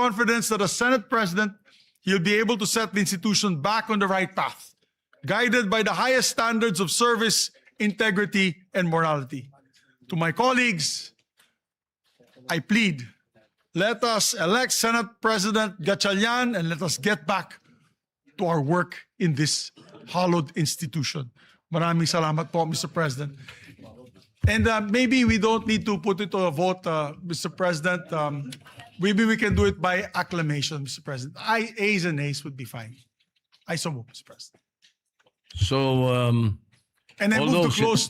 confidence that as Senate President, he'll be able to set the institution back on the right path, guided by the highest standards of service, integrity, and morality. To my colleagues, I plead, let us elect Senate President Gatchalian and let us get back to our work in this hallowed institution. Maraming salamat po, Mr. President. And maybe we don't need to put it to a vote, Mr. President. Maybe we can do it by acclamation, Mr. President. Ayes and nays would be fine. I so move, Mr. President. So, And I move Although to close.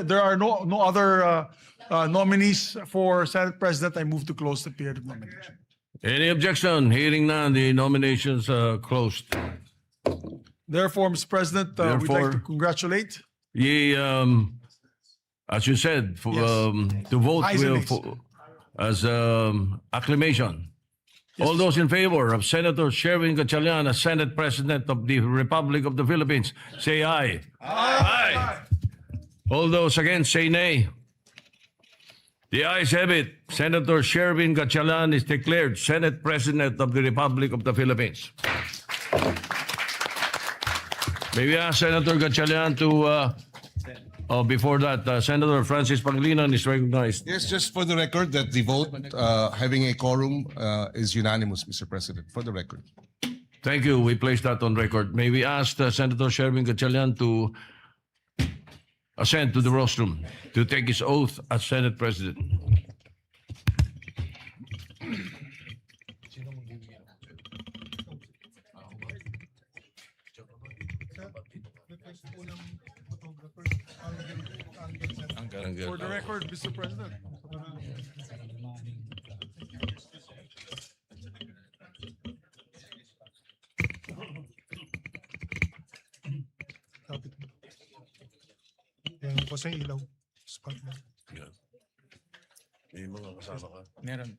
There are no other nominees for Senate President. I move to close the period of nomination. any objection? Hearing none, the nominations are closed. Therefore, Mr. President, we'd like to Therefore- congratulate. As you said, for, Yes. to vote Ayes and nays. as acclamation. All those in favor of Senator Sherwin Gatchalian as Senate President of the Republic of the Philippines, say aye. Aye. All those against, say nay. The ayes have it. Senator Sherwin Gatchalian is declared Senate President of the Republic of the Philippines. May we ask Senator Gatchalian to, before that, Senator Francis Pangilinan is recognized. Yes, just for the record that the vote, having a quorum, is unanimous, Mr. President, for the record. Thank you. We place that on record. May we ask Senator Sherwin Gatchalian to ascend to the rostrum to take his oath as Senate President. For the record, Mr. President. Yan po sa ilaw. Spot na. May mga kasama ka. Meron.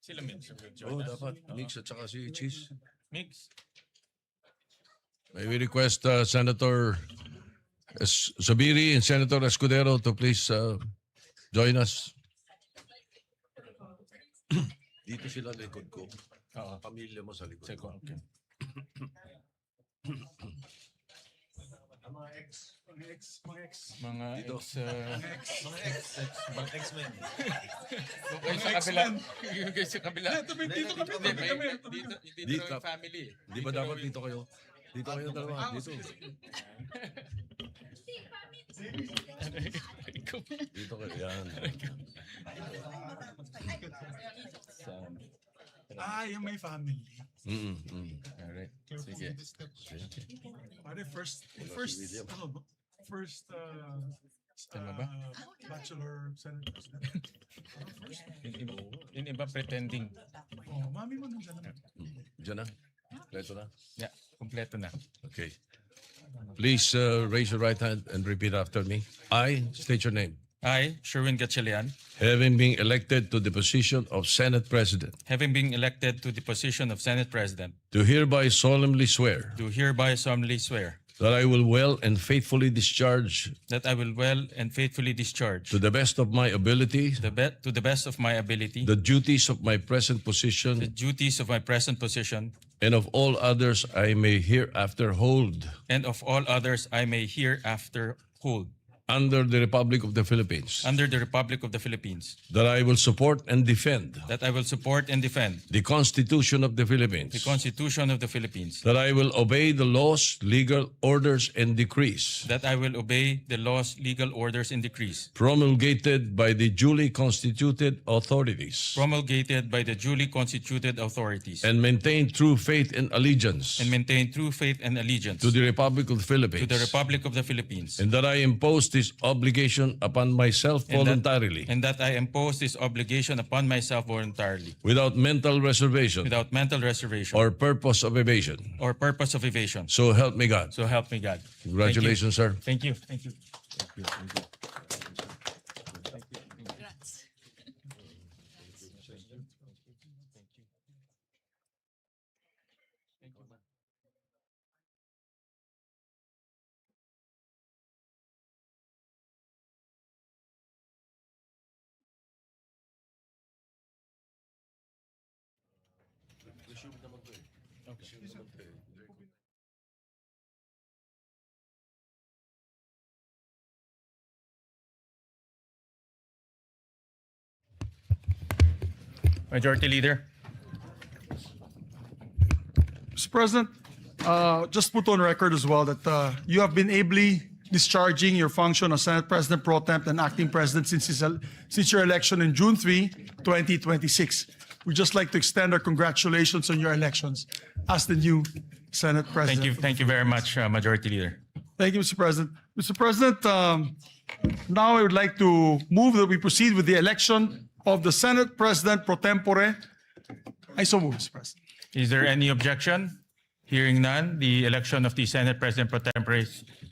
Sila mix. Oo, dapat. Mix at saka si Cheese. Mix. May we request Senator Zubiri and Senator Escudero to please join us. Dito sila likod ko. Oo. Pamilya mo sa likod Check ko. Okay. Mga ex. Mga Dito. X-Men. Yung kayo sa kabila. Yung kayo sa kabila. Dito kami. Dito yung family. Di ba dapat dito kayo? Dito kayo dalawa. Dito. Dito kayo. Yan. Yung may family. Alright. Sige. Pare, first Tama ba? bachelor Senate President. Yung iba pretending. Oh, mami mo nandyan naman. Diyan na. Leto na. Yeah, kompleto na. Okay. Please raise your right hand and repeat after me. I state your name. I, Sherwin Gatchalian, Having been elected to the position of Senate President, having been elected to the position of Senate President, do hereby solemnly swear do hereby solemnly swear that I will well and faithfully discharge that I will well and faithfully discharge to the best of my ability to the best of my ability the duties of my present the position duties of my present position and of all others I may hereafter hold and of all others I may hereafter hold under the Republic of the Philippines, under the Republic of the Philippines, that I will support and defend that I will support and defend the Constitution of the Philippines, the Constitution of the Philippines, that I will obey the laws, legal orders, and decrees that I will obey the laws, legal orders, and decrees promulgated by the duly constituted authorities, promulgated by the duly constituted authorities, and maintain true faith and allegiance and maintain true faith and allegiance to the Republic of the Philippines, to the Republic of the Philippines, and that I impose this obligation upon myself and that- voluntarily, and that I impose this obligation upon myself voluntarily, without mental reservation without mental reservation or purpose of evasion. or purpose of evasion. So help me God. So help me God. Congratulations, sir. Thank you. Thank you. Thank you. Thank you. Majority Leader. Mr. President, just put on record as well that you have been ably discharging your function as Senate President Pro Temp and Acting President since your election in June 3, 2026. We'd just like to extend our congratulations on your elections as the new Senate President. Thank you very much, Majority Leader. Thank you, Mr. President. Mr. President, now I would like to move that we proceed with the election of the Senate President Pro Tempore. I so move, Mr. President. Is there any objection? Hearing none, the election of the Senate President Pro Tempore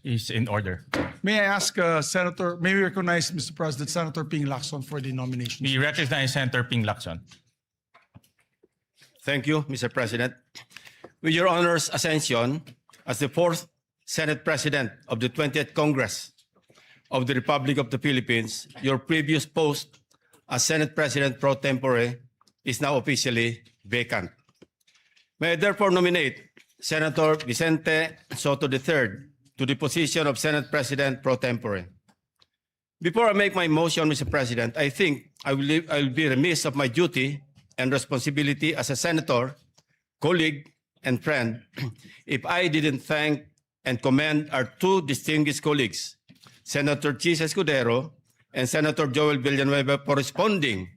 is in order. May I ask may we recognize, Mr. President, Senator Ping Lacson for the nomination. We recognize Senator Ping Lacson. Thank you, Mr. President. With your Honor's ascension as the fourth Senate President of the 20th Congress of the Republic of the Philippines, your previous post as Senate President Pro Tempore is now officially vacant. May I therefore nominate Senator Vicente Soto III to the position of Senate President Pro Tempore. Before I make my motion, Mr. President, I think I will be remiss of my duty and responsibility as a senator, colleague, and friend if I didn't thank and commend our two distinguished colleagues, Senator Chis Escudero and Senator Joel Villanueva, for responding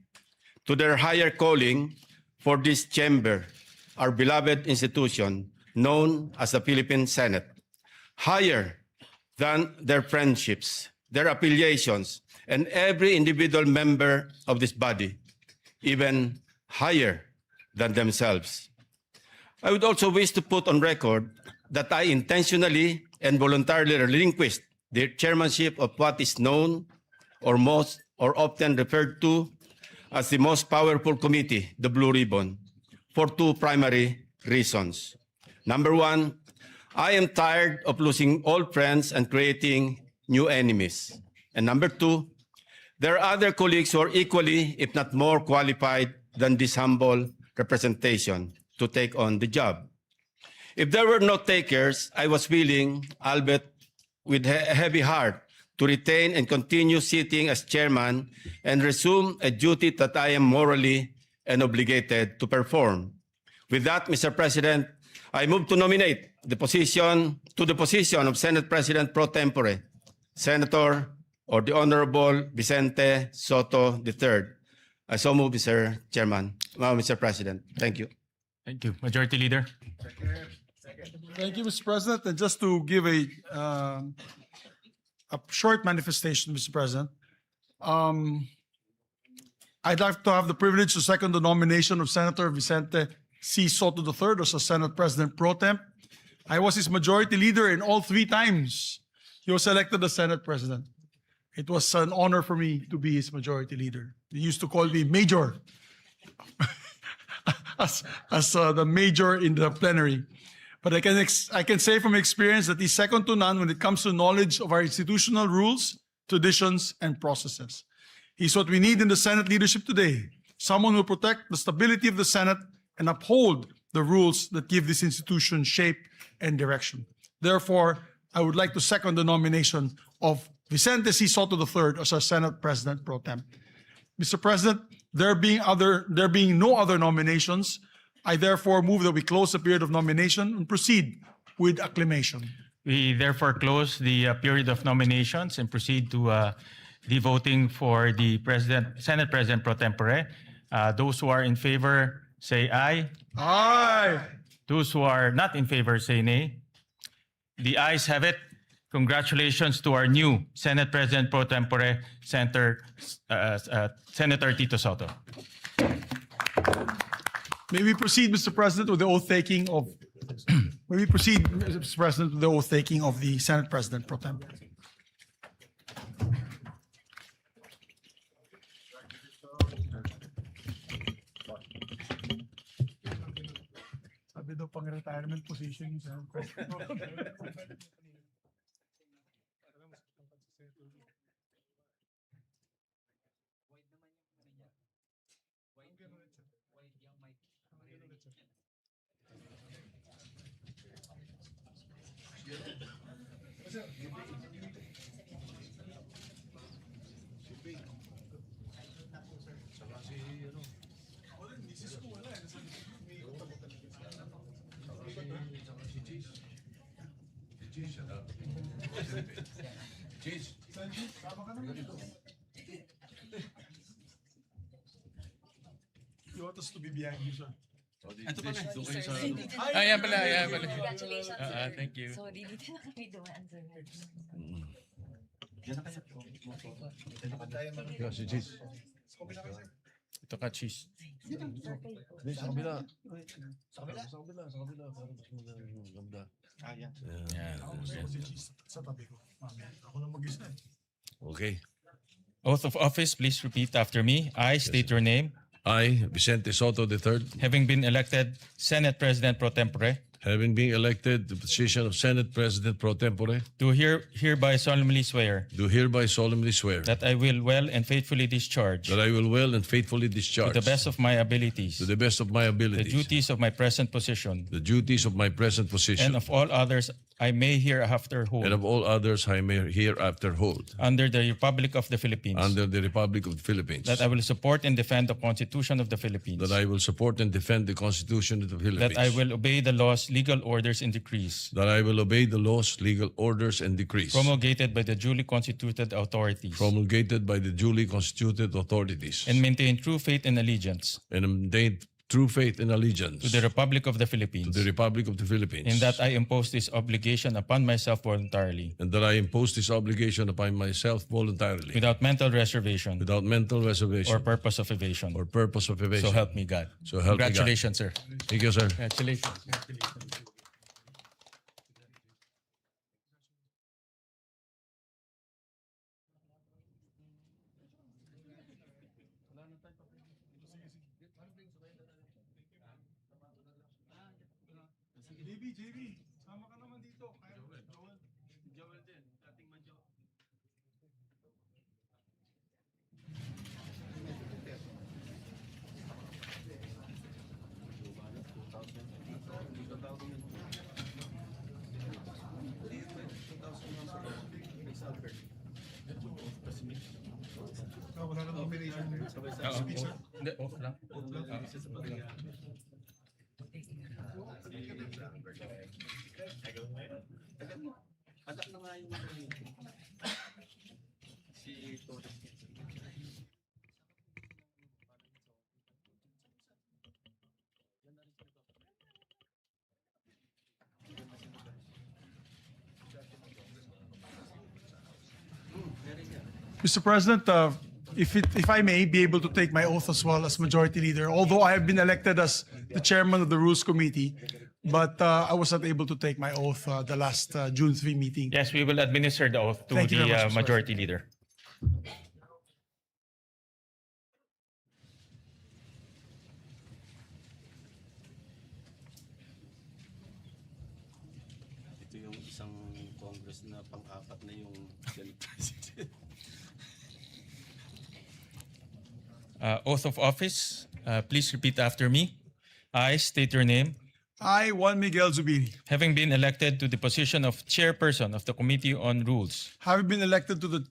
to their higher calling for this chamber, our beloved institution known as the Philippine Senate. Higher than their friendships, their affiliations, and every individual member of this body, even higher than themselves. I would also wish to put on record that I intentionally and voluntarily relinquished the chairmanship of what is known or often referred to as the most powerful committee, the Blue Ribbon, for two primary reasons. Number one, I am tired of losing old friends and creating new enemies. And number two, there are other colleagues who are equally, if not more qualified than this humble representation to take on the job. If there were no takers, I was willing, albeit with a heavy heart, to retain and continue sitting as chairman and resume a duty that I am morally and obligated to perform. With that, Mr. President, I move to nominate the position of Senate President Pro Tempore, Senator or the Honorable Vicente Soto III. I so move, Mr. Chairman, Mr. President. Thank you. Thank you. Majority Leader. Thank you, Mr. President. And just to give a short manifestation, Mr. President, I'd like to have the privilege to second the nomination of Senator Vicente C. Soto III as a Senate President Pro Temp. I was his majority leader in all three times he was elected as Senate President. It was an honor for me to be his majority leader. They used to call me Major, as the major in the plenary. But I can say from experience that he's second to none when it comes to knowledge of our institutional rules, traditions, and processes. He's what we need in the Senate leadership today. Someone who will protect the stability of the Senate and uphold the rules that give this institution shape and direction. Therefore, I would like to second the nomination of Vicente C. Soto III as our Senate President Pro Tem. Mr. President, there being no other nominations, I therefore move that we close the period of nomination and proceed with acclamation. We therefore close the period of nominations and proceed to the voting for the Senate President Pro Tempore. Those who are in favor say aye. Aye. Those who are not in favor say nay. The ayes have it. Congratulations to our new Senate President Pro Tempore, Senator Tito Soto. May we proceed, Mr. President, with the oath taking of the Senate President Pro Tempore. Sabi daw pang retirement position yung Senate President. You want us to be behind you, sir? Ayan pala, ayan pala. Congratulations, sir. Thank you. Sorry, dito na kami dumaan, sir. Ito ka, cheese. Sa kabila. Sa kabila. Para mas maganda. Yan. Sa tabi ko. Mamaya, ako na mag-isa eh. Okay. Oath of office, please repeat after me. I state your name. I, Vicente Soto III, Having been elected Senate President pro tempore, having been elected to the position of Senate President pro tempore, do hereby solemnly swear do hereby solemnly swear that I will well and faithfully discharge that I will well and faithfully to discharge the best of my abilities to the best of my the abilities duties of my present position the duties of my present position and of all others I may hereafter hold and of all others I may hereafter hold under the Republic of the Philippines, under the Republic of the Philippines, that I will support and defend the Constitution of the Philippines, that I will support and defend the Constitution of the Philippines, that I will obey the laws, legal orders, and decrees that I will obey the laws, legal orders, and decrees promulgated by the duly constituted authorities, promulgated by the duly constituted authorities, and maintain true faith and allegiance and maintain true faith and allegiance to the Republic of the to Philippines, the Republic of the Philippines, and that I impose this obligation upon myself voluntarily, and that I impose this obligation upon myself voluntarily, without mental reservation without mental reservation or purpose of evasion. or purpose of evasion. So help me God. So help me God. Congratulations, sir. Thank you, sir. Congratulations. JB, sama ka naman dito. Joel din, dating manjo. Wala nang combination. Hindi, off lang. Mr. President, if I may be able to take my oath as well as Majority Leader, although I have been elected as the Chairman of the Rules Committee, but I was not able to take my oath the last June 3 meeting. Yes, we will administer the oath to Thank you very the much, Mr. Majority Leader. Ito yung isang Congress na pang-apat na yung Senate President. Oath of office, please repeat after me. I state your name. I, Juan Miguel Zubiri, Having been elected to the position of Chairperson of the Committee on Rules, having been elected to the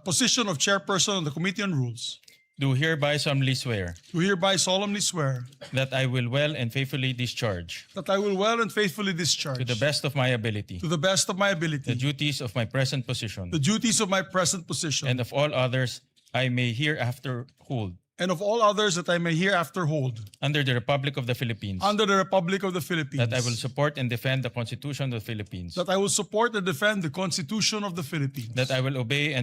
position of Chairperson of the Committee on Rules, do hereby solemnly swear do hereby solemnly swear that I will well and faithfully discharge, that I will well and faithfully discharge, to the best of my ability, to the best of my the ability, duties of my present position, the duties of my present position, and of all others I may hereafter hold and of all others that I may hereafter hold under the Republic of the Philippines, under the Republic of the Philippines, that I will support and defend the Constitution of the Philippines, that I will support and defend the Constitution of the Philippines, that I will obey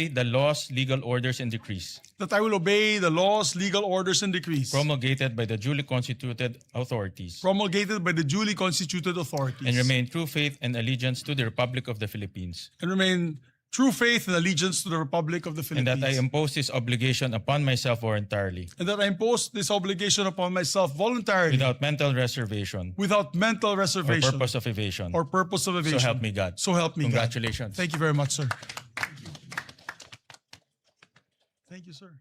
the laws, legal orders, and decrees that I will obey the laws, legal orders, and decrees promulgated by the duly constituted authorities, promulgated by the duly constituted authorities, and remain true faith and allegiance to the Republic of the Philippines, and remain true faith and allegiance to the Republic of the and Philippines, that I impose this obligation upon myself voluntarily, and that I impose this obligation upon myself voluntarily, without mental reservation without mental or reservation purpose of evasion. or purpose of evasion. So help me God. So help me God. Congratulations. Thank you very much, sir. Thank you, sir.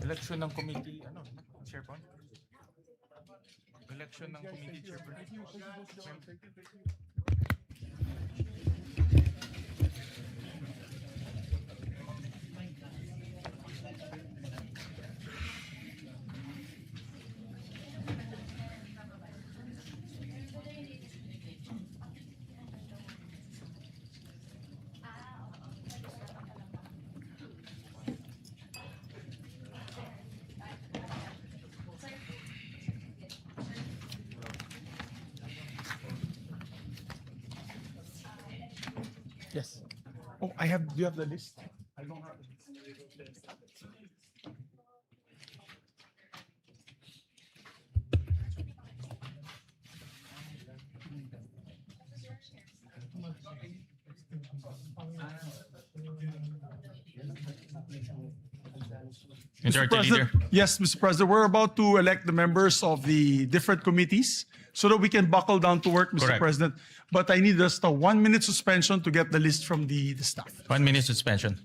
Election ng committee, ano, chairperson? Election ng committee chairperson. Yes. Oh, do you have the list? I don't have it. Majority President, Leader. yes, Mr. President, we're about to elect the members of the different committees so that we can buckle down to work, Mr. Correct. President. But I need just a 1-minute suspension to get the list from the staff. 1 minute suspension.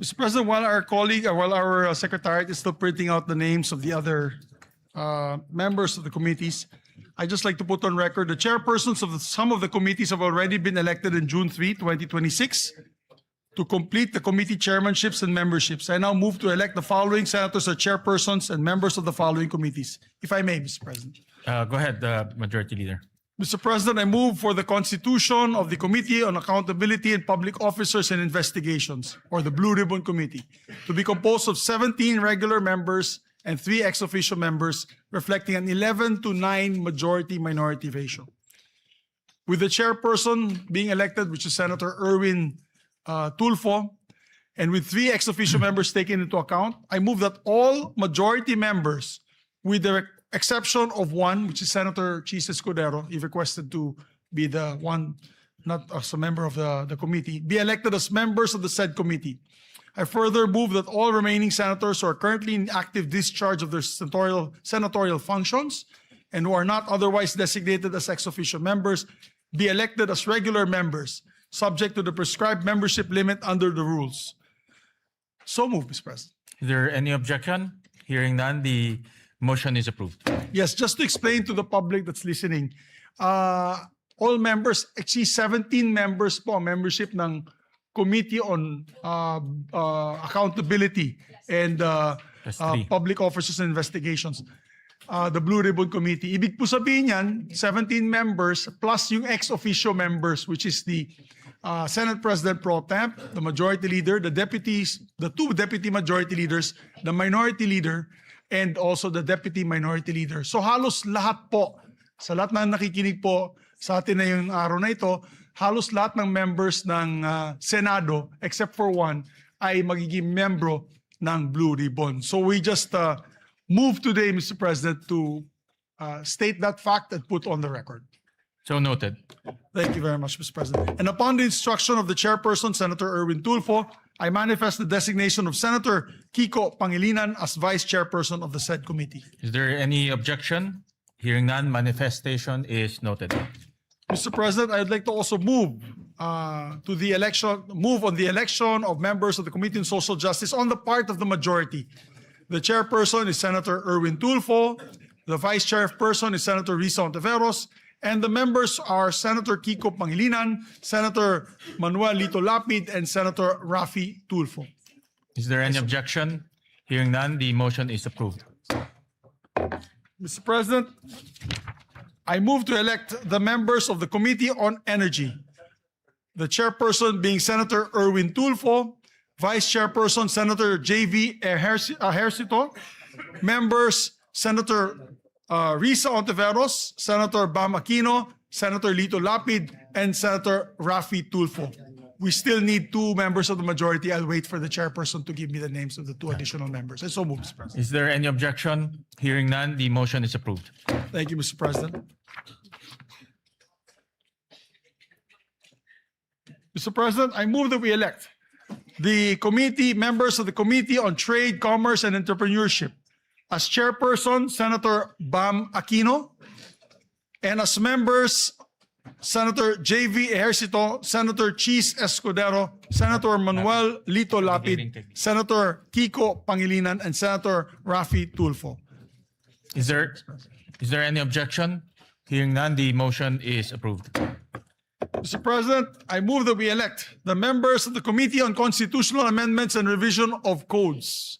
Mr. President, while our secretariat is still printing out the names of the other members of the committees, I'd just like to put on record the chairpersons of some of the committees have already been elected in June 3, 2026. to complete the committee chairmanships and memberships, I now move to elect the following senators as chairpersons and members of the following committees. If I may, Mr. President. Go ahead, Majority Leader. Mr. President, I move for the constitution of the Committee on Accountability and Public Officers and Investigations, or the Blue Ribbon Committee, to be composed of 17 regular members and 3 ex officio members, reflecting an 11-9 majority-minority ratio. With the chairperson being elected, which is Senator Erwin Tulfo, and with 3 ex officio members taken into account, I move that all majority members, with the exception of one, which is Senator Chis Escudero, he requested to be the one, not as a member of the committee, be elected as members of the said committee. I further move that all remaining senators who are currently in active discharge of their senatorial functions and who are not otherwise designated as ex officio members be elected as regular members, subject to the prescribed membership limit under the rules. So moved, Mr. President. Is there any objection? Hearing none, the motion is approved. Yes, just to explain to the public that's listening, all members, actually 17 members po ang membership ng Committee on Accountability and Plus 3. Public Officers and Investigations, the Blue Ribbon Committee. Ibig po sabihin yan, 17 members plus yung ex officio members, which is the Senate President Pro Temp, the Majority Leader, the deputies, the 2 deputy Majority Leaders, the Minority Leader, and also the Deputy Minority Leader. So halos lahat po, sa lahat na nakikinig po sa atin na yung araw na ito, halos lahat ng members ng Senado, except for one, ay magiging membro ng Blue Ribbon. So we just move today, Mr. President, to state that fact and put on the record. So noted. Thank you very much, Mr. President. And upon the instruction of the chairperson, Senator Erwin Tulfo, I manifest the designation of Senator Kiko Pangilinan as vice chairperson of the said committee. Is there any objection? Hearing none, manifestation is noted. Mr. President, I would like to also move on the election of members of the Committee on Social Justice on the part of the majority. The chairperson is Senator Erwin Tulfo, the vice chairperson is Senator Risa Ontiveros, and the members are Senator Kiko Pangilinan, Senator Manuel Lito Lapid, and Senator Raffy Tulfo. Is there any objection? Hearing none, the motion is approved. Mr. President, I move to elect the members of the Committee on Energy. The chairperson being Senator Erwin Tulfo, vice chairperson Senator J.V. Ejercito, members Senator Risa Ontiveros, Senator Bam Aquino, Senator Lito Lapid, and Senator Raffy Tulfo. We still need 2 members of the majority. I'll wait for the chairperson to give me the names of the 2 additional members. And so move, Mr. President. Is there any objection? Hearing none, the motion is approved. Thank you, Mr. President. Mr. President, I move that we elect the committee members of the Committee on Trade, Commerce, and Entrepreneurship. As chairperson, Senator Bam Aquino, and as members, Senator J.V. Ejercito, Senator Chis Escudero, Senator Manuel Lito Lapid, Senator Kiko Pangilinan, and Senator Raffy Tulfo. Is there any objection? Hearing none, the motion is approved. Mr. President, I move that we elect the members of the Committee on Constitutional Amendments and Revision of Codes.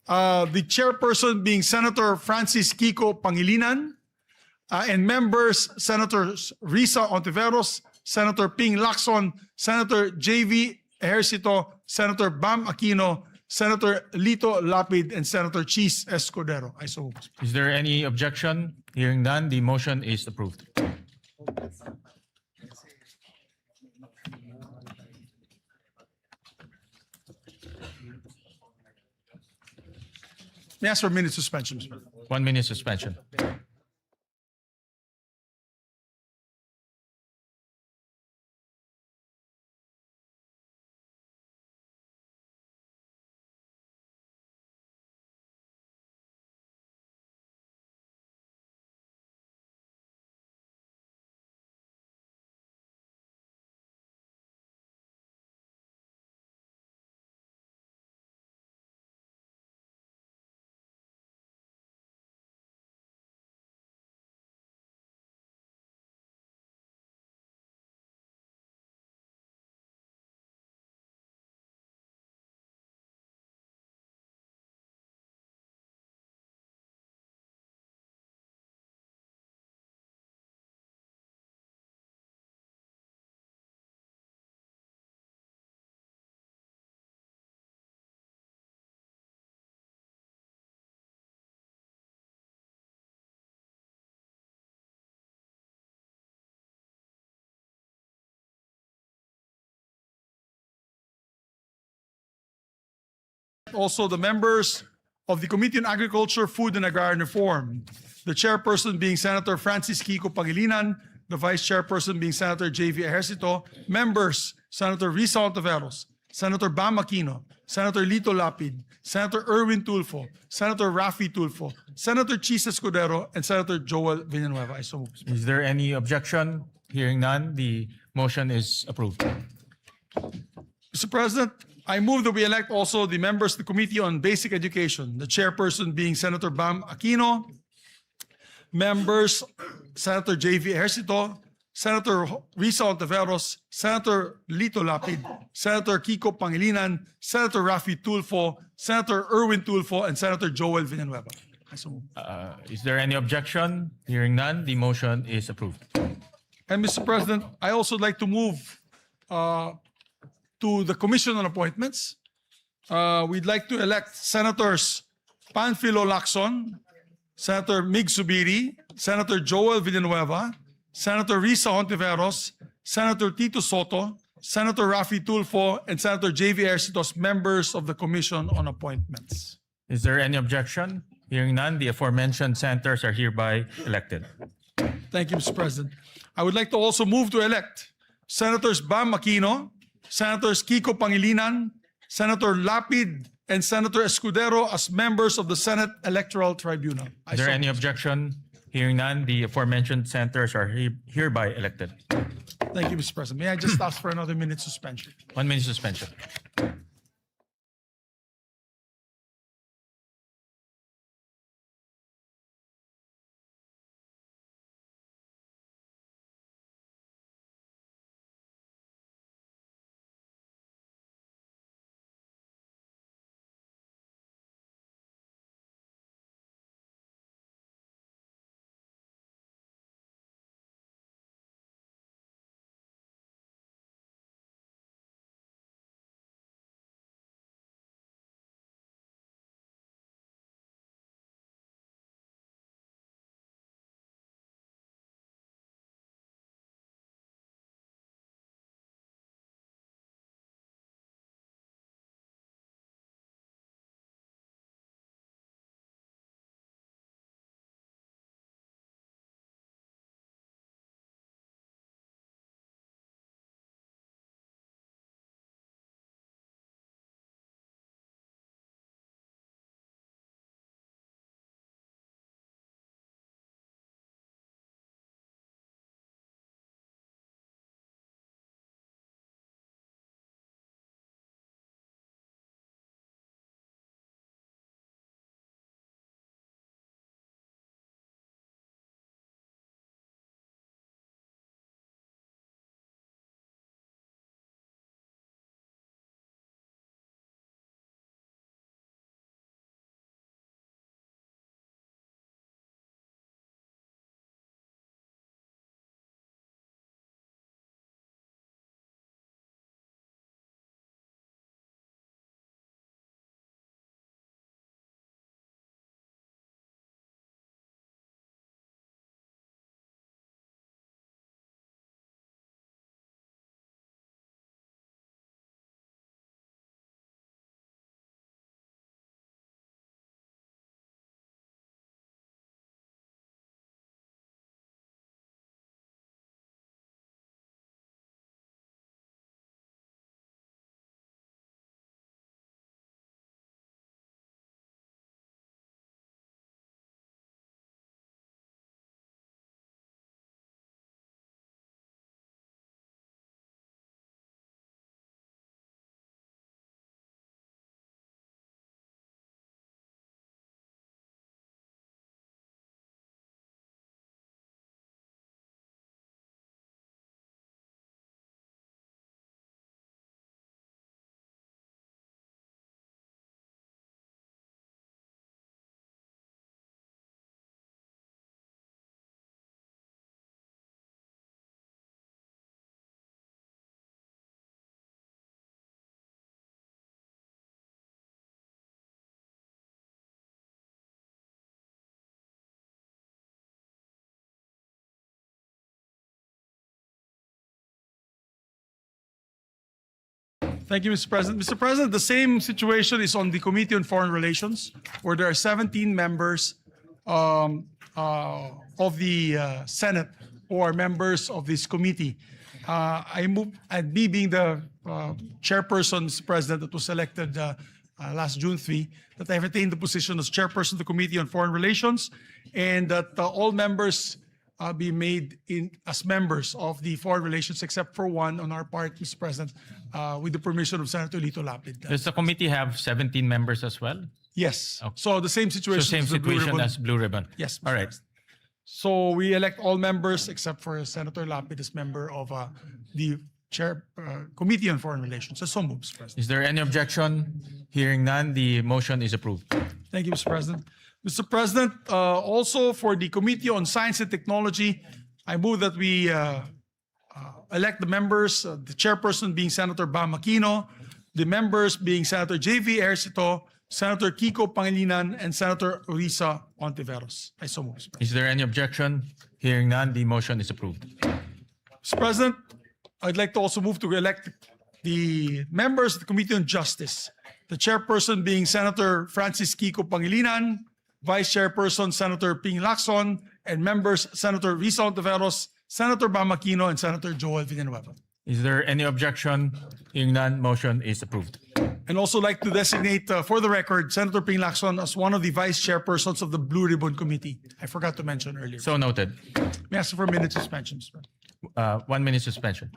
The chairperson being Senator Francis Kiko Pangilinan, and members Senators Risa Ontiveros, Senator Ping Lacson, Senator J.V. Ejercito, Senator Bam Aquino, Senator Lito Lapid, and Senator Chis Escudero. I so move. Is there any objection? Hearing none, the motion is approved. May I ask for a minute suspension, Mr. President? 1 minute suspension. Also, the members of the Committee on Agriculture, Food and Agrarian Reform. The chairperson being Senator Francis Kiko Pangilinan, the vice chairperson being Senator J.V. Ejercito, members Senator Risa Ontiveros, Senator Bam Aquino, Senator Lito Lapid, Senator Erwin Tulfo, Senator Rafi Tulfo, Senator Chis Escudero, and Senator Joel Villanueva. I so move. Is there any objection? Hearing none, the motion is approved. Mr. President, I move that we elect also the members of the Committee on Basic Education, the chairperson being Senator Bam Aquino, members Senator J.V. Ejercito, Senator Risa Ontiveros, Senator Lito Lapid, Senator Kiko Pangilinan, Senator Rafi Tulfo, Senator Erwin Tulfo, and Senator Joel Villanueva. I so move. Is there any objection? Hearing none, the motion is approved. And Mr. President, I also like to move to the Commission on Appointments. We'd like to elect Senators Panfilo Lacson, Senator Mig Subiri, Senator Joel Villanueva, Senator Risa Hontiveros, Senator Tito Soto, Senator Rafi Tulfo, and Senator J.V. Ejercito as members of the Commission on Appointments. Is there any objection? Hearing none, the aforementioned senators are hereby elected. Thank you, Mr. President. I would like to also move to elect Senators Bam Aquino, Senators Kiko Pangilinan, Senator Lapid, and Senator Escudero as members of the Senate Electoral Tribunal. I Is there so any move. objection? Hearing none, the aforementioned senators are hereby elected. Thank you, Mr. President. May I just ask for another minute suspension? 1 minute suspension. Thank you, Mr. President. Mr. President, the same situation is on the Committee on Foreign Relations, where there are 17 members of the Senate who are members of this committee. I move, and me being the chairperson, Mr. President, that was elected last June 3, that I have retained the position as chairperson of the Committee on Foreign Relations, and that all members be made as members of the Foreign Relations, except for one on our part, Mr. President, with the permission of Senator Lito Lapid. Does the committee have 17 members as well? Yes. Okay. So the same So situation. same as the Blue situation Ribbon. as Blue Ribbon? Yes. All right. So we elect all members except for Senator Lapid as member of the Committee on Foreign Relations. So moves, President. Is there any objection? Hearing none, the motion is approved. Thank you, Mr. President. Mr. President, also for the Committee on Science and Technology, I move that we elect the members, the chairperson being Senator Bam Aquino, the members being Senator J.V. Ercito, Senator Kiko Pangilinan, and Senator Risa Ontiveros. I so move, Mr. President. Is there any objection? Hearing none, the motion is approved. Mr. President, I'd like to also move to elect the members of the Committee on Justice, the chairperson being Senator Francis Kiko Pangilinan, Vice Chairperson Senator Ping Lacson, and members Senator Risa Ontiveros, Senator Bam Aquino, and Senator Joel Villanueva. Is there any objection? Hearing none, motion is approved. And also like to designate, for the record, Senator Ping Lacson as one of the vice chairpersons of the Blue Ribbon Committee. I forgot to mention earlier. So noted. May I ask for a minute suspension, Mr. President? 1 minute suspension.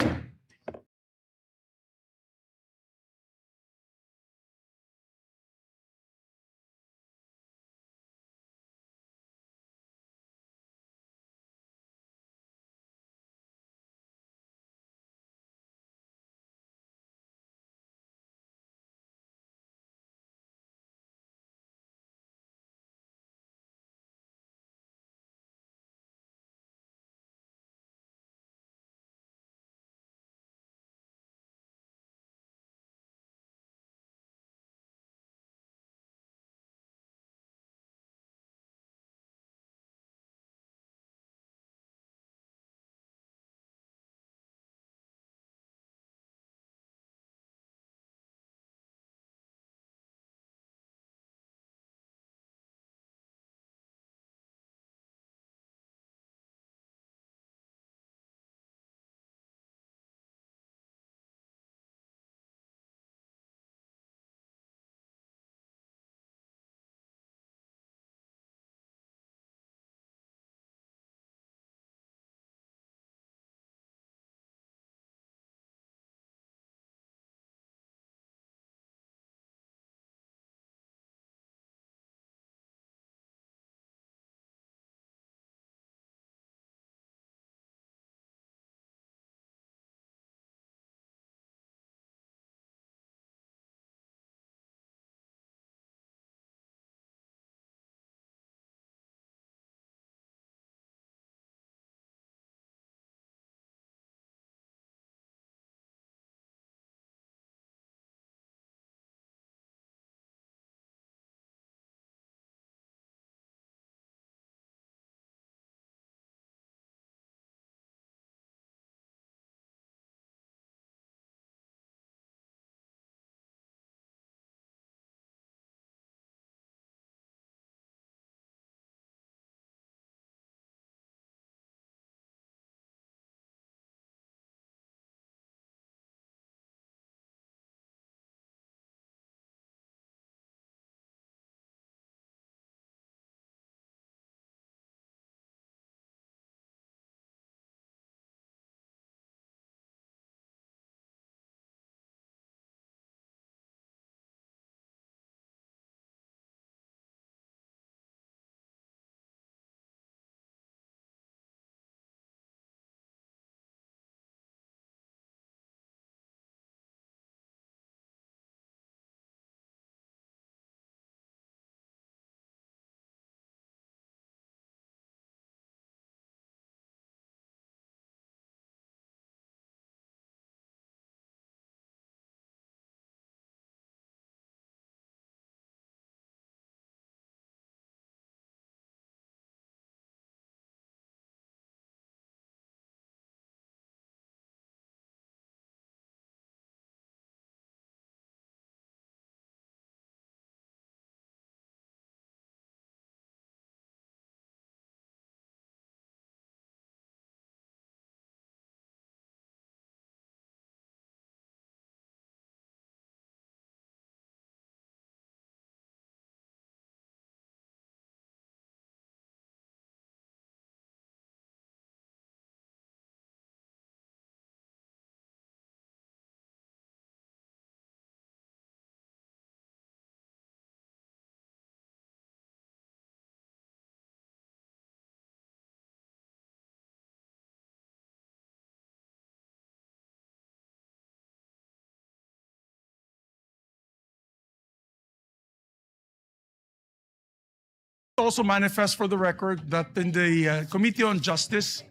also manifest for the record that in the Committee on Justice,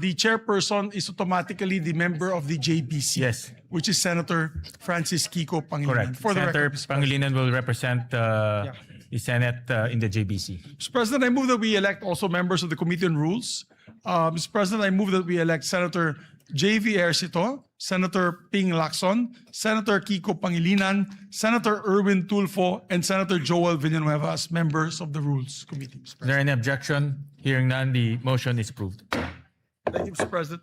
the chairperson is automatically the member of the JBC. Yes. Which is Senator Francis Kiko Pangilinan. Correct. For the Senator record, Mr. President. Pangilinan will represent the Senate in the JBC. Mr. President, I move that we elect also members of the Committee on Rules. Mr. President, I move that we elect Senator J.V. Ercito, Senator Ping Lacson, Senator Kiko Pangilinan, Senator Erwin Tulfo, and Senator Joel Villanueva as members of the Rules Committee. Mr. Is President. there any objection? Hearing none, the motion is approved. Thank you, Mr. President.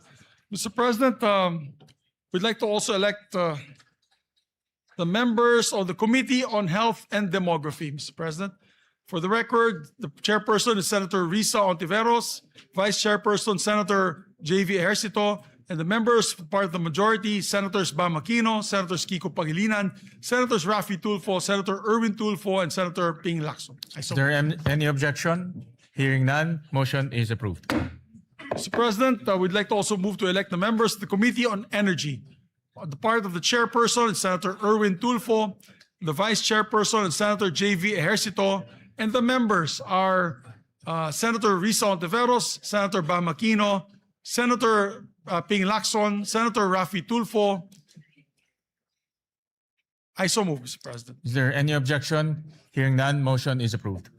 Mr. President, we'd like to also elect the members of the Committee on Health and Demography, Mr. President. For the record, the chairperson is Senator Risa Ontiveros, Vice Chairperson Senator J.V. Ejercito, and the members, part of the majority, Senators Bam Aquino, Senators Kiko Pangilinan, Senators Raffy Tulfo, Senator Erwin Tulfo, and Senator Ping Lacson. Is there any objection? Hearing none, motion is approved. Mr. President, we'd like to also move to elect the members of the Committee on Energy. The part of the chairperson is Senator Erwin Tulfo, the vice chairperson is Senator J.V. Ejercito, and the members are Senator Risa Ontiveros, Senator Bam Aquino, Senator Ping Lacson, Senator Raffy Tulfo. I so move, Mr. President. Is there any objection? Hearing none, motion is approved.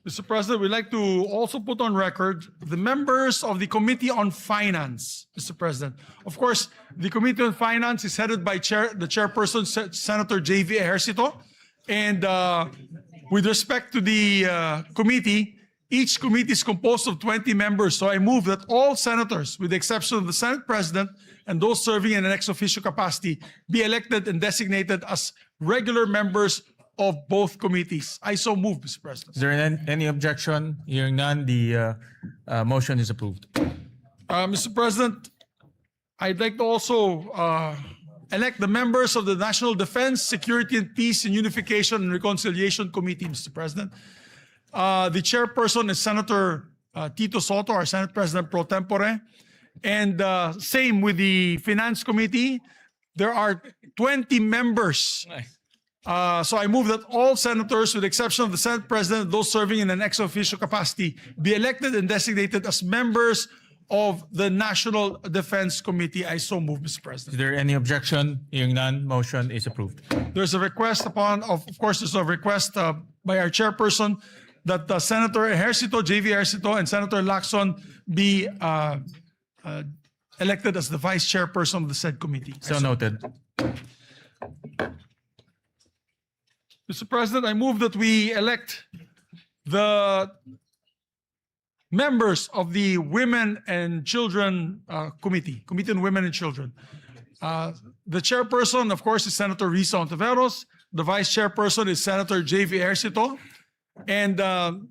Mr. President, we'd like to also put on record the members of the Committee on Finance, Mr. President. Of course, the Committee on Finance is headed by the chairperson, Senator J.V. Ejercito. And with respect to the committee, each committee is composed of 20 members. So I move that all senators, with the exception of the Senate President and those serving in an ex officio capacity, be elected and designated as regular members of both committees. I so move, Mr. President. Is there any objection? Hearing none, the motion is approved. Mr. President, I'd like to also elect the members of the National Defense, Security and Peace and Unification and Reconciliation Committee, Mr. President. The chairperson is Senator Tito Soto, our Senate President pro tempore. And same with the Finance Committee. There are 20 members. So I move that all senators, with the exception of the Senate President, those serving in an ex officio capacity, be elected and designated as members of the National Defense Committee. I so move, Mr. Is President. there any objection? Hearing none, motion is approved. There's a request of course, there's a request by our chairperson that Senator Ejercito, J.V. Ejercito, and Senator Lacson be elected as the vice chairperson of the said committee. So noted. Mr. President, I move that we elect the members of the Women and Children Committee, Committee on Women and Children. The chairperson, of course, is Senator Risa Ontiveros. The vice chairperson is Senator J.V. Ejercito. And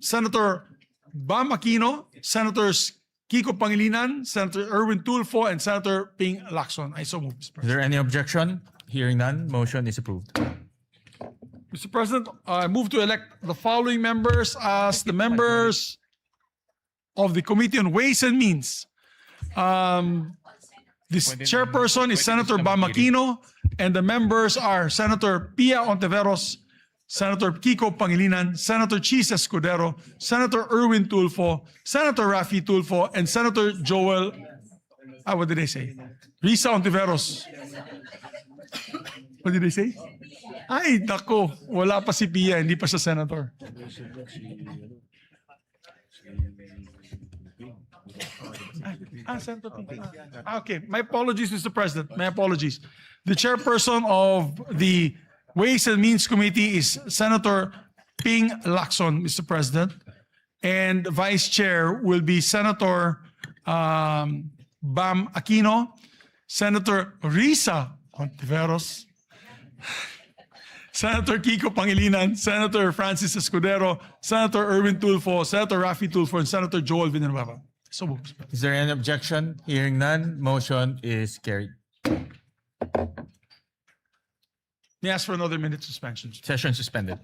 Senator Bam Aquino, Senators Kiko Pangilinan, Senator Erwin Tulfo, and Senator Ping Lacson. I so move, Mr. Is President. there any objection? Hearing none, motion is approved. Mr. President, I move to elect the following members as the members of the Committee on Ways and Means. This chairperson is Senator Bam Aquino, and the members are Senator Pia Ontiveros, Senator Kiko Pangilinan, Senator Chis Escudero, Senator Erwin Tulfo, Senator Raffy Tulfo, and Senator Joel, what did I say? Risa Ontiveros. What did I say? Ay, nako, wala pa si Pia, hindi pa siya senator. Senator Pia. Okay, my apologies, Mr. President. My apologies. The chairperson of the Ways and Means Committee is Senator Ping Lacson, Mr. President. And vice chair will be Senator Bam Aquino, Senator Risa Ontiveros, Senator Kiko Pangilinan, Senator Francis Escudero, Senator Erwin Tulfo, Senator Raffy Tulfo, and Senator Joel Villanueva. So moved, Mr. President. Is there any objection? Hearing none, motion is carried. May I ask for another minute suspension? Session suspended.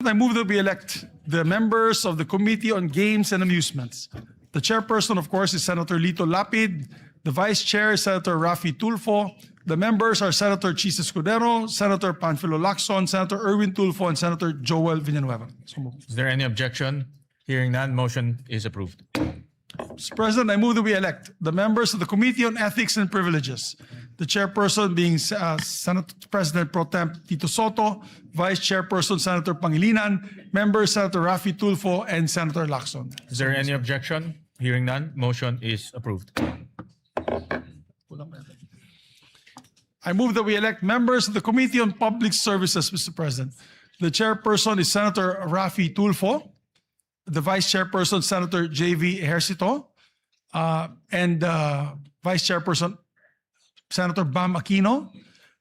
I move that we elect the members of the Committee on Games and Amusements. The chairperson, of course, is Senator Lito Lapid. The vice chair is Senator Rafi Tulfo. The members are Senator Chis Escudero, Senator Panfilo Lacson, Senator Erwin Tulfo, and Senator Joel Villanueva. So moved. Is there any objection? Hearing none, motion is approved. Mr. President, I move that we elect the members of the Committee on Ethics and Privileges. The chairperson being Senate President Pro Tem Tito Soto, Vice Chairperson Senator Pangilinan, members Senator Rafi Tulfo, and Senator Lacson. Is there any objection? Hearing none, motion is approved. I move that we elect members of the Committee on Public Services, Mr. President. The chairperson is Senator Rafi Tulfo. The vice chairperson, Senator J.V. Ejercito, and vice chairperson, Senator Bam Aquino.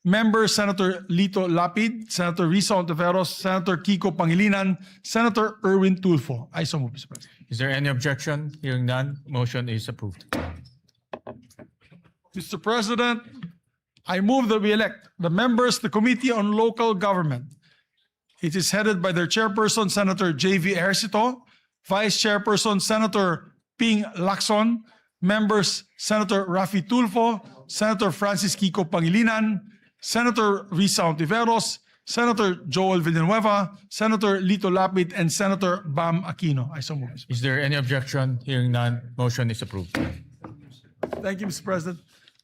Members, Senator Lito Lapid, Senator Risa Ontiveros, Senator Kiko Pangilinan, Senator Erwin Tulfo. I so move, Mr. President. Is there any objection? Hearing none, motion is approved. Mr. President, I move that we elect the members of the Committee on Local Government. It is headed by their chairperson, Senator J.V. Ejercito, Vice Chairperson, Senator Ping Lacson, members, Senator Rafi Tulfo, Senator Francis Kiko Pangilinan, Senator Risa Ontiveros, Senator Joel Villanueva, Senator Lito Lapid, and Senator Bam Aquino. I so move. Is there any objection? Hearing none, motion is approved. Thank you, Mr. President.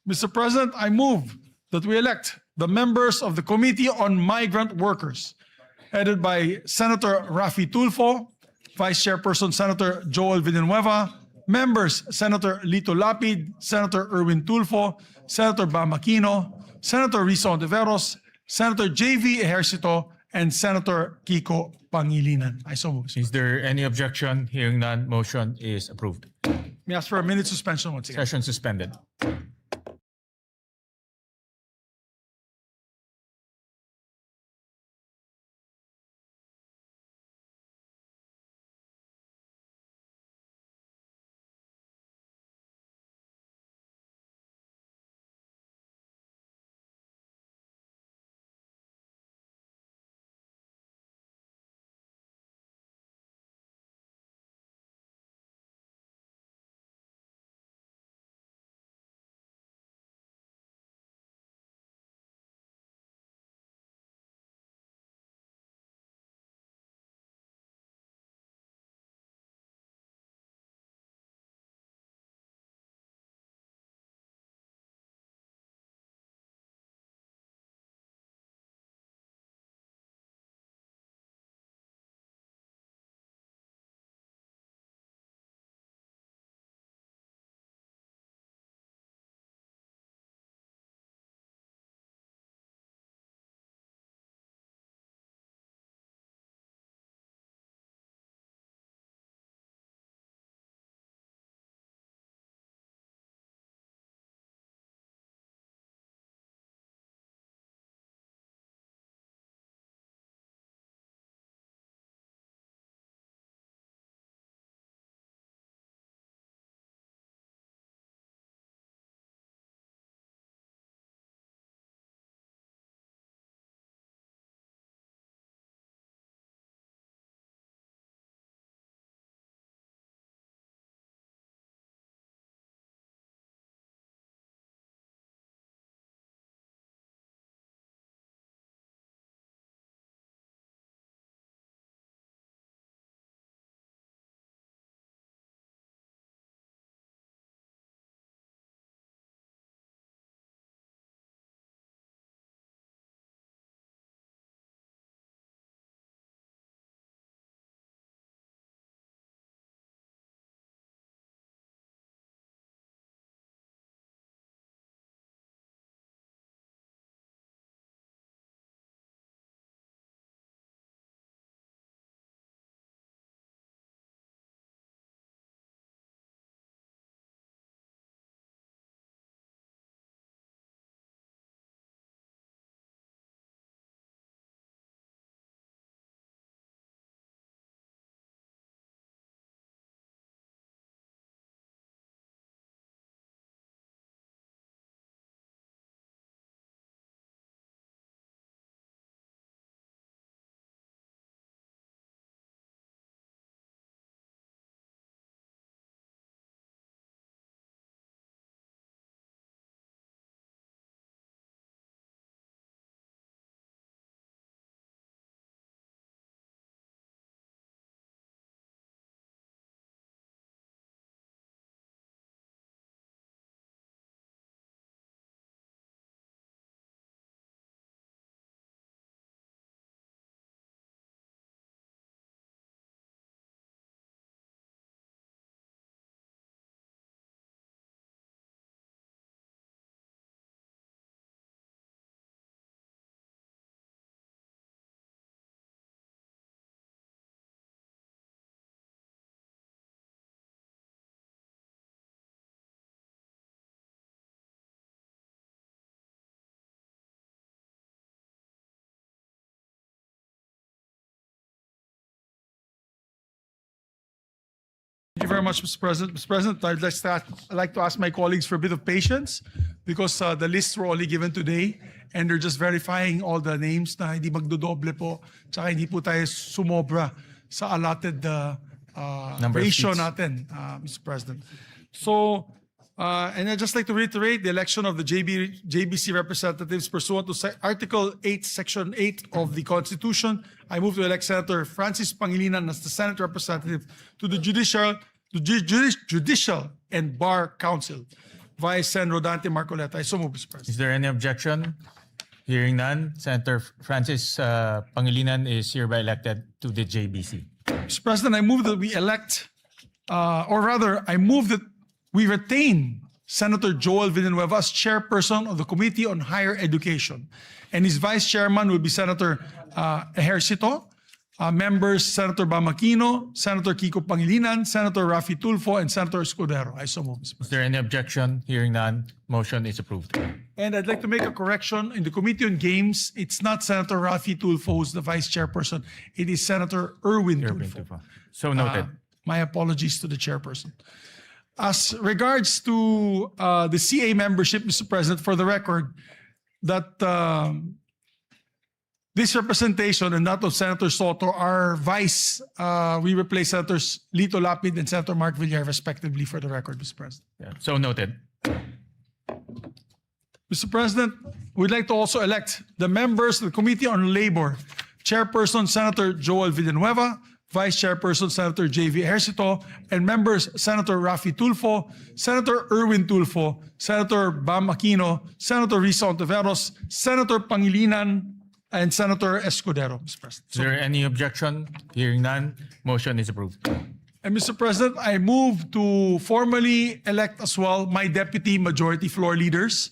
Mr. President, I move that we elect the members of the Committee on Migrant Workers, headed by Senator Rafi Tulfo, Vice Chairperson Senator Joel Villanueva, members Senator Lito Lapid, Senator Erwin Tulfo, Senator Bam Aquino, Senator Risa Ontiveros, Senator J.V. Ejercito, and Senator Kiko Pangilinan. I so move. Is there any objection? Hearing none, motion is approved. May I ask for a minute suspension once again. Session suspended. you very much, Mr. President. Mr. President, I'd like to ask my colleagues for a bit of patience because the lists were only given today and they're just verifying all the names na hindi magdodoble po tsaka hindi po tayo sumobra sa allotted Number of ratio seats. natin, Mr. President. So, and I'd just like to reiterate the election of the JBC representatives pursuant to Article 8, Section 8 of the Constitution. I move to elect Senator Francis Pangilinan as the Senate representative to the Judicial and Bar Council. Vice Sen. Rodante Marcoleta. I so move, Mr. President. Is there any objection? Hearing none, Senator Francis Pangilinan is hereby elected to the JBC. Mr. President, I move that we elect, or rather, I move that we retain Senator Joel Villanueva as chairperson of the Committee on Higher Education. And his vice chairman will be Senator Ejercito, members Senator Bamakino, Senator Kiko Pangilinan, Senator Raffy Tulfo, and Senator Escudero. I so move, Mr. President. Is there any objection? Hearing none, motion is approved. And I'd like to make a correction. In the Committee on Games, it's not Senator Raffy Tulfo who's the vice chairperson. It is Senator Erwin Tulfo. So noted. My apologies to the chairperson. As regards to the CA membership, Mr. President, for the record, that this representation and that of Senator Soto are vice. We replace Senators Lito Lapid and Senator Mark Villar respectively for the record, Mr. President. Yeah. So noted. Mr. President, we'd like to also elect the members of the Committee on Labor. Chairperson, Senator Joel Villanueva. Vice Chairperson, Senator J.V. Ejercito. And members, Senator Raffy Tulfo, Senator Erwin Tulfo, Senator Bam Aquino, Senator Risa Ontiveros, Senator Pangilinan, and Senator Escudero, Mr. President. Is there any objection? Hearing none, motion is approved. And Mr. President, I move to formally elect as well my deputy majority floor leaders.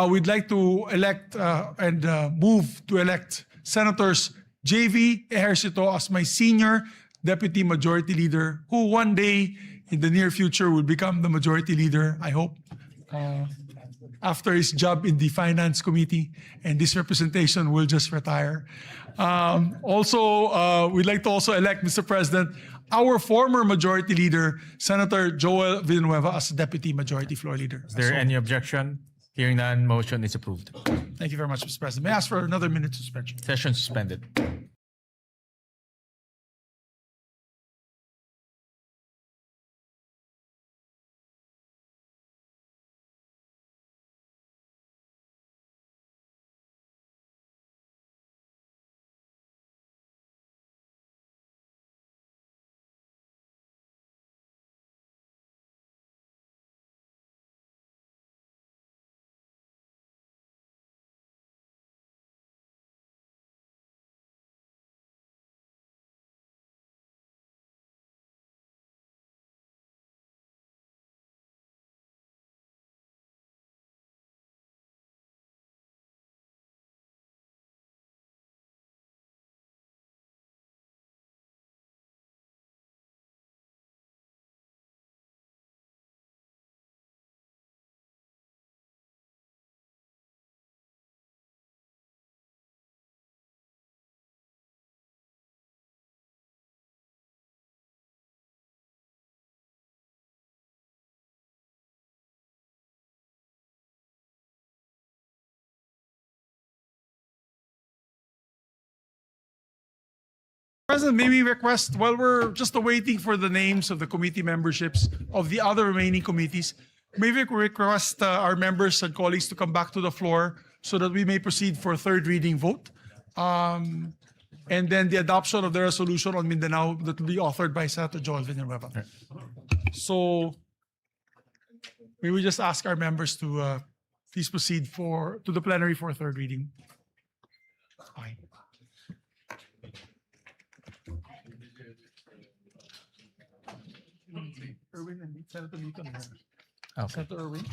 We'd like to elect and move to elect Senators J.V. Ejercito as my senior deputy majority leader, who one day in the near future will become the majority leader, I hope, after his job in the Finance Committee, and this representation will just retire. We'd like to also elect, Mr. President, our former majority leader, Senator Joel Villanueva, as deputy majority floor leader. Is there any objection? Hearing none, motion is approved. Thank you very much, Mr. President. May I ask for another minute suspension? Session suspended. President, may we request, while we're just awaiting for the names of the committee memberships of the other remaining committees, may we request our members and colleagues to come back to the floor so that we may proceed for a third reading vote. And then the adoption of the resolution on Mindanao that will be authored by Senator Joel Villanueva. So may we just ask our members to please proceed to the plenary for a third reading. Fine. Erwin and Senator Lito. Okay. Senator Erwin.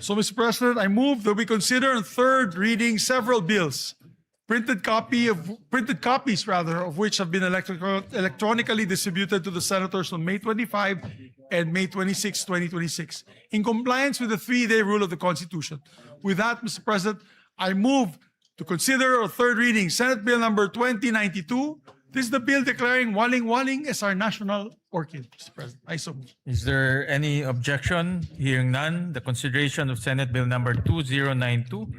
So, Mr. President, I move that we consider on third reading several bills, printed copies of which have been electronically distributed to the senators on May 25 and May 26, 2026, in compliance with the 3-day rule of the Constitution. With that, Mr. President, I move to consider a third reading Senate Bill number 2092. This is the bill declaring waling-waling as our national orchid, Mr. President. I so move. Is there any objection? Hearing none, the consideration of Senate Bill number 2092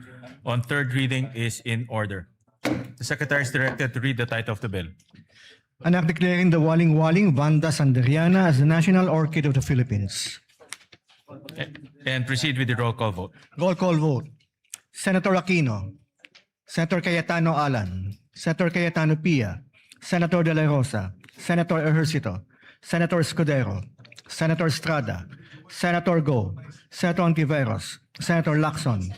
on third reading is in order. The Secretary is directed to read the title of the bill. An act declaring the waling-waling Vanda sanderiana as the national orchid of the Philippines. And proceed with the roll call vote. Roll call vote. Senator Aquino, Senator Cayetano Alan, Senator Cayetano Pia, Senator De La Rosa, Senator Ejercito, Senator Escudero, Senator Estrada, Senator Go, Senator Ontiveros, Senator Lacson,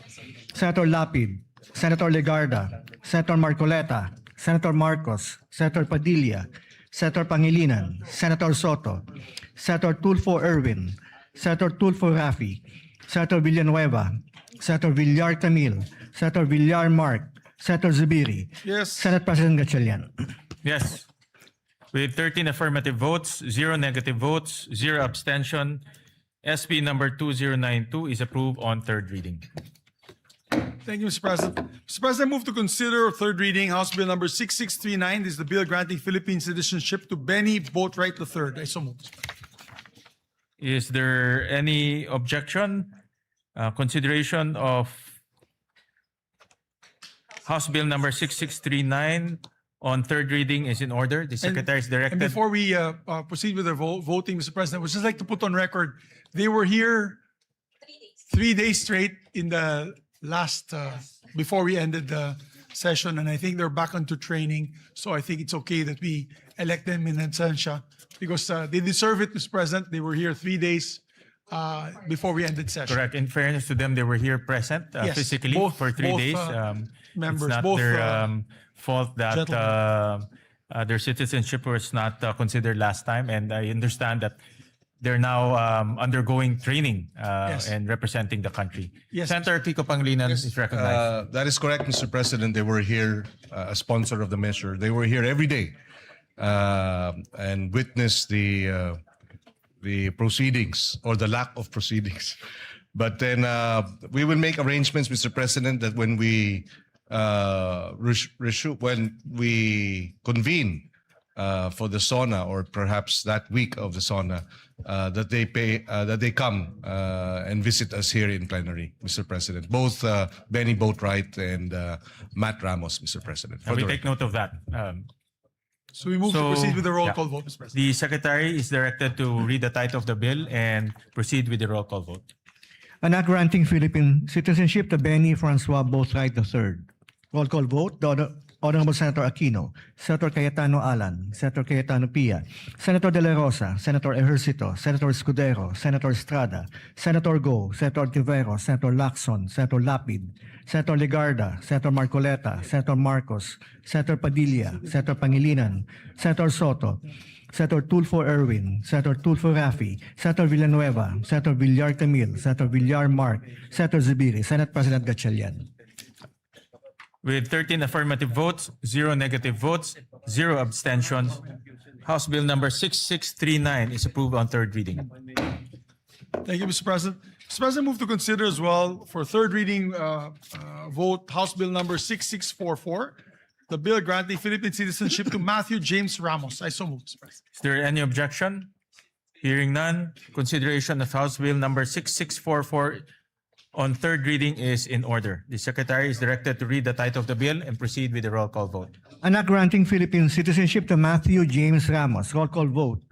Senator Lapid, Senator Legarda, Senator Marcoleta, Senator Marcos, Senator Padilla, Senator Pangilinan, Senator Soto, Senator Tulfo Erwin, Senator Tulfo Rafi, Senator Villanueva, Senator Villar Camil, Senator Villar Mark, Senator Zubiri, Yes. Senate President Gatchalian. Yes. With 13 affirmative votes, 0 negative votes, 0 abstention, SB number 2092 is approved on third reading. Thank you, Mr. President. Mr. President, I move to consider third reading House Bill number 6639. This is the bill granting Philippine citizenship to Benny Boatwright III. I so move. Is there any objection? Consideration of House Bill number 6639 on third reading is in order. The Secretary is And directed. before we proceed with the voting, Mr. President, I would just like to put on record, they were here 3 days straight in the last, before we ended the session, and I think they're back onto training. So I think it's okay that we elect them in absentia because they deserve it, Mr. President. They were here 3 days before we ended session. Correct. In fairness to them, they were here present Yes, physically both- for 3 both, days. members, it's not both, their fault that gentlemen. their citizenship was not considered last time. And I understand that they're now undergoing training Yes. and representing the country. Yes. Senator Kiko Pangilinan is recognized. That is correct, Mr. President. They were here, a sponsor of the measure. They were here every day and witnessed the proceedings or the lack of proceedings. But then we will make arrangements, Mr. President, that when we convene for the SONA or perhaps that week of the SONA, that they come and visit us here in plenary, Mr. President. Both Benny Boatwright and Matt Ramos, Mr. President. And we take note of that. So we move to So, proceed with the roll yeah. call vote, Mr. President. The Secretary is directed to read the title of the bill and proceed with the roll call vote. An act granting Philippine citizenship to Benny Francois Boatwright III. Roll call vote. The Honorable Senator Aquino, Senator Cayetano Alan, Senator Cayetano Pia, Senator De La Rosa, Senator Ejercito, Senator Escudero, Senator Estrada, Senator Go, Senator Tiveros, Senator Lacson, Senator Lapid, Senator Legarda, Senator Marcoleta, Senator Marcos, Senator Padilla, Senator Pangilinan, Senator Soto, Senator Tulfo Erwin, Senator Tulfo Rafi, Senator Villanueva, Senator Villar Camil, Senator Villar Mark, Senator Zubiri, Senate President Gatchalian. With 13 affirmative votes, 0 negative votes, 0 abstentions, House Bill number 6639 is approved on third reading. Thank you, Mr. President. Mr. President, move to consider as well for third reading vote House Bill number 6644, the bill granting Philippine citizenship to Matthew James Ramos. I so move, Mr. President. Is there any objection? Hearing none, consideration of House Bill number 6644 on third reading is in order. The Secretary is directed to read the title of the bill and proceed with the roll call vote. An act granting Philippine citizenship to Matthew James Ramos. Roll call vote.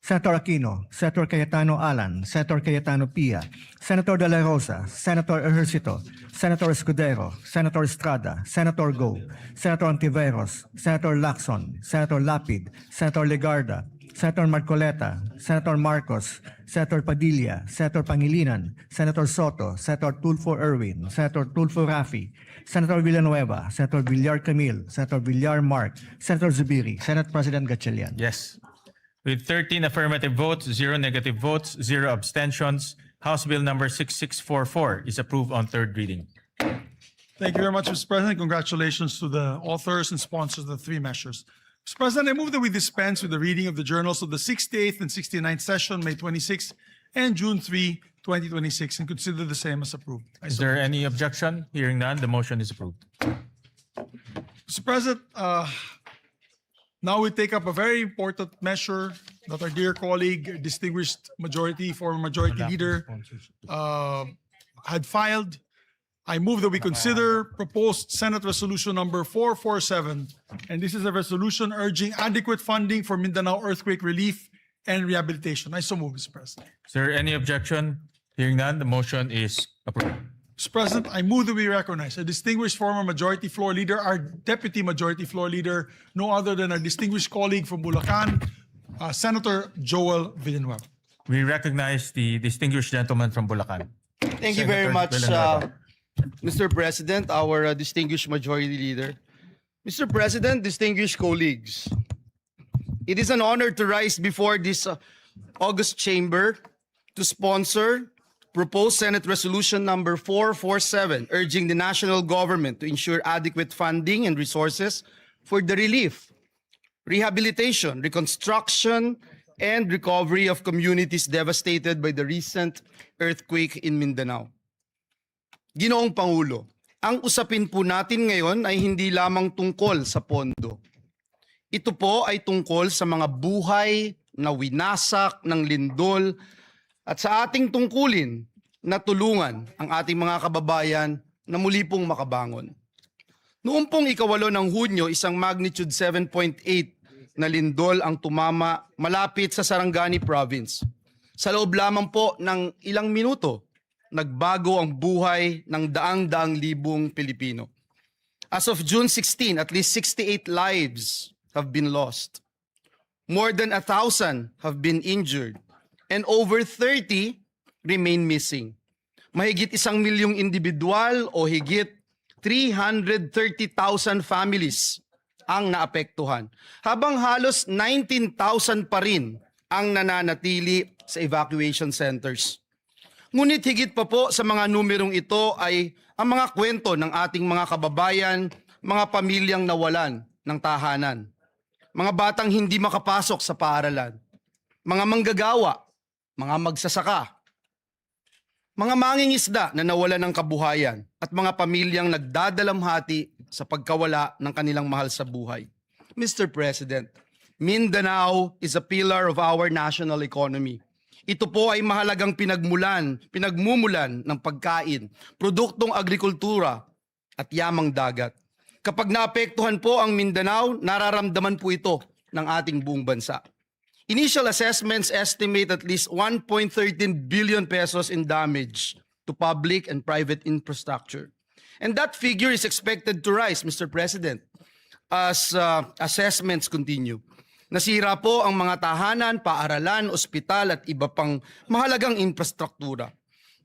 Senator Aquino, Senator Cayetano Alan, Senator Cayetano Pia, Senator De La Rosa, Senator Ejercito, Senator Escudero, Senator Estrada, Senator Go, Senator Ontiveros, Senator Lacson, Senator Lapid, Senator Legarda, Senator Marcoleta, Senator Marcos, Senator Padilla, Senator Pangilinan, Senator Soto, Senator Tulfo Erwin, Senator Tulfo Rafi, Senator Villanueva, Senator Villar Camil, Senator Villar Mark, Senator Zubiri, Senate President Gatchalian. Yes. With 13 affirmative votes, 0 negative votes, 0 abstentions, House Bill number 6644 is approved on third reading. Thank you very much, Mr. President. Congratulations to the authors and sponsors of the three measures. Mr. President, I move that we dispense with the reading of the journals of the 68th and 69th session, May 26 and June 3, 2026, and consider the same as approved. Is there any objection? Hearing none, the motion is approved. Mr. President, now we take up a very important measure that our dear colleague, distinguished former majority leader, had filed. I move that we consider proposed Senate Resolution number 447, and this is a resolution urging adequate funding for Mindanao earthquake relief and rehabilitation. I so move, Mr. President. Is there any objection? Hearing none, the motion is approved. Mr. President, I move that we recognize a distinguished former majority floor leader, our deputy majority floor leader, no other than our distinguished colleague from Bulacan, Senator Joel Villanueva. We recognize the distinguished gentleman from Bulacan. Thank you very Senator much, Villanueva. Mr. President, our distinguished majority leader. Mr. President, distinguished colleagues, it is an honor to rise before this august chamber to sponsor proposed Senate Resolution number 447, urging the national government to ensure adequate funding and resources for the relief, rehabilitation, reconstruction, and recovery of communities devastated by the recent earthquake in Mindanao. Ginoong Pangulo, ang usapin po natin ngayon ay hindi lamang tungkol sa pondo. Ito po ay tungkol sa mga buhay na winasak ng lindol at sa ating tungkulin na tulungan ang ating mga kababayan na muli pong makabangon. Noong pong 8 ng Hunyo, isang magnitude 7.8 na lindol ang tumama malapit sa Sarangani Province. Sa loob lamang po ng ilang minuto, nagbago ang buhay ng daang-daang libong Pilipino. As of June 16, at least 68 lives have been lost. More than 1,000 have been injured, and over 30 remain missing. Mahigit 1 milyong individual o higit 330,000 families ang naapektuhan, habang halos 19,000 pa rin ang nananatili sa evacuation centers. Ngunit higit pa po sa mga numerong ito ay ang mga kwento ng ating mga kababayan, mga pamilyang nawalan ng tahanan, mga batang hindi makapasok sa paaralan, mga manggagawa, mga magsasaka, mga mangingisda na nawalan ng kabuhayan, at mga pamilyang nagdadalamhati sa pagkawala ng kanilang mahal sa buhay. Mr. President, Mindanao is a pillar of our national economy. Ito po ay mahalagang pinagmumulan ng pagkain, produktong agrikultura at yamang dagat. Kapag naapektuhan po ang Mindanao, nararamdaman po ito ng ating buong bansa. Initial assessments estimate at least 1.13 billion pesos in damage to public and private infrastructure. And that figure is expected to rise, Mr. President, as assessments continue. Nasira po ang mga tahanan, paaralan, ospital at iba pang mahalagang infrastruktura.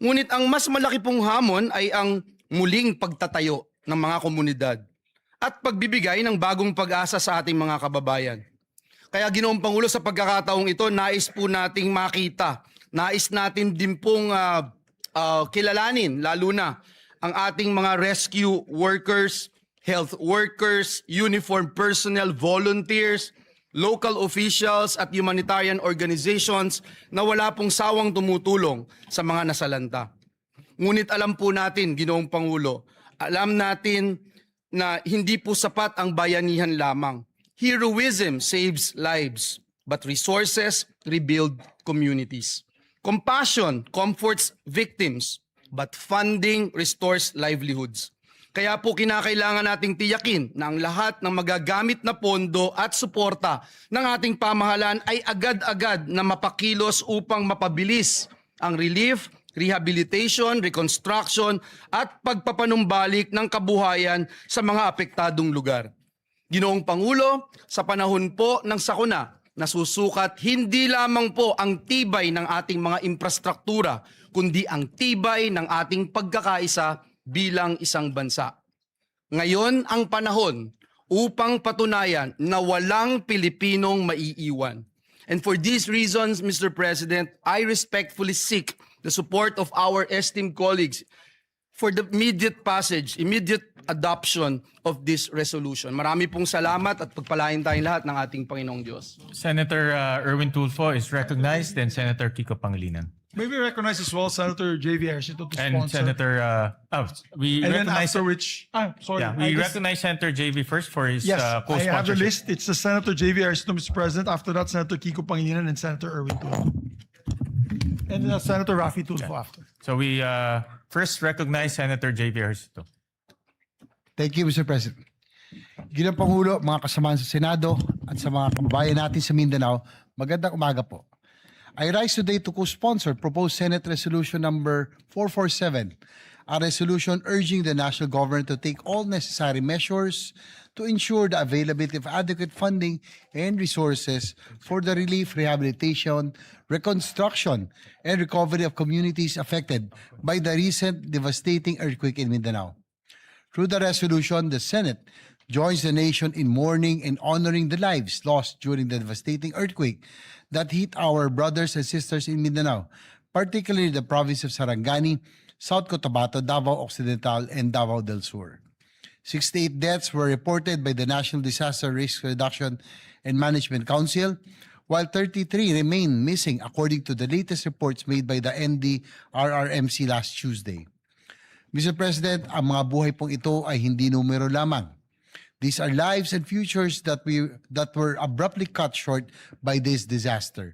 Ngunit ang mas malaki pong hamon ay ang muling pagtatayo ng mga komunidad at pagbibigay ng bagong pag-asa sa ating mga kababayan. Kaya Ginoong Pangulo, sa pagkakataong ito, nais po nating makita, nais natin din pong kilalanin, lalo na ang ating mga rescue workers, health workers, uniformed personnel, volunteers, local officials at humanitarian organizations na wala pong sawang tumutulong sa mga nasalanta. Ngunit alam po natin, Ginoong Pangulo, alam natin na hindi po sapat ang bayanihan lamang. Heroism saves lives, but resources rebuild communities. Compassion comforts victims, but funding restores livelihoods. Kaya po kinakailangan nating tiyakin na ang lahat ng magagamit na pondo at suporta ng ating pamahalaan ay agad-agad na mapakilos upang mapabilis ang relief, rehabilitation, reconstruction at pagpapanumbalik ng kabuhayan sa mga apektadong lugar. Ginoong Pangulo, sa panahon po ng sakuna, nasusukat hindi lamang po ang tibay ng ating mga infrastruktura, kundi ang tibay ng ating pagkakaisa bilang isang bansa. Ngayon ang panahon upang patunayan na walang Pilipinong maiiwan. And for these reasons, Mr. President, I respectfully seek the support of our esteemed colleagues for the immediate passage, immediate adoption of this resolution. Marami pong salamat at pagpalain tayong lahat ng ating Panginoong Diyos. Senator Erwin Tulfo is recognized, then Senator Kiko Pangilinan. May we recognize as well Senator J.V. Ejercito to And sponsor. we And then recognize after which, sorry. yeah, I we just- recognize Senator JV first for his Yes, I have the co-sponsorship. list. It's the Senator J.V. Ejercito, Mr. President. After that, Senator Kiko Pangilinan and Senator Erwin Tulfo. And Senator Raffy Tulfo after. So we first recognize Senator JV Ejercito. Thank you, Mr. President. Ginang Pangulo, mga kasamahan sa Senado at sa mga kababayan natin sa Mindanao, magandang umaga po. I rise today to co-sponsor proposed Senate Resolution number 447, a resolution urging the national government to take all necessary measures to ensure the availability of adequate funding and resources for the relief, rehabilitation, reconstruction, and recovery of communities affected by the recent devastating earthquake in Mindanao. Through the resolution, the Senate joins the nation in mourning and honoring the lives lost during the devastating earthquake that hit our brothers and sisters in Mindanao, particularly the province of Sarangani, South Cotabato, Davao Occidental, and Davao del Sur. 68 deaths were reported by the National Disaster Risk Reduction and Management Council, while 33 remain missing according to the latest reports made by the NDRRMC last Tuesday. Mr. President, ang mga buhay pong ito ay hindi numero lamang. These are lives and futures that were abruptly cut short by this disaster.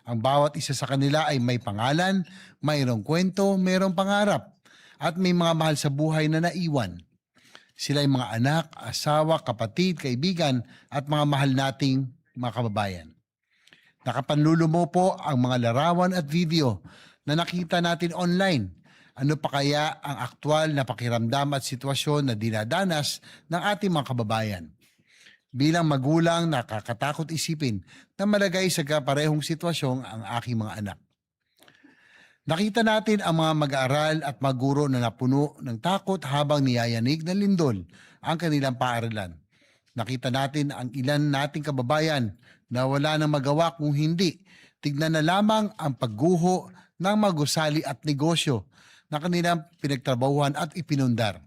Ang bawat isa sa kanila ay may pangalan, mayroong kwento, mayroong pangarap, at may mga mahal sa buhay na naiwan. Sila ay mga anak, asawa, kapatid, kaibigan, at mga mahal nating mga kababayan. Nakapanlulumo po ang mga larawan at video na nakita natin online. Ano pa kaya ang aktwal na pakiramdam at sitwasyon na dinadanas ng ating mga kababayan? Bilang magulang, nakakatakot isipin na malagay sa kaparehong sitwasyon ang aking mga anak. Nakita natin ang mga mag-aaral at maguro na napuno ng takot habang niyayanig ng lindol ang kanilang paaralan. Nakita natin ang ilan nating kababayan na wala nang magawa kung hindi tignan na lamang ang pagguho ng magusali at negosyo na kanilang pinagtrabahuhan at ipinundar.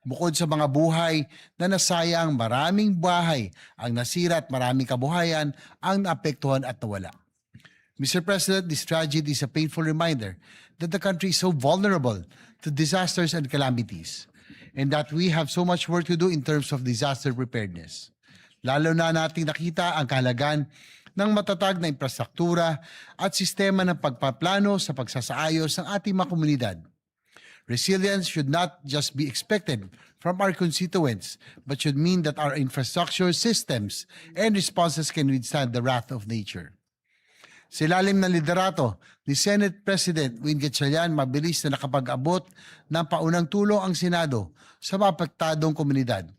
Bukod sa mga buhay na nasayang, maraming bahay ang nasira at maraming kabuhayan ang naapektuhan at nawala. Mr. President, this tragedy is a painful reminder that the country is so vulnerable to disasters and calamities, and that we have so much work to do in terms of disaster preparedness. Lalo na nating nakita ang kahalagan ng matatag na infrastruktura at sistema ng pagpaplano sa pagsasaayos ng ating mga komunidad. Resilience should not just be expected from our constituents, but should mean that our infrastructure systems and responses can withstand the wrath of nature. Sa ilalim ng liderato ni Senate President Win Gatchalian, mabilis na nakapag-abot ng paunang tulong ang Senado sa mapektadong komunidad.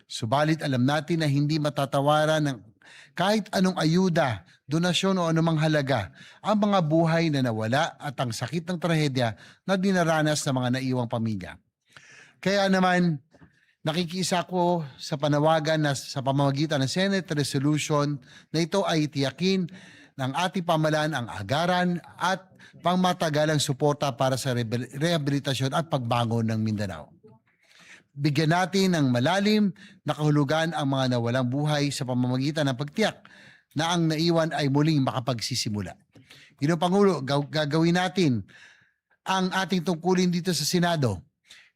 Subalit alam natin na hindi matatawaran ng kahit anong ayuda, donasyon o anumang halaga ang mga buhay na nawala at ang sakit ng trahedya na dinaranas ng mga naiwang pamilya. Kaya naman, nakikiisa ko sa panawagan na sa pamamagitan ng Senate Resolution na ito ay tiyakin ng ating pamahalaan ang agaran at pangmatagalang suporta para sa rehabilitasyon at pagbangon ng Mindanao. Bigyan natin ng malalim na kahulugan ang mga nawalang buhay sa pamamagitan ng pagtiyak na ang naiwan ay muling makapagsisimula. Ginoong Pangulo, gagawin natin ang ating tungkulin dito sa Senado.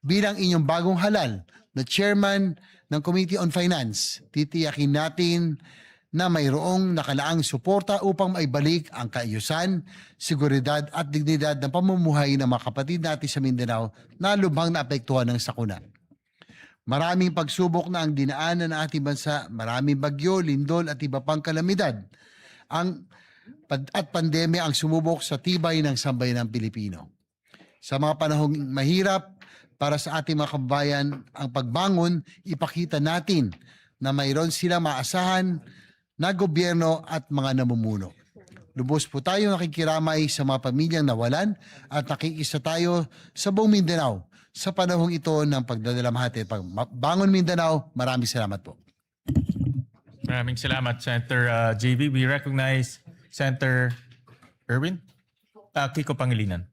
Bilang inyong bagong halal na chairman ng Committee on Finance, titiyakin natin na mayroong nakalaang suporta upang maibalik ang kaayusan, seguridad at dignidad ng pamumuhay ng mga kapatid natin sa Mindanao na lubhang naapektuhan ng sakuna. Maraming pagsubok na ang dinaanan ng ating bansa, maraming bagyo, lindol at iba pang kalamidad. At pandemya ang sumubok sa tibay ng sambayanang Pilipino. Sa mga panahong mahirap para sa ating mga kababayan, ang pagbangon, ipakita natin na mayroon silang maasahan na gobyerno at mga namumuno. Lubos po tayo nakikiramay sa mga pamilyang nawalan at nakikisa tayo sa buong Mindanao sa panahong ito ng pagdadalamhati. Pagbangon Mindanao, maraming salamat po. Maraming salamat, Senator JV. We recognize Senator Erwin Kiko Pangilinan.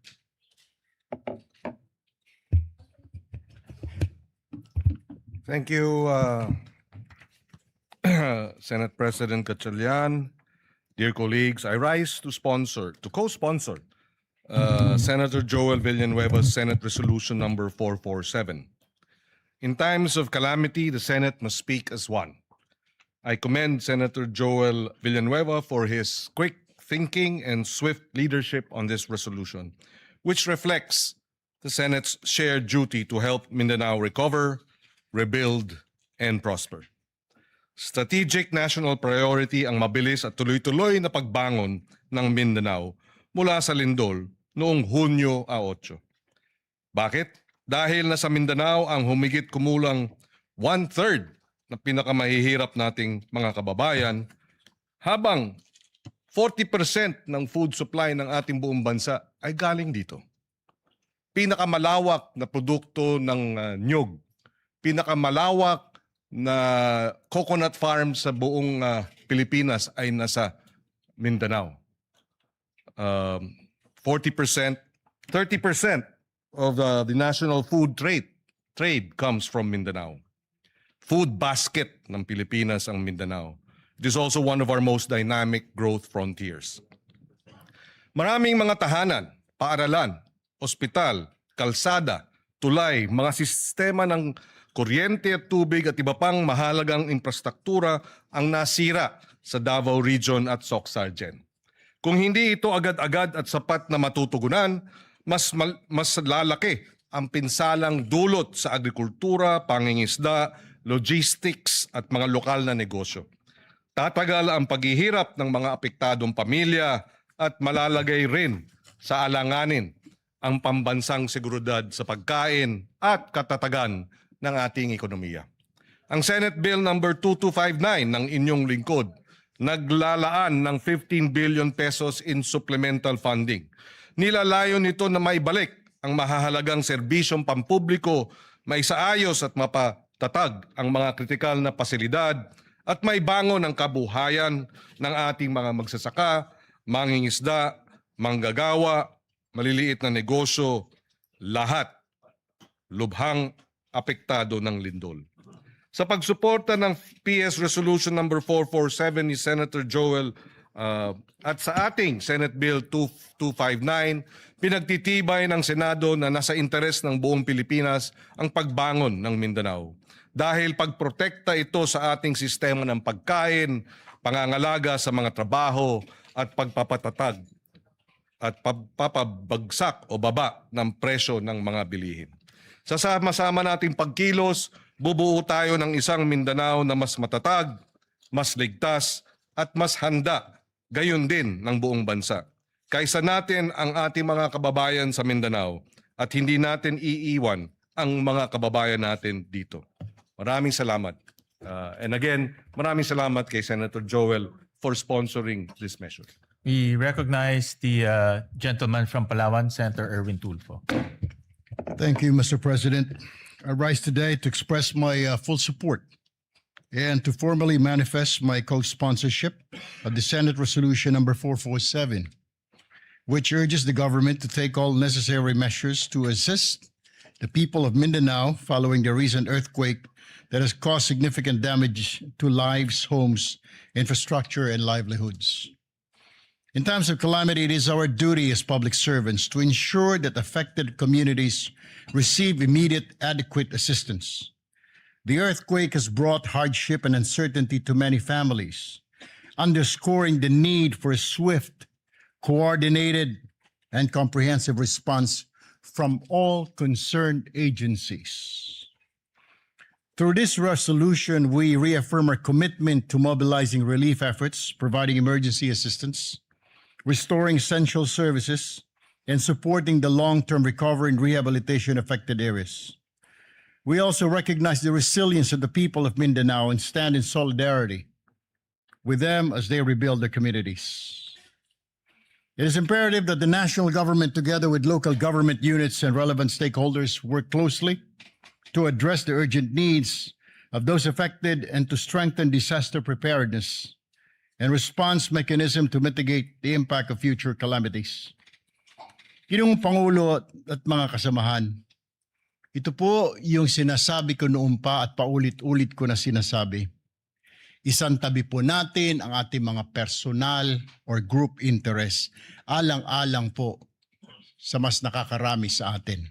Thank you, Senate President Gatchalian. Dear colleagues, I rise to co-sponsor Senator Joel Villanueva's Senate Resolution number 447. In times of calamity, the Senate must speak as one. I commend Senator Joel Villanueva for his quick thinking and swift leadership on this resolution, which reflects the Senate's shared duty to help Mindanao recover, rebuild, and prosper. Strategic national priority ang mabilis at tuloy-tuloy na pagbangon ng Mindanao mula sa lindol noong Hunyo 8. Bakit? Dahil nasa Mindanao ang humigit kumulang 1/3 na pinakamahihirap nating mga kababayan, habang 40% ng food supply ng ating buong bansa ay galing dito. Pinakamalawak na produkto ng nyug, pinakamalawak na coconut farm sa buong Pilipinas ay nasa Mindanao. 30% of the national food trade comes from Mindanao. Food basket ng Pilipinas ang Mindanao. It is also one of our most dynamic growth frontiers. Maraming mga tahanan, paaralan, ospital, kalsada, tulay, mga sistema ng kuryente at tubig at iba pang mahalagang infrastruktura ang nasira sa Davao Region at Soc-Sargen. Kung hindi ito agad-agad at sapat na matutugunan, mas lalaki ang pinsalang dulot sa agrikultura, pangingisda, logistics at mga lokal na negosyo. Tatagal ang paghihirap ng mga apektadong pamilya at malalagay rin sa alanganin ang pambansang seguridad sa pagkain at katatagan ng ating ekonomiya. Ang Senate Bill number 2259 ng inyong lingkod naglalaan ng 15 billion pesos in supplemental funding. Nilalayon nito na maibalik ang mahahalagang serbisyong pampubliko, maisaayos at mapatatag ang mga kritikal na pasilidad at maibangon ang kabuhayan ng ating mga magsasaka, mangingisda, manggagawa, maliliit na negosyo, lahat lubhang apektado ng lindol. Sa pagsuporta ng PS Resolution number 447 ni Senator Joel at sa ating Senate Bill 2259, pinagtitibay ng Senado na nasa interes ng buong Pilipinas ang pagbangon ng Mindanao. Dahil pagprotekta ito sa ating sistema ng pagkain, pangangalaga sa mga trabaho at pagpapatatag at papabagsak o baba ng presyo ng mga bilihin. Sa sama-sama nating pagkilos, bubuo tayo ng isang Mindanao na mas matatag, mas ligtas, at mas handa, gayon din ng buong bansa. Kaysa natin ang ating mga kababayan sa Mindanao at hindi natin iiwan ang mga kababayan natin dito. Maraming salamat. And again, maraming salamat kay Senator Joel for sponsoring this measure. We recognize the gentleman from Palawan, Senator Erwin Tulfo. Thank you, Mr. President. I rise today to express my full support and to formally manifest my co-sponsorship of the Senate Resolution number 447, which urges the government to take all necessary measures to assist the people of Mindanao following the recent earthquake that has caused significant damage to lives, homes, infrastructure, and livelihoods. In times of calamity, it is our duty as public servants to ensure that affected communities receive immediate, adequate assistance. The earthquake has brought hardship and uncertainty to many families, underscoring the need for a swift, coordinated, and comprehensive response from all concerned agencies. Through this resolution, we reaffirm our commitment to mobilizing relief efforts, providing emergency assistance, restoring essential services, and supporting the long-term recovery and rehabilitation affected areas. We also recognize the resilience of the people of Mindanao and stand in solidarity with them as they rebuild their communities. It is imperative that the national government, together with local government units and relevant stakeholders, work closely to address the urgent needs of those affected and to strengthen disaster preparedness and response mechanism to mitigate the impact of future calamities. Ginong Pangulo at mga kasamahan, Ito po yung sinasabi ko noon pa at paulit-ulit ko na sinasabi. Isantabi po natin ang ating mga personal or group interest. Alang-alang po sa mas nakakarami sa atin.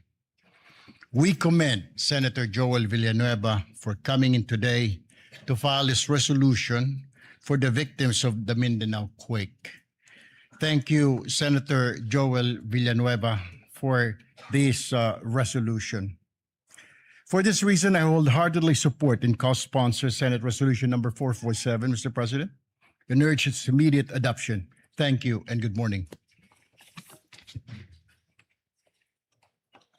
We commend Senator Joel Villanueva for coming in today to file this resolution for the victims of the Mindanao quake. Thank you, Senator Joel Villanueva, for this resolution. For this reason, I wholeheartedly support and co-sponsor Senate Resolution number 447, Mr. President, and urge its immediate adoption. Thank you and good morning.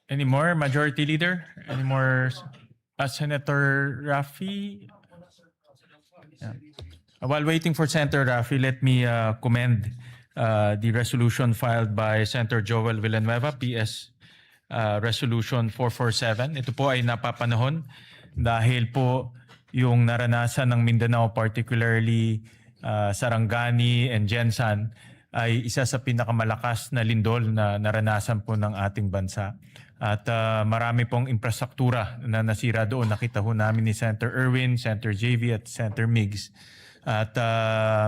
Any more, Majority Leader? Any more, Senator Raffy? Yeah. While waiting for Senator Raffy, let me commend the resolution filed by Senator Joel Villanueva, PS Resolution 447. Ito po ay napapanahon dahil po yung naranasan ng Mindanao, particularly Sarangani and Jensan, ay isa sa pinakamalakas na lindol na naranasan po ng ating bansa. At marami pong infrastruktura na nasira doon. Nakita ho namin ni Senator Erwin, Senator JV at Senator Migs. At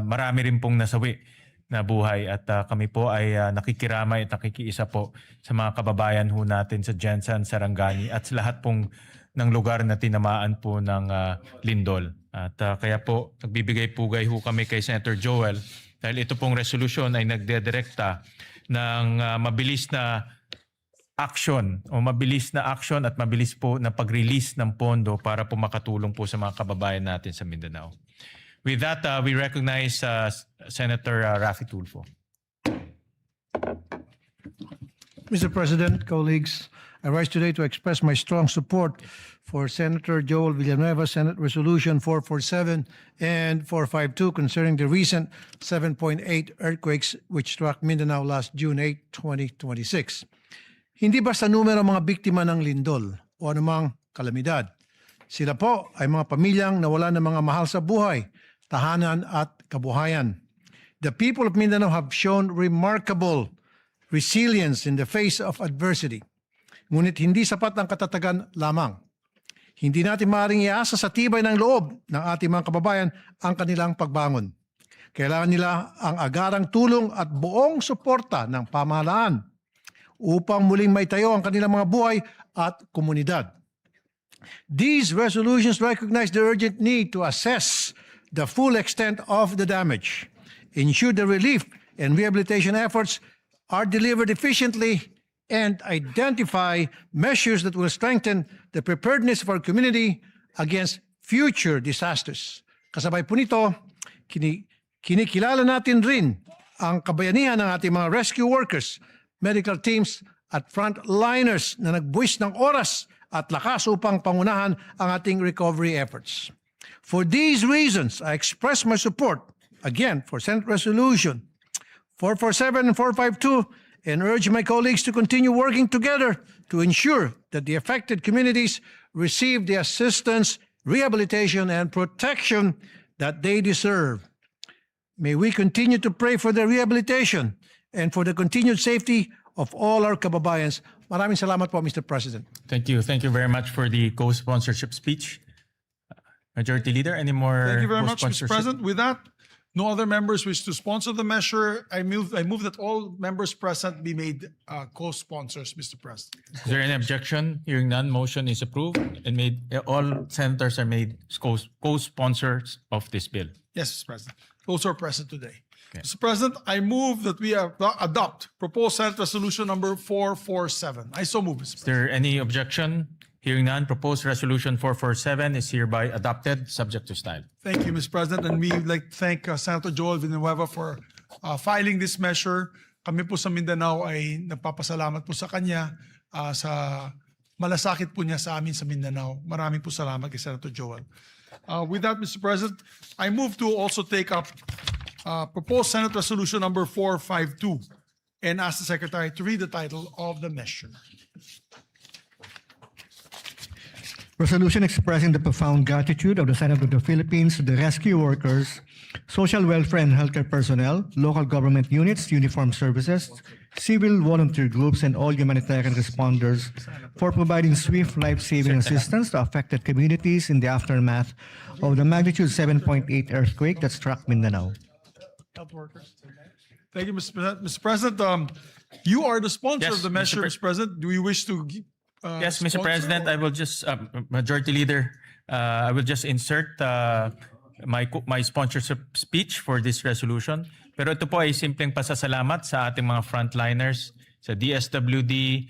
marami rin pong nasawi na buhay. At kami po ay nakikiramay at nakikiisa po sa mga kababayan ho natin sa Jensan, Sarangani at sa lahat pong ng lugar na tinamaan po ng lindol. At kaya po nagbibigay pugay ho kami kay Senator Joel dahil ito pong resolusyon ay nagdedirekta ng mabilis na action o mabilis na action at mabilis po na pag-release ng pondo para po makatulong po sa mga kababayan natin sa Mindanao. With that, we recognize Senator Raffy Tulfo. Mr. President, colleagues, I rise today to express my strong support for Senator Joel Villanueva, Senate Resolution 447 and 452 concerning the recent 7.8 earthquakes which struck Mindanao last June 8, 2026. Hindi basta numero mga biktima ng lindol o anumang kalamidad. Sila po ay mga pamilyang nawala ng mga mahal sa buhay, tahanan at kabuhayan. The people of Mindanao have shown remarkable resilience in the face of adversity. Ngunit hindi sapat ang katatagan lamang. Hindi natin maaaring iasa sa tibay ng loob ng ating mga kababayan ang kanilang pagbangon. Kailangan nila ang agarang tulong at buong suporta ng pamahalaan upang muling maitayo ang kanilang mga buhay at komunidad. These resolutions recognize the urgent need to assess the full extent of the damage, ensure the relief and rehabilitation efforts are delivered efficiently, and identify measures that will strengthen the preparedness of our community against future disasters. Kasabay po nito, kinikilala natin rin ang kabayanihan ng ating mga rescue workers, medical teams at frontliners na nagbuwis ng oras at lakas upang pangunahan ang ating recovery efforts. For these reasons, I express my support, again, for Senate Resolution 447 and 452 and urge my colleagues to continue working together to ensure that the affected communities receive the assistance, rehabilitation, and protection that they deserve. May we continue to pray for their rehabilitation and for the continued safety of all our kababayans. Maraming salamat po, Mr. President. Thank you. Thank you very much for the co-sponsorship speech. Majority Leader, any more Thank you very much, Mr. co-sponsorship? President. With that, no other members wish to sponsor the measure. I move that all members present be made co-sponsors, Mr. President. Is there any objection? Hearing none, motion is approved and made. All senators are made co-sponsors of this bill. Yes, Mr. President. Those are present today. Mr. President, I move that we adopt proposed Senate Resolution number 447. I so move, Mr. Is President. there any objection? Hearing none, proposed resolution 447 is hereby adopted, subject to style. Thank you, Mr. President. And we would like to thank Senator Joel Villanueva for filing this measure. Kami po sa Mindanao ay nagpapasalamat po sa kanya sa malasakit po niya sa amin sa Mindanao. Maraming po salamat kay Senator Joel. With that, Mr. President, I move to also take up proposed Senate Resolution number 452 and ask the Secretary to read the title of the measure. Resolution expressing the profound gratitude of the Senate of the Philippines to the rescue workers, social welfare and healthcare personnel, local government units, uniformed services, civil volunteer groups, and all humanitarian responders for providing swift life-saving assistance to affected communities in the aftermath of the magnitude 7.8 earthquake that struck Mindanao. Health workers. Thank you, Mr. President. Mr. President, you are the sponsor Yes, of the Mr. measure, Pres- Mr. President. Do you wish to? Yes, Mr. sponsor President, or- I will just, Majority Leader, I will just insert my sponsorship speech for this resolution. Pero ito po ay simpleng pasasalamat sa ating mga frontliners, sa DSWD,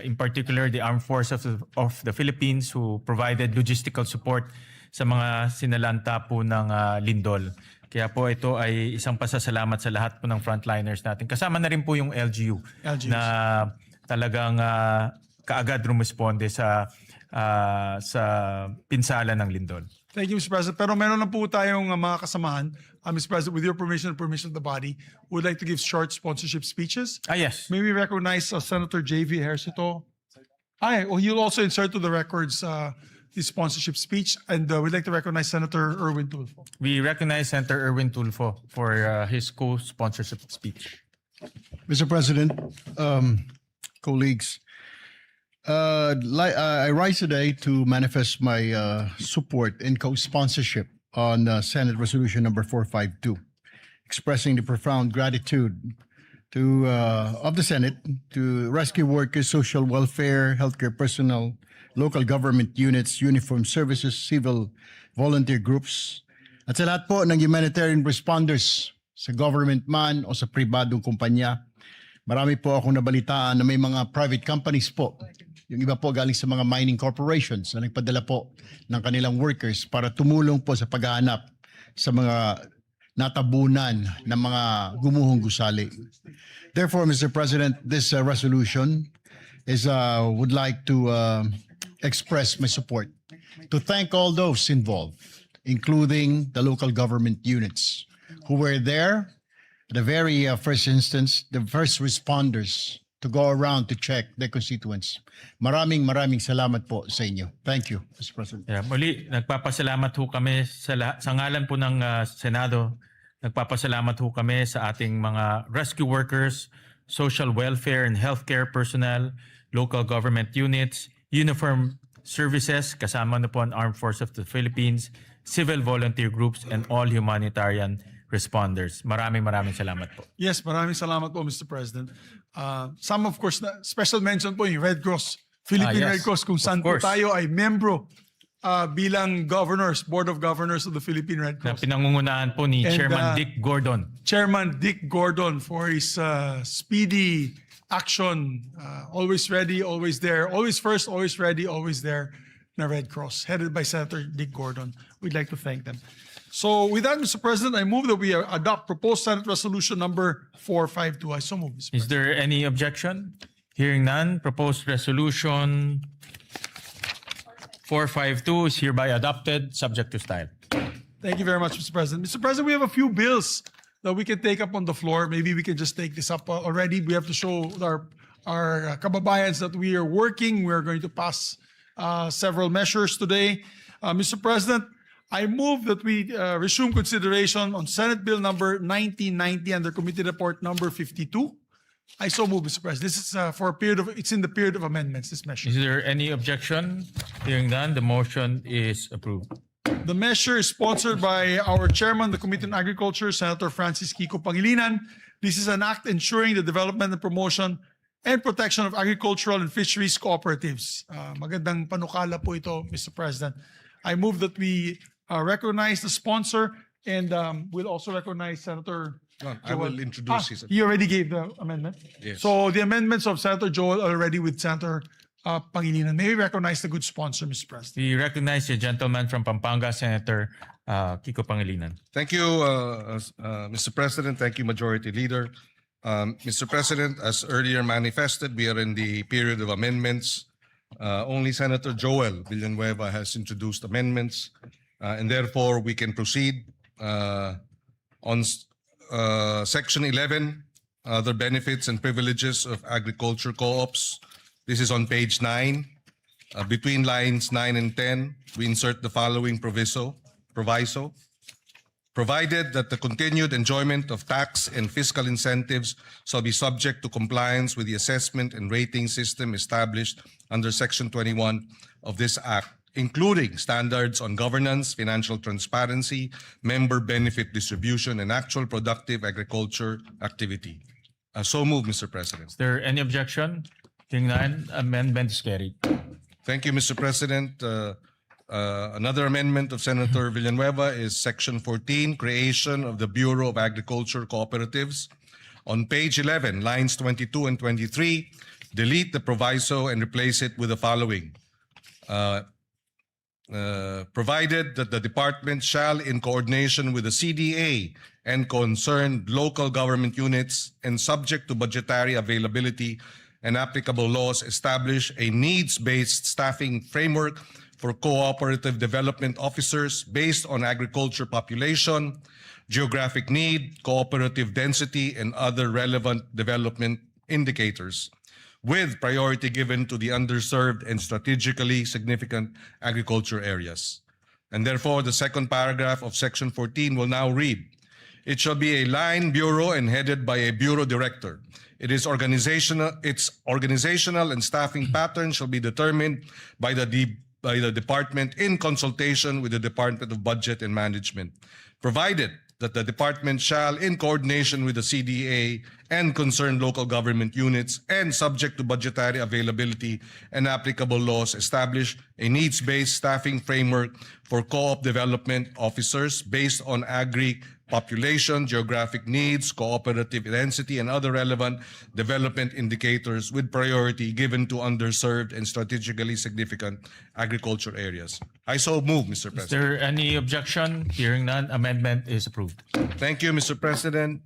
in particular the Armed Forces of the Philippines who provided logistical support sa mga sinalanta po ng lindol. Kaya po ito ay isang pasasalamat sa lahat po ng frontliners natin. Kasama na rin po yung LGU LGUs. na talagang kaagad rumisponde sa pinsala ng lindol. Thank you, Mr. President. Pero meron na po tayong mga kasamahan. Mr. President, with your permission and permission of the body, would like to give short sponsorship speeches. Yes. May we recognize Senator J.V. Ejercito? He'll also insert to the records his sponsorship speech. And we'd like to recognize Senator Erwin Tulfo. We recognize Senator Erwin Tulfo for his co-sponsorship speech. Mr. President, colleagues, I rise today to manifest my support and co-sponsorship on Senate Resolution number 452, expressing the profound gratitude of the Senate to rescue workers, social welfare, healthcare personnel, local government units, uniformed services, civil volunteer groups, at sa lahat po ng humanitarian responders sa government man o sa pribadong kumpanya. Marami po akong nabalitaan na may mga private companies po. Yung iba po galing sa mga mining corporations na nagpadala po ng kanilang workers para tumulong po sa paghahanap sa mga natabunan ng mga gumuhong gusali. Therefore, Mr. President, this resolution would like to express my support to thank all those involved, including the local government units who were there at the very first instance, the first responders to go around to check their constituents. Maraming salamat po sa inyo. Thank you, Mr. President. Yeah, muli, nagpapasalamat ho kami sa ngalan po ng Senado. Nagpapasalamat ho kami sa ating mga rescue workers, social welfare and healthcare personnel, local government units, uniform services, kasama na po ang Armed Forces of the Philippines, civil volunteer groups, and all humanitarian responders. Maraming salamat po. Yes, maraming salamat po, Mr. President. Some, of course, special mention po yung Red Cross, Philippine yes. Red Cross, kung saan Of po course. tayo ay membro bilang governors, Board of Governors of the Philippine Red Na Cross. pinangungunahan po ni And, Chairman Dick Gordon. Chairman Dick Gordon for his speedy action, always ready, always there, always first, always ready, always there na Red Cross, headed by Senator Dick Gordon. We'd like to thank them. So with that, Mr. President, I move that we adopt proposed Senate Resolution number 452. I so move, Mr. Is there any objection? Hearing none, proposed resolution 452 is hereby adopted, subject to style. Thank you very much, Mr. President. Mr. President, we have a few bills that we can take up on the floor. Maybe we can just take this up already. We have to show our kababayans that we are working. We are going to pass several measures today. Mr. President, I move that we resume consideration on Senate Bill number 1990 under Committee Report number 52. I so move, Mr. President. This is for a period of, it's in the period of amendments, this measure. Is there any objection? Hearing none, the motion is approved. The measure is sponsored by our chairman, the Committee on Agriculture, Senator Francis Kiko Pangilinan. This is an act ensuring the development and promotion and protection of agricultural and fisheries cooperatives. Magandang panukala po ito, Mr. President. I move that we recognize the sponsor and we'll also recognize Senator I will introduce his. He already gave the amendment? Yes. So the amendments of Senator Joel are already with Senator Pangilinan. May we recognize the good sponsor, Mr. President? We recognize the gentleman from Pampanga, Senator Kiko Pangilinan. Thank you, Mr. President. Thank you, Majority Leader. Mr. President, as earlier manifested, we are in the period of amendments. Only Senator Joel Villanueva has introduced amendments, and therefore we can proceed on Section 11, other benefits and privileges of agriculture co-ops. This is on page 9. Between lines 9 and 10, we insert the following proviso. provided that the continued enjoyment of tax and fiscal incentives shall be subject to compliance with the assessment and rating system established under Section 21 of this Act, including standards on governance, financial transparency, member benefit distribution, and actual productive agriculture activity. So moved, Mr. President. Is there any objection? Hearing none, amendment is carried. Thank you, Mr. President. Another amendment of Senator Villanueva is Section 14, creation of the Bureau of Agriculture Cooperatives. On page 11, lines 22 and 23, delete the proviso and replace it with the following. Provided that the department shall, in coordination with the CDA and concerned local government units and subject to budgetary availability and applicable laws, establish a needs-based staffing framework for cooperative development officers based on agriculture population, geographic need, cooperative density, and other relevant development indicators, with priority given to the underserved and strategically significant agriculture areas. And therefore, the second paragraph of Section 14 will now read, it shall be a line bureau and headed by a bureau director. Its organizational and staffing pattern shall be determined by the department in consultation with the Department of Budget and Management, provided that the department shall, in coordination with the CDA and concerned local government units and subject to budgetary availability and applicable laws, establish a needs-based staffing framework for co-op development officers based on agri population, geographic needs, cooperative density, and other relevant development indicators, with priority given to underserved and strategically significant agriculture areas. I so move, Mr. Is President. there any objection? Hearing none, amendment is approved. Thank you, Mr. President.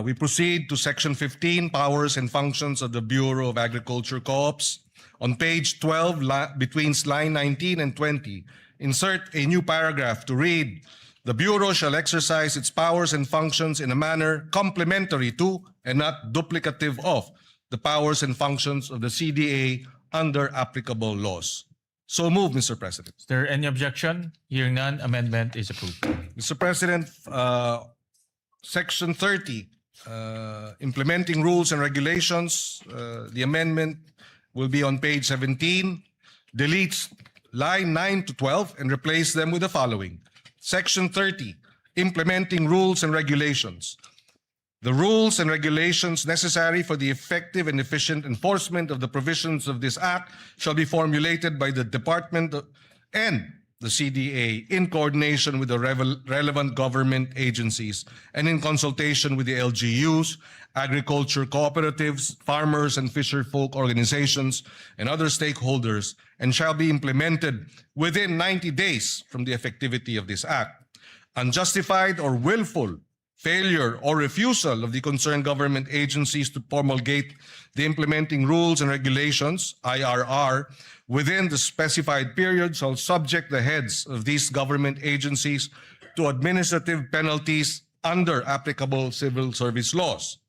We proceed to Section 15, Powers and Functions of the Bureau of Agriculture Co-ops. On page 12, between line 19 and 20, insert a new paragraph to read, the Bureau shall exercise its powers and functions in a manner complementary to and not duplicative of the powers and functions of the CDA under applicable laws. So move, Mr. President. Is there any objection? Hearing none, amendment is approved. Mr. President, Section 30, implementing rules and regulations, the amendment will be on page 17, deletes line 9 to 12 and replace them with the following. Section 30, implementing rules and regulations. The rules and regulations necessary for the effective and efficient enforcement of the provisions of this Act shall be formulated by the Department and the CDA in coordination with the relevant government agencies and in consultation with the LGUs, agriculture cooperatives, farmers and fisherfolk organizations, and other stakeholders, and shall be implemented within 90 days from the effectivity of this Act. Unjustified or willful failure or refusal of the concerned government agencies to promulgate the implementing rules and regulations, IRR, within the specified period shall subject the heads of these government agencies to administrative penalties under applicable civil service laws.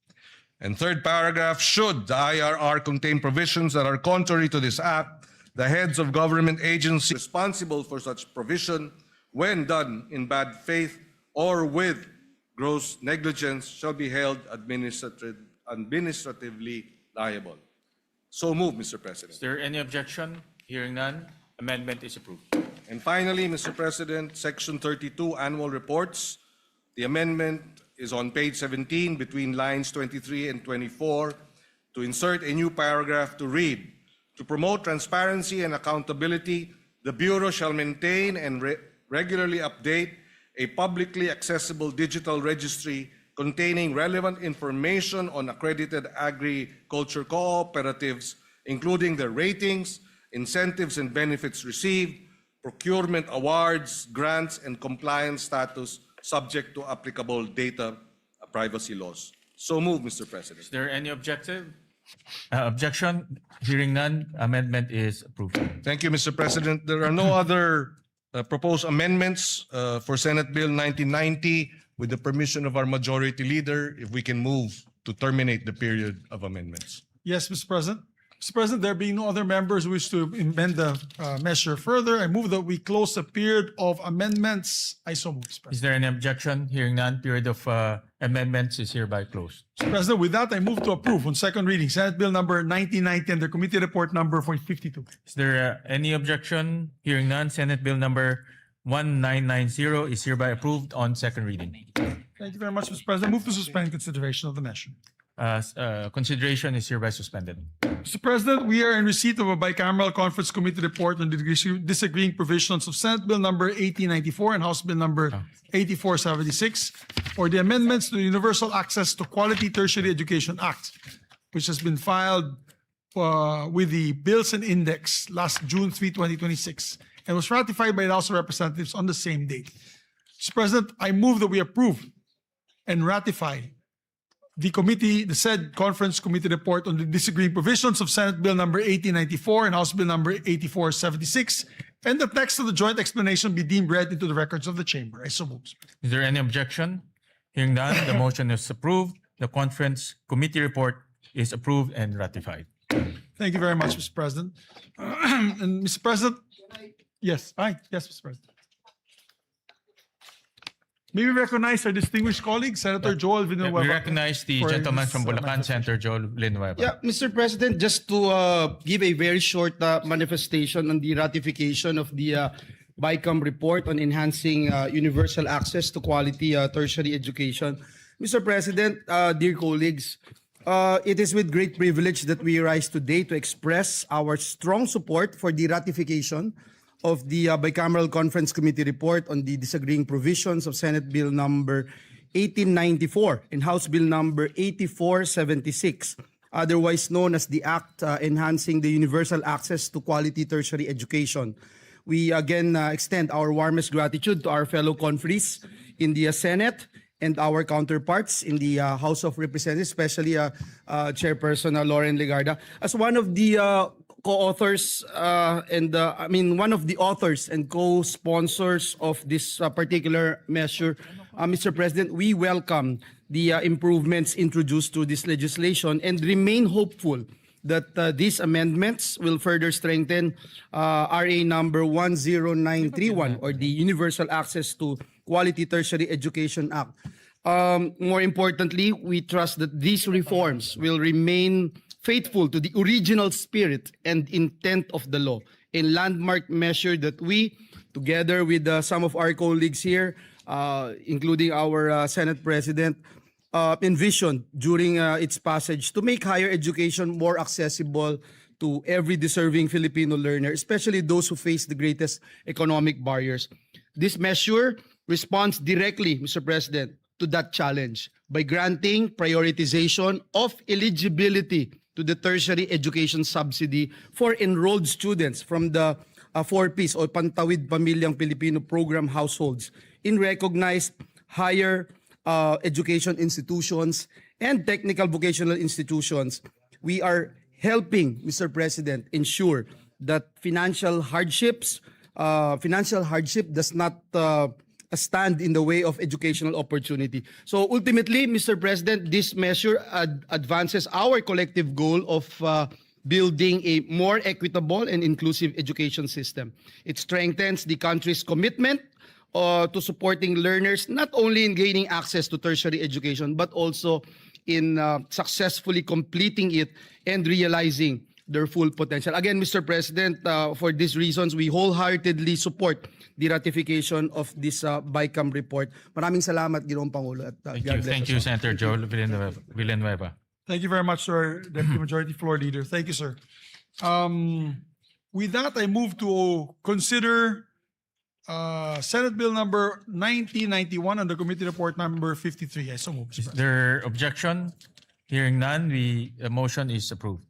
And third paragraph, should the IRR contain provisions that are contrary to this Act, the heads of government agencies responsible for such provision, when done in bad faith or with gross negligence, shall be held administratively liable. So move, Mr. President. Is there any objection? Hearing none, amendment is approved. And finally, Mr. President, Section 32, Annual Reports. The amendment is on page 17 between lines 23 and 24 to insert a new paragraph to read, to promote transparency and accountability, the Bureau shall maintain and regularly update a publicly accessible digital registry containing relevant information on accredited agriculture cooperatives, including their ratings, incentives and benefits received, procurement awards, grants, and compliance status subject to applicable data privacy laws. So move, Mr. President. Is there any objection? Hearing none, amendment is approved. Thank you, Mr. President. There are no other proposed amendments for Senate Bill 1990. With the permission of our majority leader, if we can move to terminate the period of amendments. Yes, Mr. President. Mr. President, there being no other members who wish to amend the measure further, I move that we close the period of amendments. I so move, Mr. Is President. there any objection? Hearing none, period of amendments is hereby closed. Mr. President, with that, I move to approve on second reading Senate Bill number 1990 and the committee report number 52. Is there any objection? Hearing none, Senate Bill number 1990 is hereby approved on second reading. Thank you very much, Mr. President. Move to suspend consideration of the measure. Consideration is hereby suspended. Mr. President, we are in receipt of a bicameral conference committee report on the disagreeing provisions of Senate Bill number 1894 and House Bill number 8476 or the amendments to the Universal Access to Quality Tertiary Education Act, which has been filed with the Bills and Index last June 3, 2026, and was ratified by the House of Representatives on the same date. Mr. President, I move that we approve and ratify the said conference committee report on the disagreeing provisions of Senate Bill number 1894 and House Bill number 8476, and the text of the joint explanation be deemed read into the records of the chamber. I so move. Is there any objection? Hearing none, the motion is approved. The conference committee report is approved and ratified. Thank you very much, Mr. President. And Mr. President, yes, Mr. President. May we recognize our distinguished colleague, Senator Joel Villanueva. We recognize the for gentleman his, from Bulacan, Senator Joel Villanueva. Yeah, Mr. President, just to give a very short manifestation on the ratification of the BICAM report on enhancing universal access to quality tertiary education. Mr. President, dear colleagues, it is with great privilege that we rise today to express our strong support for the ratification of the Bicameral Conference Committee report on the disagreeing provisions of Senate Bill number 1894 and House Bill number 8476, otherwise known as the Act Enhancing the Universal Access to Quality Tertiary Education. We again extend our warmest gratitude to our fellow conferees in the Senate and our counterparts in the House of Representatives, especially Chairperson Lauren Legarda. As one of the co-authors one of the authors and co-sponsors of this particular measure, Mr. President, we welcome the improvements introduced to this legislation and remain hopeful that these amendments will further strengthen RA number 10931 or the Universal Access to Quality Tertiary Education Act. More importantly, we trust that these reforms will remain faithful to the original spirit and intent of the law, a landmark measure that we, together with some of our colleagues here, including our Senate President, envisioned during its passage to make higher education more accessible to every deserving Filipino learner, especially those who face the greatest economic barriers. This measure responds directly, Mr. President, to that challenge by granting prioritization of eligibility to the tertiary education subsidy for enrolled students from the 4Ps o Pantawid Pamilyang Pilipino program households in recognized higher education institutions and technical vocational institutions. We are helping, Mr. President, ensure that financial hardship does not stand in the way of educational opportunity. So ultimately, Mr. President, this measure advances our collective goal of building a more equitable and inclusive education system. It strengthens the country's commitment to supporting learners not only in gaining access to tertiary education, but also in successfully completing it and realizing their full potential. Again, Mr. President, for these reasons, we wholeheartedly support the ratification of this BICAM report. Maraming salamat, Ginoong Pangulo. At, Thank you, Senator Joel Villanueva. Thank you very much, sir, Deputy Majority Floor Leader. Thank you, sir. With that, I move to consider Senate Bill number 1991 and the committee report number 53. I so move, Mr. Is President. there objection? Hearing none, the motion is approved.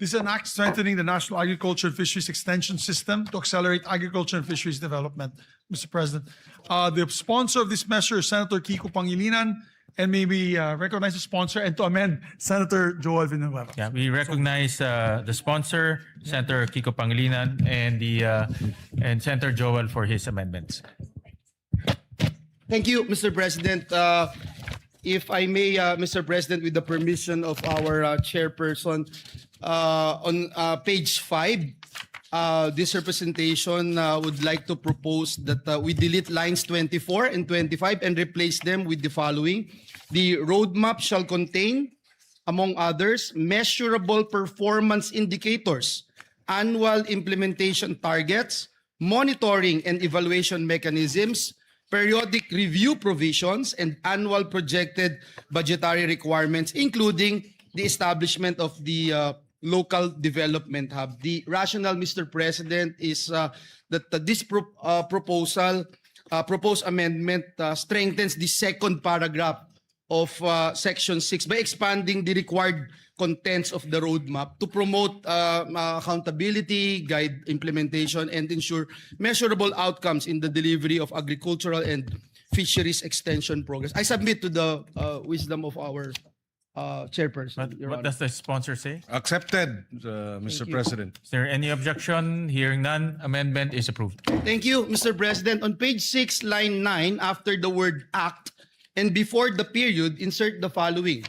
This is an act strengthening the National Agriculture and Fisheries Extension System to accelerate agriculture and fisheries development, Mr. President. The sponsor of this measure is Senator Kiko Pangilinan, and may we recognize the sponsor and to amend Senator Joel Villanueva. Yeah, we recognize the sponsor, Senator Kiko Pangilinan, and Senator Joel for his amendments. Thank you, Mr. President. if I may, Mr. President, with the permission of our chairperson, on page 5, this representation would like to propose that we delete lines 24 and 25 and replace them with the following. The roadmap shall contain, among others, measurable performance indicators, annual implementation targets, monitoring and evaluation mechanisms, periodic review provisions, and annual projected budgetary requirements, including the establishment of the local development hub. The rationale, Mr. President, is that this proposed amendment strengthens the second paragraph of Section 6 by expanding the required contents of the roadmap to promote accountability, guide implementation, and ensure measurable outcomes in the delivery of agricultural and fisheries extension programs. I submit to the wisdom of our chairperson. Your What Honor. does the sponsor say? Accepted, Mr. President. Is there any objection? Hearing none, amendment is approved. Thank you, Mr. President. On page 6, line 9, after the word act and before the period, insert the following.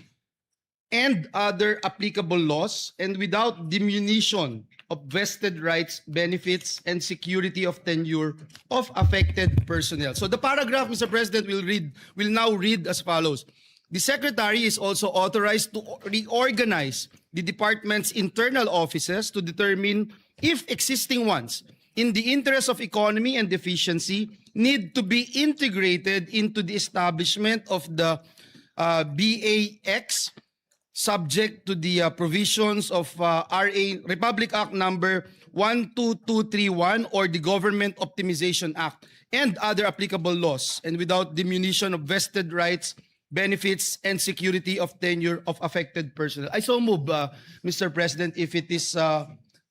And other applicable laws, and without diminution of vested rights, benefits, and security of tenure of affected personnel. So the paragraph, Mr. President, will now read as follows. The Secretary is also authorized to reorganize the department's internal offices to determine if existing ones, in the interest of economy and efficiency, need to be integrated into the establishment of the BAX, subject to the provisions of Republic Act number 12231 or the Government Optimization Act and other applicable laws, and without diminution of vested rights, benefits, and security of tenure of affected personnel. I so move, Mr. President, if it is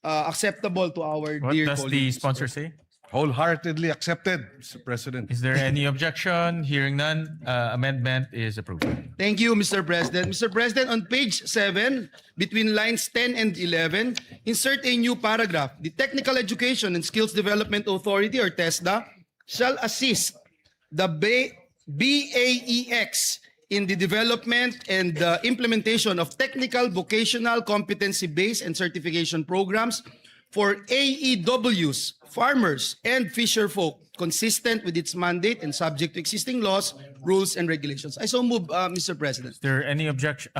acceptable to our What dear does the colleagues. sponsor say? Wholeheartedly accepted, Mr. President. Is there any objection? Hearing none, amendment is approved. Thank you, Mr. President. Mr. President, on page 7, between lines 10 and 11, insert a new paragraph. The Technical Education and Skills Development Authority, or TESDA, shall assist the BAEX in the development and implementation of technical, vocational, competency-based, and certification programs for AEWs, farmers, and fisherfolk, consistent with its mandate and subject to existing laws, rules, and regulations. I so move, Mr. President. Is there any objection?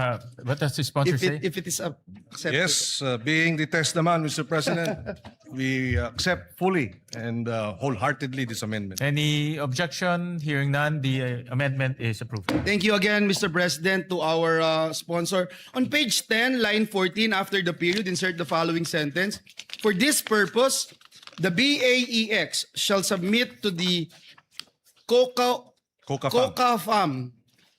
What does the sponsor say? If it is accepted. Yes, being the test naman, Mr. President, we accept fully and wholeheartedly this amendment. Any objection? Hearing none, the amendment is approved. Thank you again, Mr. President, to our sponsor. On page 10, line 14, after the period, insert the following sentence. For this purpose, the BAEX shall submit to the COCAFAM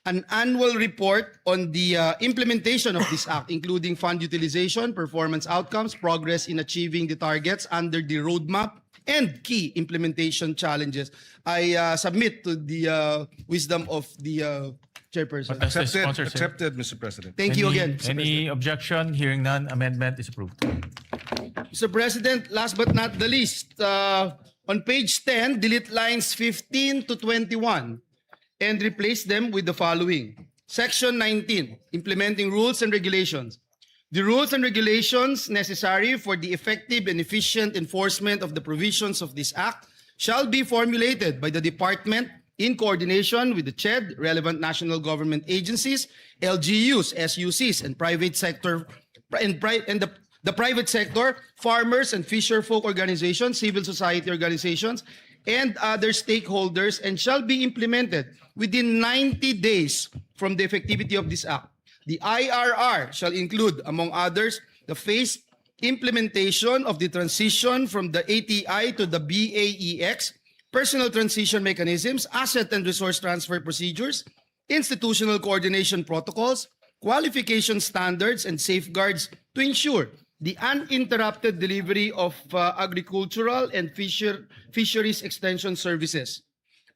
an annual report on the implementation of this act, including fund utilization, performance outcomes, progress in achieving the targets under the roadmap, and key implementation challenges. I submit to the wisdom of the chairperson. What does the sponsor say? Accepted, Mr. President. Thank you again, Mr. Any objection? Hearing none, amendment is approved. Mr. President, last but not the least, on page 10, delete lines 15 to 21 and replace them with the following. Section 19, implementing rules and regulations. The rules and regulations necessary for the effective and efficient enforcement of the provisions of this act shall be formulated by the department in coordination with the CHED, relevant national government agencies, LGUs, SUCs, and private sector, the private sector, farmers and fisherfolk organizations, civil society organizations, and other stakeholders, and shall be implemented within 90 days from the effectivity of this act. The IRR shall include, among others, the phased implementation of the transition from the ATI to the BAEX, personal transition mechanisms, asset and resource transfer procedures, institutional coordination protocols, qualification standards, and safeguards to ensure the uninterrupted delivery of agricultural and fisheries extension services.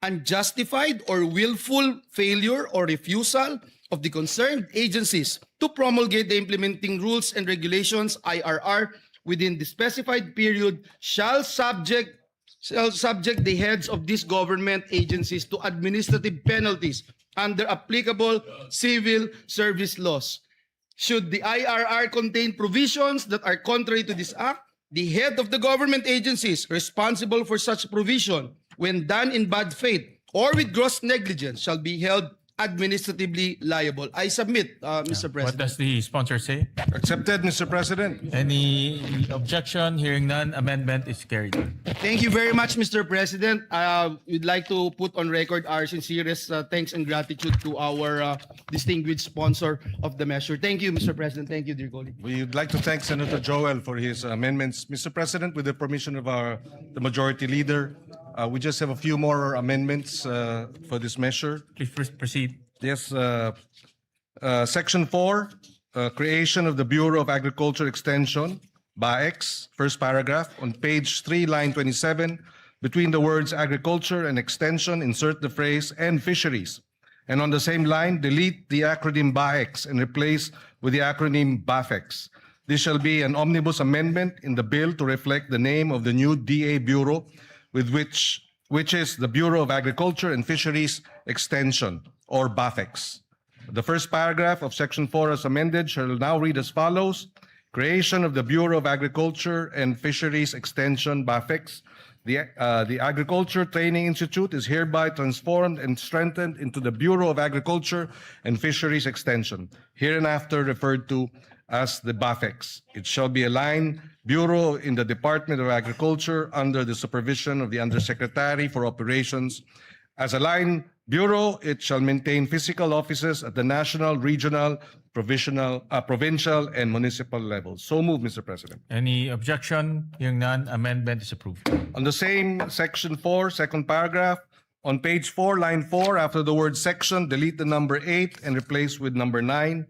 Unjustified or willful failure or refusal of the concerned agencies to promulgate the implementing rules and regulations, IRR, within the specified period shall subject the heads of these government agencies to administrative penalties under applicable civil service laws. Should the IRR contain provisions that are contrary to this act, the head of the government agencies responsible for such provision, when done in bad faith or with gross negligence, shall be held administratively liable. I submit, Mr. What President. does the sponsor say? Accepted, Mr. President. Any objection? Hearing none, amendment is carried. Thank you very much, Mr. President. We'd like to put on record our sincerest thanks and gratitude to our distinguished sponsor of the measure. Thank you, Mr. President. Thank you, dear colleague. We'd like to thank Senator Joel for his amendments. Mr. President, with the permission of the majority leader, we just have a few more amendments for this measure. Please proceed. Yes, Section 4, creation of the Bureau of Agriculture Extension, BAEX, first paragraph, on page 3, line 27, between the words agriculture and extension, insert the phrase and fisheries. And on the same line, delete the acronym BAEX and replace with the acronym BAFEX. This shall be an omnibus amendment in the bill to reflect the name of the new DA Bureau, which is the Bureau of Agriculture and Fisheries Extension, or BAFEX. The first paragraph of Section 4 as amended shall now read as follows. Creation of the Bureau of Agriculture and Fisheries Extension, BAFEX. The Agriculture Training Institute is hereby transformed and strengthened into the Bureau of Agriculture and Fisheries Extension, hereinafter referred to as the BAFEX. It shall be a line bureau in the Department of Agriculture under the supervision of the Undersecretary for Operations. As a line bureau, it shall maintain physical offices at the national, regional, provincial, and municipal levels. So move, Mr. President. Any objection? Hearing none, amendment is approved. On the same Section 4, second paragraph, on page 4, line 4, after the word section, delete the number 8 and replace with number 9.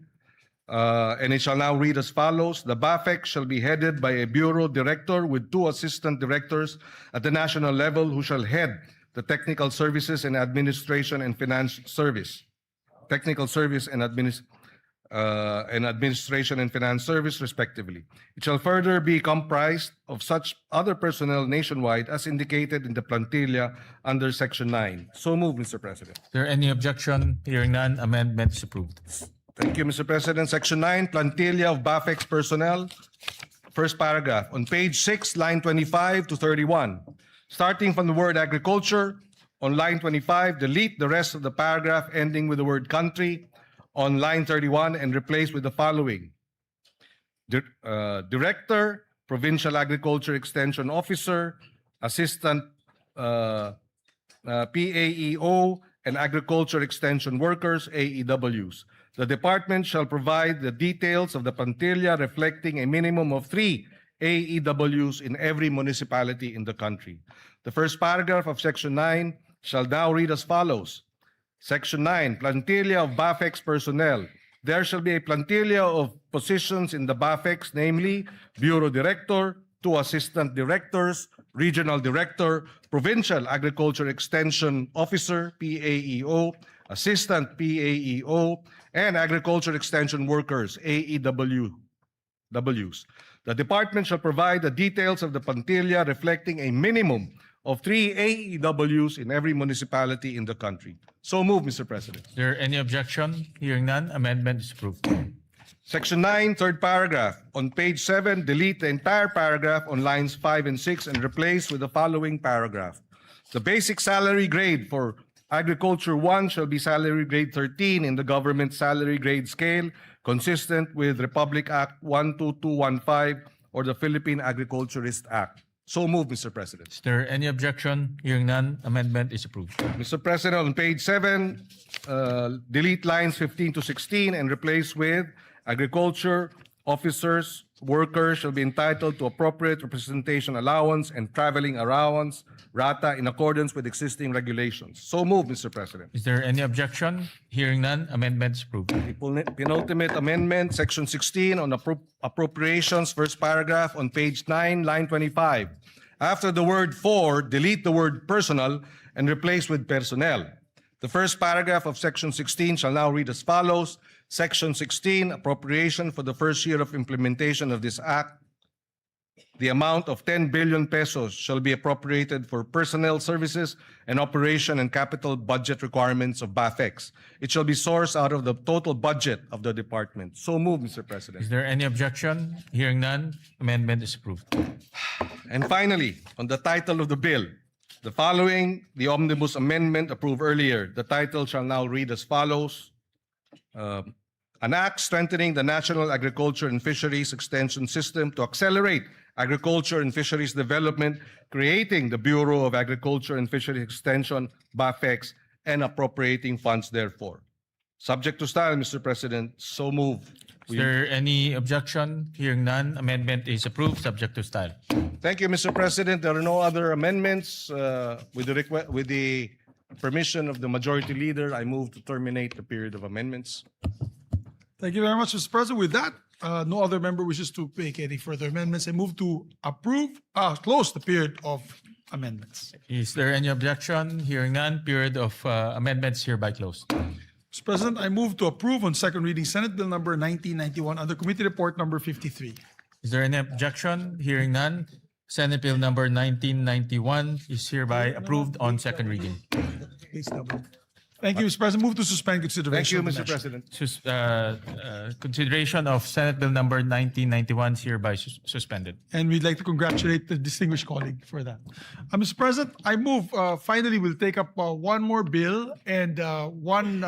And it shall now read as follows. The BAFEX shall be headed by a bureau director with 2 assistant directors at the national level who shall head the technical services and administration and finance service. Technical service and administration and finance service, respectively. It shall further be comprised of such other personnel nationwide as indicated in the plantilla under Section 9. So move, Mr. President. Is there any objection? Hearing none, amendment is approved. Thank you, Mr. President. Section 9, plantilla of BAFEX personnel. First paragraph. On page 6, line 25 to 31. Starting from the word agriculture, on line 25, delete the rest of the paragraph ending with the word country on line 31 and replace with the following. Director, Provincial Agriculture Extension Officer, Assistant PAEO, and Agriculture Extension Workers, AEWs. The department shall provide the details of the plantilla reflecting a minimum of 3 AEWs in every municipality in the country. The first paragraph of Section 9 shall now read as follows. Section 9, plantilla of BAFEX personnel. There shall be a plantilla of positions in the BAFEX, namely Bureau Director, 2 Assistant Directors, Regional Director, Provincial Agriculture Extension Officer, PAEO, Assistant PAEO, and Agriculture Extension Workers, AEWs. The department shall provide the details of the plantilla reflecting a minimum of 3 AEWs in every municipality in the country. So move, Mr. President. Is there any objection? Hearing none, amendment is approved. Section 9, third paragraph. On page 7, delete the entire paragraph on lines 5 and 6 and replace with the following paragraph. The basic salary grade for Agriculture 1 shall be salary grade 13 in the government salary grade scale, consistent with Republic Act 12215 or the Philippine Agriculturist Act. So move, Mr. President. Is there any objection? Hearing none, amendment is approved. Mr. President, on page 7, delete lines 15 to 16 and replace with agriculture officers, workers shall be entitled to appropriate representation allowance and traveling allowance, RATA, in accordance with existing regulations. So move, Mr. President. Is there any objection? Hearing none, amendment is approved. The penultimate amendment, Section 16 on appropriations, first paragraph on page 9, line 25. After the word for, delete the word personal and replace with personnel. The first paragraph of Section 16 shall now read as follows. Section 16, appropriation for the first year of implementation of this act the amount of 10 billion pesos shall be appropriated for personnel services and operation and capital budget requirements of BAFEX. It shall be sourced out of the total budget of the department. So moved, Mr. Is President. there any objection? Hearing none, amendment is approved. And finally, on the title of the bill, the following, the omnibus amendment approved earlier, the title shall now read as follows. An act strengthening the National Agriculture and Fisheries Extension System to accelerate agriculture and fisheries development, creating the Bureau of Agriculture and Fisheries Extension, BAFEX, and appropriating funds therefore. Subject to style, Mr. President, so moved. Is there any objection? Hearing none, amendment is approved, subject to style. Thank you, Mr. President. There are no other amendments. With the permission of the Majority Leader, I move to terminate the period of amendments. Thank you very much, Mr. President. With that, no other member wishes to make any further amendments. I move to close the period of amendments. Is there any objection? Hearing none, period of amendments hereby closed. Mr. President, I move to approve on second reading Senate Bill number 1991 under Committee Report number 53. Is there any objection? Hearing none, Senate Bill number 1991 is hereby approved on second reading. Please double. Thank you, Mr. President. Move to suspend Thank consideration. you, of the Mr. measure. President. Consideration of Senate Bill number 1991 is hereby suspended. And we'd like to congratulate the distinguished colleague for that. Mr. President, I move, finally, we'll take up one more bill and one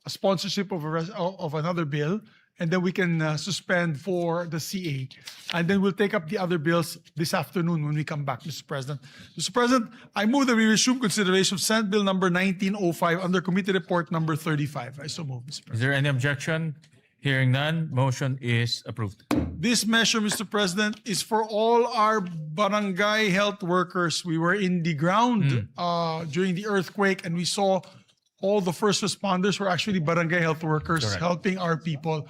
sponsorship of another bill, and then we can suspend for the CA. And then we'll take up the other bills this afternoon when we come back, Mr. President. Mr. President, I move that we resume consideration of Senate Bill number 1905 under Committee Report number 35. I so move, Mr. President. Is there any objection? Hearing none, motion is approved. This measure, Mr. President, is for all our barangay health workers. We were in the ground during the earthquake, and we saw all the first responders were actually barangay health workers Correct. helping our people.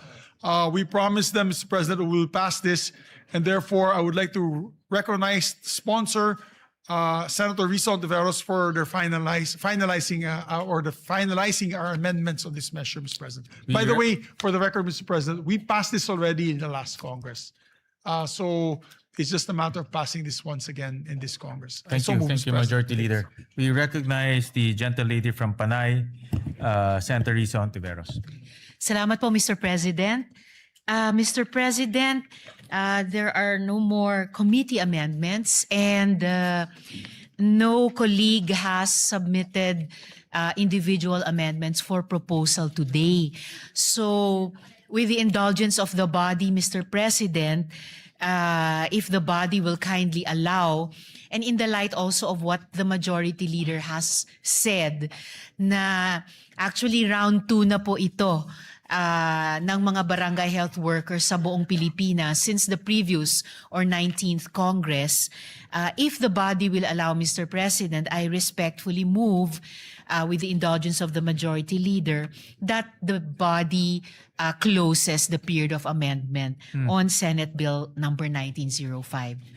We promised them, Mr. President, we will pass this, and therefore I would like to recognize, sponsor Senator Risa Ontiveros for their finalizing our amendments on this measure, Mr. President. By the way, for the record, Mr. President, we passed this already in the last Congress. So it's just a matter of passing this once again in this Congress. Thank So you, move, thank Mr. you, President. Majority Leader. We recognize the gentle lady from Panay, Senator Risa Ontiveros. Salamat po, Mr. President. Mr. President, there are no more committee amendments and no colleague has submitted individual amendments for proposal today. So, with the indulgence of the body, Mr. President, if the body will kindly allow, and in the light also of what the Majority Leader has said, na actually round 2 na po ito ng mga barangay health workers sa buong Pilipinas since the previous or 19th Congress. If the body will allow, Mr. President, I respectfully move with the indulgence of the Majority Leader that the body closes the period of amendment on Senate Bill number 1905,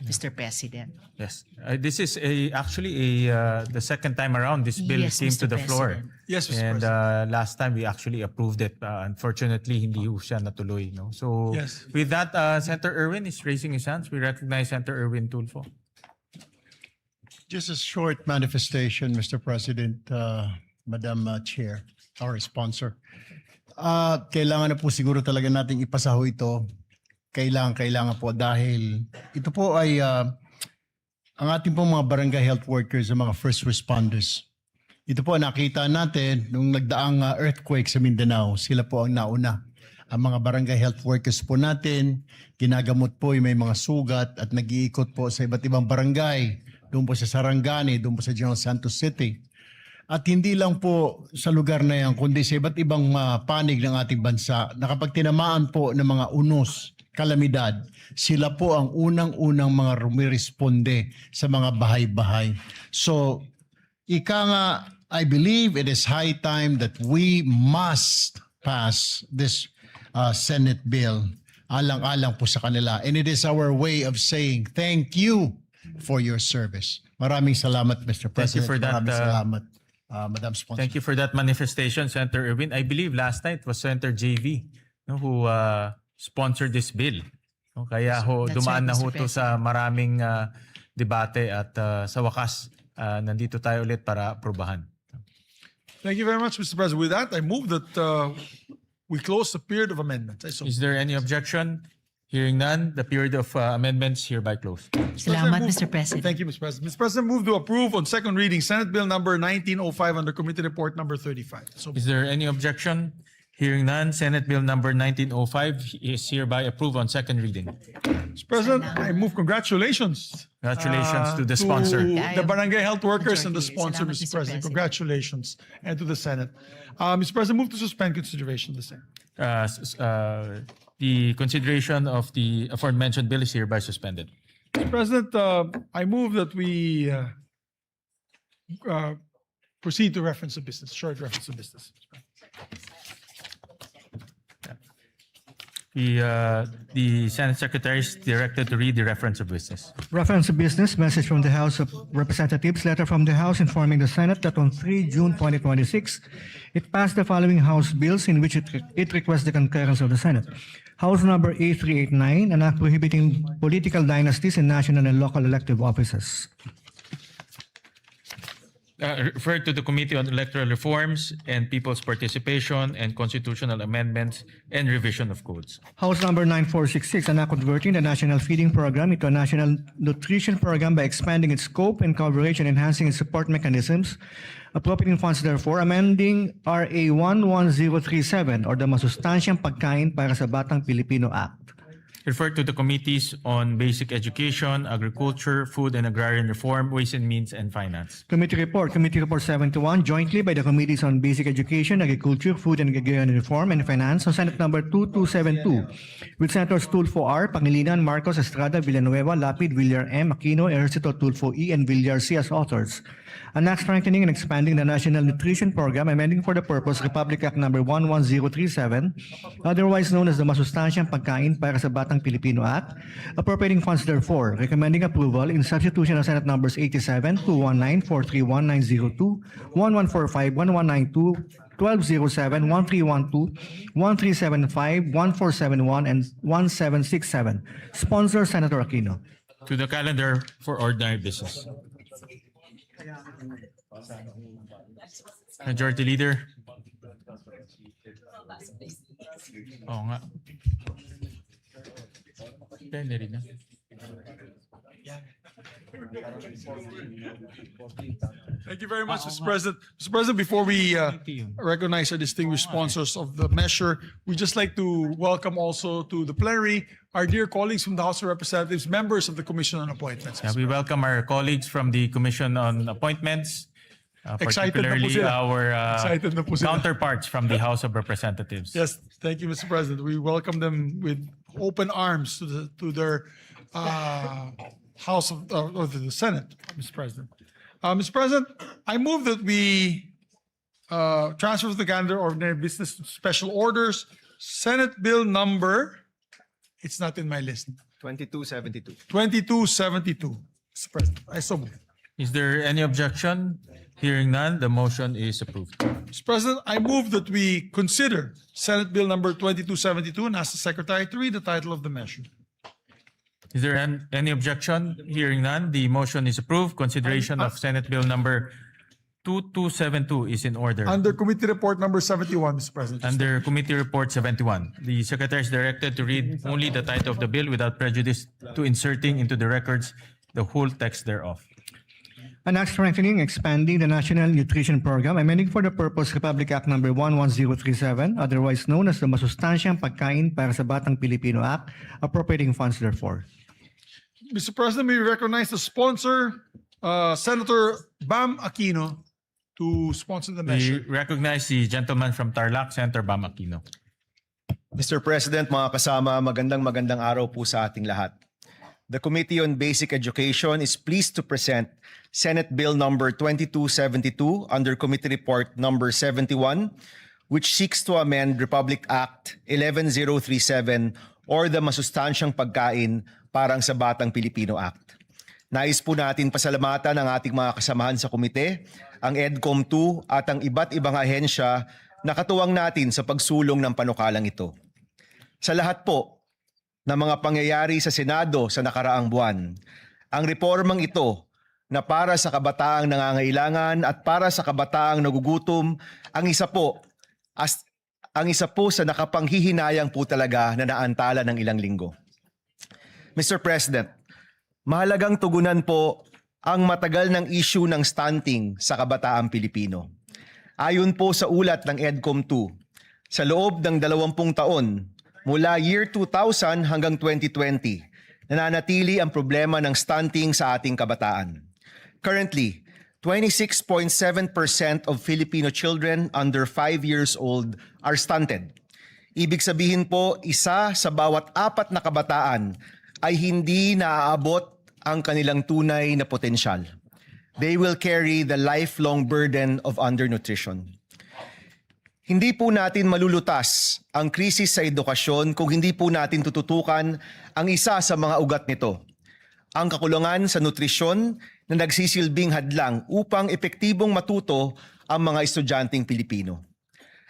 Mr. President. Yes, this is actually the second time around this bill Yes, came Mr. to the floor. President. Yes, Mr. And President. last time we actually approved it. Unfortunately, hindi ho siya natuloy. No? So Yes. with that, Senator Erwin is raising his hands. We recognize Senator Erwin Tulfo. Just a short manifestation, Mr. President, Madam Chair, our sponsor. Kailangan na po siguro talaga nating ipasaho ito. Kailangan po dahil ito po ay ang ating pong mga barangay health workers, ang mga first responders. Ito po nakita natin nung nagdaang earthquake sa Mindanao, sila po ang nauna. Ang mga barangay health workers po natin, ginagamot po yung may mga sugat at nag-iikot po sa iba't ibang barangay. Doon po sa Sarangani, doon po sa General Santos City. At hindi lang po sa lugar na yan, kundi sa iba't ibang panig ng ating bansa na kapag tinamaan po ng mga unos, kalamidad, sila po ang unang-unang mga rumiresponde sa mga bahay-bahay. So, ika nga, I believe it is high time that we must pass this Senate bill alang-alang po sa kanila. And it is our way of saying thank you for your service. Maraming salamat, Mr. Thank you President. for that, Maraming salamat, Madam Sponsor. Thank you for that manifestation, Senator Erwin. I believe last night was Senator JV who sponsored this bill. No, kaya ho, That's dumaan right, na ho Mr. to sa maraming debate at sa wakas, nandito tayo ulit para aprubahan. Thank you very much, Mr. President. With that, I move that we close the period of amendments. I so Is there any objection? Hearing none, the period of amendments hereby closed. Salamat, Mr. President. Thank you, Mr. President. Mr. President, move to approve on second reading Senate Bill number 1905 under Committee Report number 35. So Is there any objection? Hearing none, Senate Bill number 1905 is hereby approved on second reading. Mr. President, I move congratulations. Congratulations to the sponsor. The barangay health workers and the Majority. sponsor, Salamat, Mr. Mr. President. President. Congratulations. And to the Senate. Mr. President, move to suspend consideration of the same. The consideration of the aforementioned bill is hereby suspended. Mr. President, I move that we proceed to reference of business, short reference of business. The Senate Secretary is directed to read the reference of business. Reference to business, message from the House of Representatives, letter from the House informing the Senate that on 3 June 2026, it passed the following House bills in which it requests the concurrence of the Senate. House number A389, an act prohibiting political dynasties in national and local elective offices. Referred to the Committee on Electoral Reforms and People's Participation and Constitutional Amendments and Revision of Codes. House number 9466, an act converting the National Feeding Program into a National Nutrition Program by expanding its scope and coverage and enhancing its support mechanisms, appropriating funds therefore, amending RA 11037 or the Masustansyang Pagkain para sa Batang Pilipino Act. Referred to the Committees on Basic Education, Agriculture, Food and Agrarian Reform, Ways and Means, and Finance. Committee Report 71, jointly by the Committees on Basic Education, Agriculture, Food and Agrarian Reform, and Finance on Senate number 2272, with Senators Tulfo R., Pangilinan, Marcos, Estrada, Villanueva, Lapid, Villar M., Aquino, Ejercito, Tulfo E., and Villar C. as authors. An act strengthening and expanding the National Nutrition Program, amending for the purpose Republic Act number 11037, otherwise known as the Masustansyang Pagkain para sa Batang Pilipino Act, appropriating funds therefore, recommending approval in substitution of Senate numbers 87, 219, 431, 902, 1145, 1192, 1207, 1312, 1375, 1471, and 1767. Sponsor, Senator Aquino. To the calendar for ordinary business. Majority Leader. Oo nga. Dahil na rin na. Thank you very much, Mr. President. Mr. President, before we recognize our distinguished sponsors of the measure, we'd just like to welcome also to the plenary our dear colleagues from the House of Representatives, members of the Commission on Appointments. We welcome our colleagues from the Commission on Appointments, Excited na po particularly sila. our Excited na po sila. counterparts from the House of Representatives. Yes, thank you, Mr. President. We welcome them with open arms to their House of or to the Senate, Mr. President. Mr. President, I move that we transfer to the calendar ordinary business special orders. Senate Bill number, it's not in my list. 2272. 2272, Mr. President. I so move. Is there any objection? Hearing none, the motion is approved. Mr. President, I move that we consider Senate Bill number 2272 and ask the Secretary to read the title of the measure. Is there any objection? Hearing none, the motion is approved. Consideration of Senate Bill number 2272 is in order. Under Committee Report number 71, Mr. President. Under Committee Report 71, the Secretary is directed to read only the title of the bill without prejudice to inserting into the records the whole text thereof. An act strengthening, expanding the National Nutrition Program, amending for the purpose Republic Act number 11037, otherwise known as the Masustansyang Pagkain para sa Batang Pilipino Act, appropriating funds therefore. Mr. President, we recognize the sponsor, Senator Bam Aquino, to sponsor the We measure. recognize the gentleman from Tarlac, Senator Bam Aquino. Mr. President, mga kasama, magandang araw po sa ating lahat. The Committee on Basic Education is pleased to present Senate Bill number 2272 under Committee Report number 71, which seeks to amend Republic Act 11037 or the Masustansyang Pagkain parang sa Batang Pilipino Act. Nais po natin pasalamatan ang ating mga kasamahan sa komite, ang EDCOM 2 at ang iba't ibang ahensya na katuwang natin sa pagsulong ng panukalang ito. Sa lahat po, ng mga pangyayari sa Senado sa nakaraang buwan. Ang reformang ito na para sa kabataang nangangailangan at para sa kabataang nagugutom ang isa po sa nakapanghihinayang po talaga na naantala ng ilang linggo. Mr. President, mahalagang tugunan po ang matagal ng issue ng stunting sa kabataang Pilipino. Ayon po sa ulat ng EDCOM 2, sa loob ng 20 taon mula year 2000 hanggang 2020, nananatili ang problema ng stunting sa ating kabataan. Currently, 26.7% of Filipino children under 5 years old are stunted. Ibig sabihin po, isa sa bawat 4 na kabataan ay hindi naaabot ang kanilang tunay na potensyal. They will carry the lifelong burden of undernutrition. Hindi po natin malulutas ang krisis sa edukasyon kung hindi po natin tututukan ang isa sa mga ugat nito, ang kakulangan sa nutrisyon na nagsisilbing hadlang upang epektibong matuto ang mga estudyanteng Pilipino.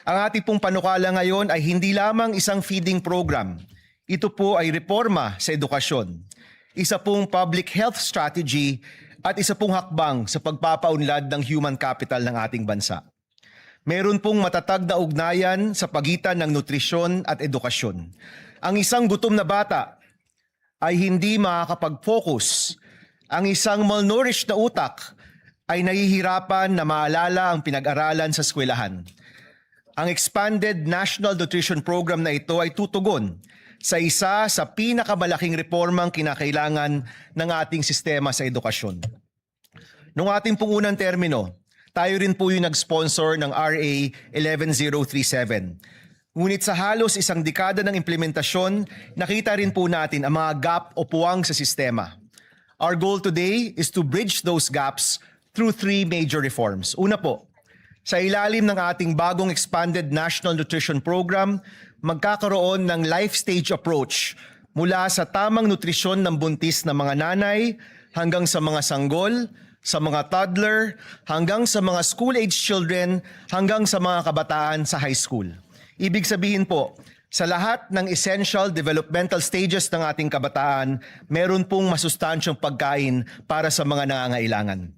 Ang ating pong panukala ngayon ay hindi lamang isang feeding program. Ito po ay reforma sa edukasyon, isa pong public health strategy at isa pong hakbang sa pagpapaunlad ng human capital ng ating bansa. Meron pong matatag na ugnayan sa pagitan ng nutrisyon at edukasyon. Ang isang gutom na bata ay hindi makakapag-focus. Ang isang malnourished na utak ay nahihirapan na maalala ang pinag-aralan sa eskwelahan. Ang expanded National Nutrition Program na ito ay tutugon sa isa sa pinakamalaking reformang kinakailangan ng ating sistema sa edukasyon. Noong ating pong unang termino, tayo rin po yung nag-sponsor ng RA 11037. Ngunit sa halos isang dekada ng implementasyon, nakita rin po natin ang mga gap o puwang sa sistema. Our goal today is to bridge those gaps through 3 major reforms. Una po, sa ilalim ng ating bagong expanded National Nutrition Program, magkakaroon ng life stage approach mula sa tamang nutrisyon ng buntis na mga nanay hanggang sa mga sanggol, sa mga toddler, hanggang sa mga school-age children, hanggang sa mga kabataan sa high school. Ibig sabihin po, sa lahat ng essential developmental stages ng ating kabataan, meron pong masustansyong pagkain para sa mga nangangailangan.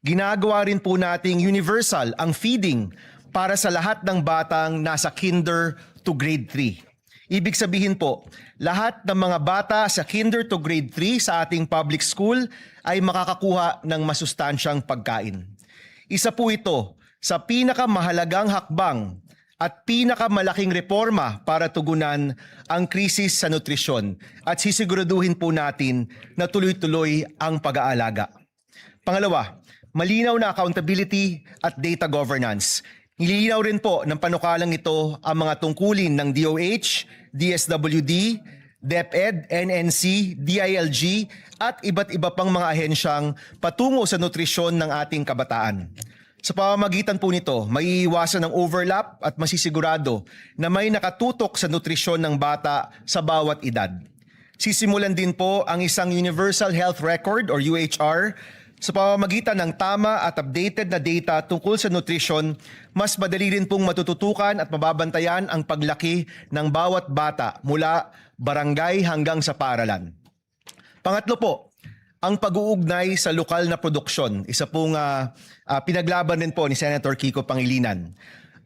Ginagawa rin po nating universal ang feeding para sa lahat ng batang nasa kinder to grade 3. Ibig sabihin po, lahat ng mga bata sa kinder to grade 3 sa ating public school ay makakakuha ng masustansyang pagkain. Isa po ito sa pinakamahalagang hakbang at pinakamalaking reforma para tugunan ang krisis sa nutrisyon at sisiguraduhin po natin na tuloy-tuloy ang pag-aalaga. Pangalawa, malinaw na accountability at data governance. Nililinaw rin po ng panukalang ito ang mga tungkulin ng DOH, DSWD, DepEd, NNC, DILG at iba't iba pang mga ahensyang patungo sa nutrisyon ng ating kabataan. Sa pamamagitan po nito, may iiwasan ng overlap at masisigurado na may nakatutok sa nutrisyon ng bata sa bawat edad. Sisimulan din po ang isang Universal Health Record or UHR. Sa pamamagitan ng tama at updated na data tungkol sa nutrisyon, mas madali rin pong matututukan at mababantayan ang paglaki ng bawat bata mula barangay hanggang sa paaralan. Pangatlo po, ang pag-uugnay sa lokal na produksyon. Isa pong pinaglaban din po ni Senator Kiko Pangilinan.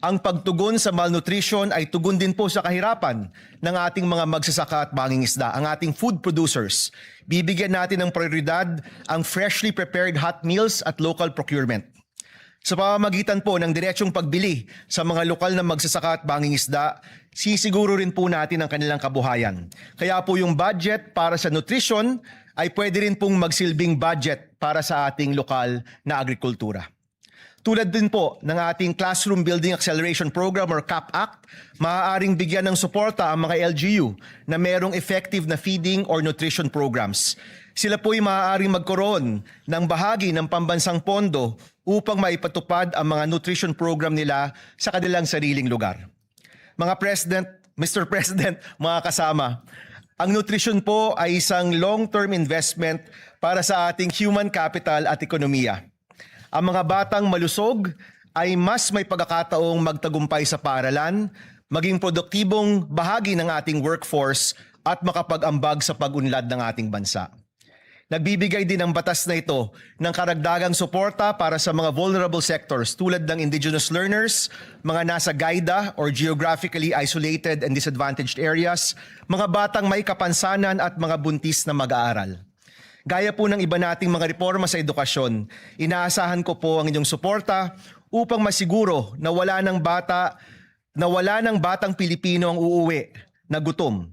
Ang pagtugon sa malnutrition ay tugon din po sa kahirapan ng ating mga magsasaka at mangingisda, ang ating food producers. Bibigyan natin ng prioridad ang freshly prepared hot meals at local procurement. Sa pamamagitan po ng diretsyong pagbili sa mga lokal na magsasaka at mangingisda, sisiguro rin po natin ang kanilang kabuhayan. Kaya po yung budget para sa nutrition ay pwede rin pong magsilbing budget para sa ating lokal na agrikultura. Tulad din po ng ating Classroom Building Acceleration Program or CAP-ACT, maaaring bigyan ng suporta ang mga LGU na merong effective na feeding or nutrition programs. Sila po'y maaaring magkaroon ng bahagi ng pambansang pondo upang maipatupad ang mga nutrition program nila sa kanilang sariling lugar. Mga President, Mr. President, mga kasama, ang nutrisyon po ay isang long-term investment para sa ating human capital at ekonomiya. Ang mga batang malusog ay mas may pagkakataong magtagumpay sa paaralan, maging produktibong bahagi ng ating workforce at makapag-ambag sa pag-unlad ng ating bansa. Nagbibigay din ang batas na ito ng karagdagang suporta para sa mga vulnerable sectors tulad ng indigenous learners, mga nasa GAIDA or geographically isolated and disadvantaged areas, mga batang may kapansanan at mga buntis na mag-aaral. Gaya po ng iba nating mga reforma sa edukasyon, inaasahan ko po ang inyong suporta upang masiguro na wala ng batang Pilipino ang uuwi na gutom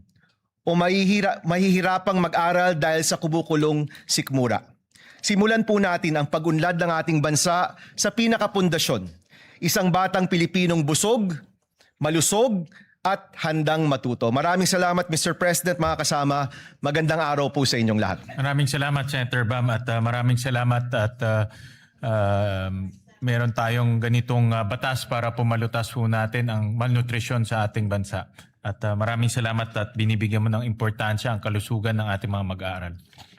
o mahihirapang mag-aral dahil sa kubukulong sikmura. Simulan po natin ang pag-unlad ng ating bansa sa pinakapundasyon, isang batang Pilipinong busog, malusog, at handang matuto. Maraming salamat, Mr. President, mga kasama. Magandang araw po sa inyong lahat. Maraming salamat, Senator Bam, at maraming salamat at meron tayong ganitong batas para pumalutas po natin ang malnutrisyon sa ating bansa. At maraming salamat at binibigyan mo ng importansya ang kalusugan ng ating mga mag-aaral.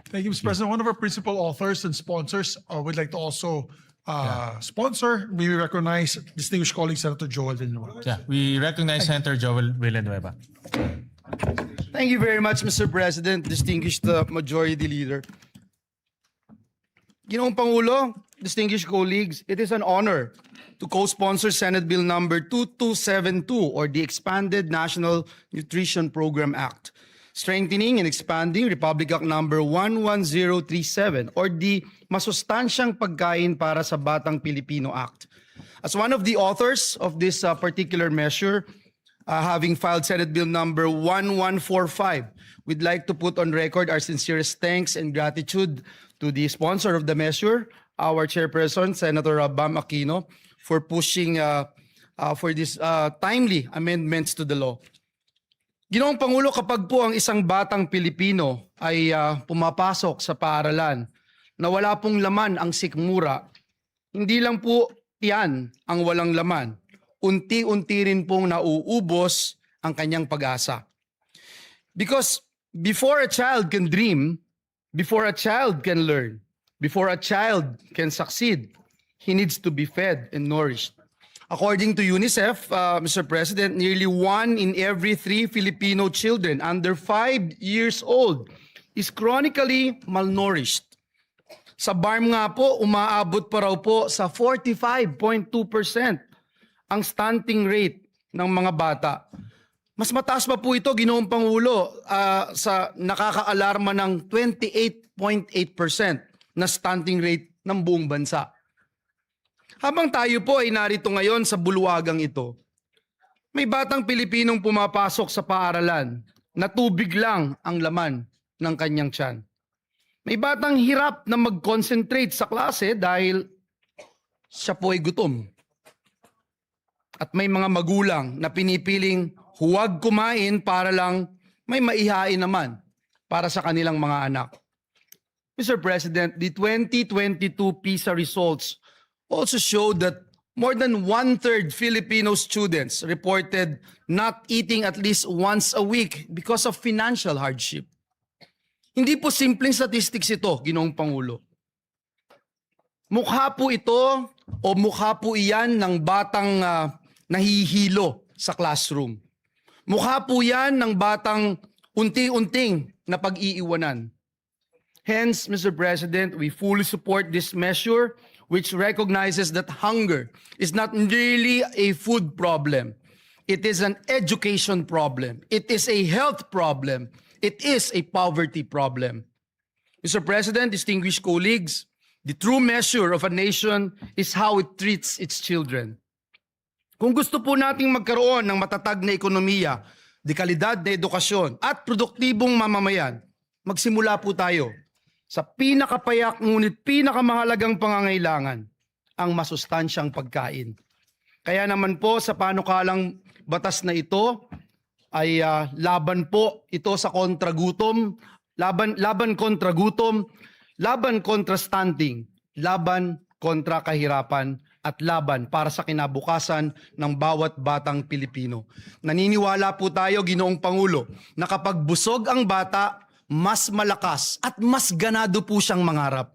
Thank you, Mr. President. One of our principal authors and sponsors would like to also sponsor. We recognize distinguished colleague Senator Joel Villanueva. Yeah, we recognize Senator Joel Villanueva. Thank you very much, Mr. President, distinguished Majority Leader. Ginoong Pangulo, distinguished colleagues, it is an honor to co-sponsor Senate Bill number 2272 or the Expanded National Nutrition Program Act, strengthening and expanding Republic Act number 11037 or the Masustansyang Pagkain para sa Batang Pilipino Act. As one of the authors of this particular measure, having filed Senate Bill number 1145, we'd like to put on record our sincerest thanks and gratitude to the sponsor of the measure, our chairperson, Senator Bam Aquino, for pushing for this timely amendments to the law. Ginoong Pangulo, kapag po ang isang batang Pilipino ay pumapasok sa paaralan na wala pong laman ang sikmura, hindi lang po yan ang walang laman. Unti-unti rin pong nauubos ang kanyang pag-asa. Because before a child can dream, before a child can learn, before a child can succeed, he needs to be fed and nourished. According to UNICEF, Mr. President, nearly 1 in every 3 Filipino children under 5 years old is chronically malnourished. Sa BARM nga po, umaabot pa raw po sa 45.2% ang stunting rate ng mga bata. Mas mataas pa po ito, Ginoong Pangulo, sa nakakaalarma ng 28.8% na stunting rate ng buong bansa. Habang tayo po ay narito ngayon sa bulwagang ito, may batang Pilipinong pumapasok sa paaralan na tubig lang ang laman ng kanyang tiyan. May batang hirap na mag-concentrate sa klase dahil siya po ay gutom. At may mga magulang na pinipiling huwag kumain para lang may maihain naman para sa kanilang mga anak. Mr. President, the 2022 PISA results also showed that more than 1/3 Filipino students reported not eating at least once a week because of financial hardship. Hindi po simpleng statistics ito, Ginoong Pangulo. Mukha po ito o mukha po iyan ng batang nahihilo sa classroom. Mukha po yan ng batang unti-unting na pag-iiwanan. Hence, Mr. President, we fully support this measure which recognizes that hunger is not really a food problem. It is an education problem. It is a health problem. It is a poverty problem. Mr. President, distinguished colleagues, the true measure of a nation is how it treats its children. Kung gusto po nating magkaroon ng matatag na ekonomiya, dekalidad na edukasyon at produktibong mamamayan, magsimula po tayo sa pinakapayak ngunit pinakamahalagang pangangailangan, ang masustansyang pagkain. Kaya naman po sa panukalang batas na ito ay laban po ito sa kontragutom, laban kontra gutom, laban kontra stunting, laban kontra kahirapan at laban para sa kinabukasan ng bawat batang Pilipino. Naniniwala po tayo, Ginoong Pangulo, na kapag busog ang bata, mas malakas at mas ganado po siyang mangarap.